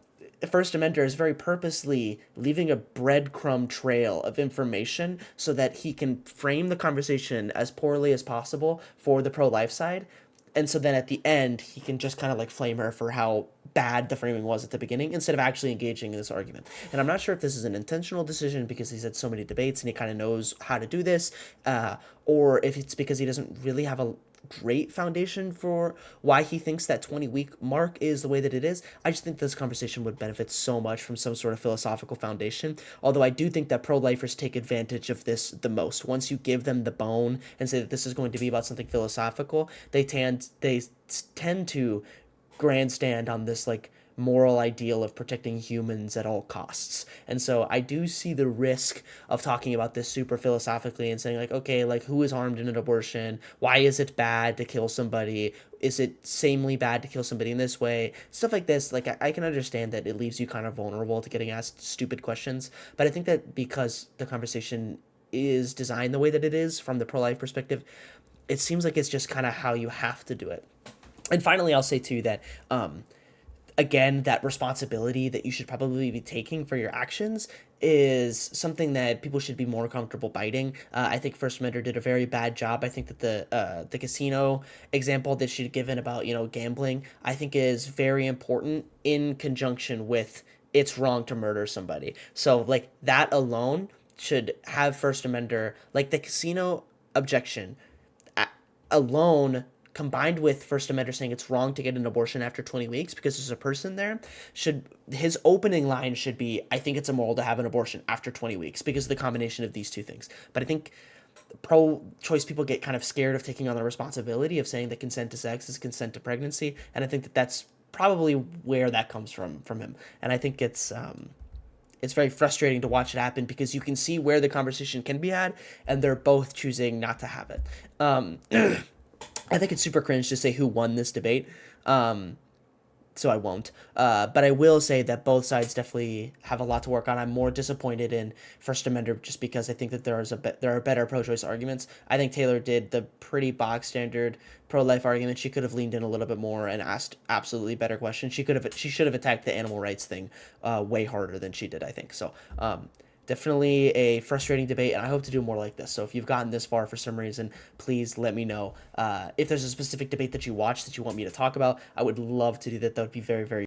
First Amender is very purposely leaving a breadcrumb trail of information so that he can frame the conversation as poorly as possible for the pro-life side. And so then at the end, he can just kind of like flame her for how bad the framing was at the beginning, instead of actually engaging in this argument. And I'm not sure if this is an intentional decision because he's had so many debates and he kind of knows how to do this, or if it's because he doesn't really have a great foundation for why he thinks that 20-week mark is the way that it is. I just think this conversation would benefit so much from some sort of philosophical foundation, although I do think that pro-lifers take advantage of this the most. Once you give them the bone and say that this is going to be about something philosophical, they tend to grandstand on this like moral ideal of protecting humans at all costs. And so I do see the risk of talking about this super philosophically and saying, like, okay, like, who is harmed in an abortion? Why is it bad to kill somebody? Is it samely bad to kill somebody in this way? Stuff like this. Like, I can understand that it leaves you kind of vulnerable to getting asked stupid questions, but I think that because the conversation is designed the way that it is from the pro-life perspective, it seems like it's just kind of how you have to do it. And finally, I'll say too that again, that responsibility that you should probably be taking for your actions is something that people should be more comfortable biting. I think First Amender did a very bad job. I think that the casino example that she'd given about, gambling, I think is very important in conjunction with it's wrong to murder somebody. So, like, that alone should have First Amender, like the casino objection alone, combined with First Amender saying it's wrong to get an abortion after 20 weeks because there's a person there, his opening line should be, I think it's immoral to have an abortion after 20 weeks because of the combination of these two things. But I think pro-choice people get kind of scared of taking on the responsibility of saying that consent to sex is consent to pregnancy, and I think that that's probably where that comes from him. And I think it's very frustrating to watch it happen because you can see where the conversation can be had, and they're both choosing not to have it. I think it's super cringe to say who won this debate, so I won't. But I will say that both sides definitely have a lot to work on. I'm more disappointed in First Amender just because I think that there are better pro-choice arguments. I think Taylor did the pretty box standard pro-life argument. She could have leaned in a little bit more and asked absolutely better questions. She should have attacked the animal rights thing way harder than she did, I think. So definitely a frustrating debate, and I hope to do more like this. So if you've gotten this far for some reason, please let me know. If there's a specific debate that you watch that you want me to talk about, I would love to do that. That would be very, very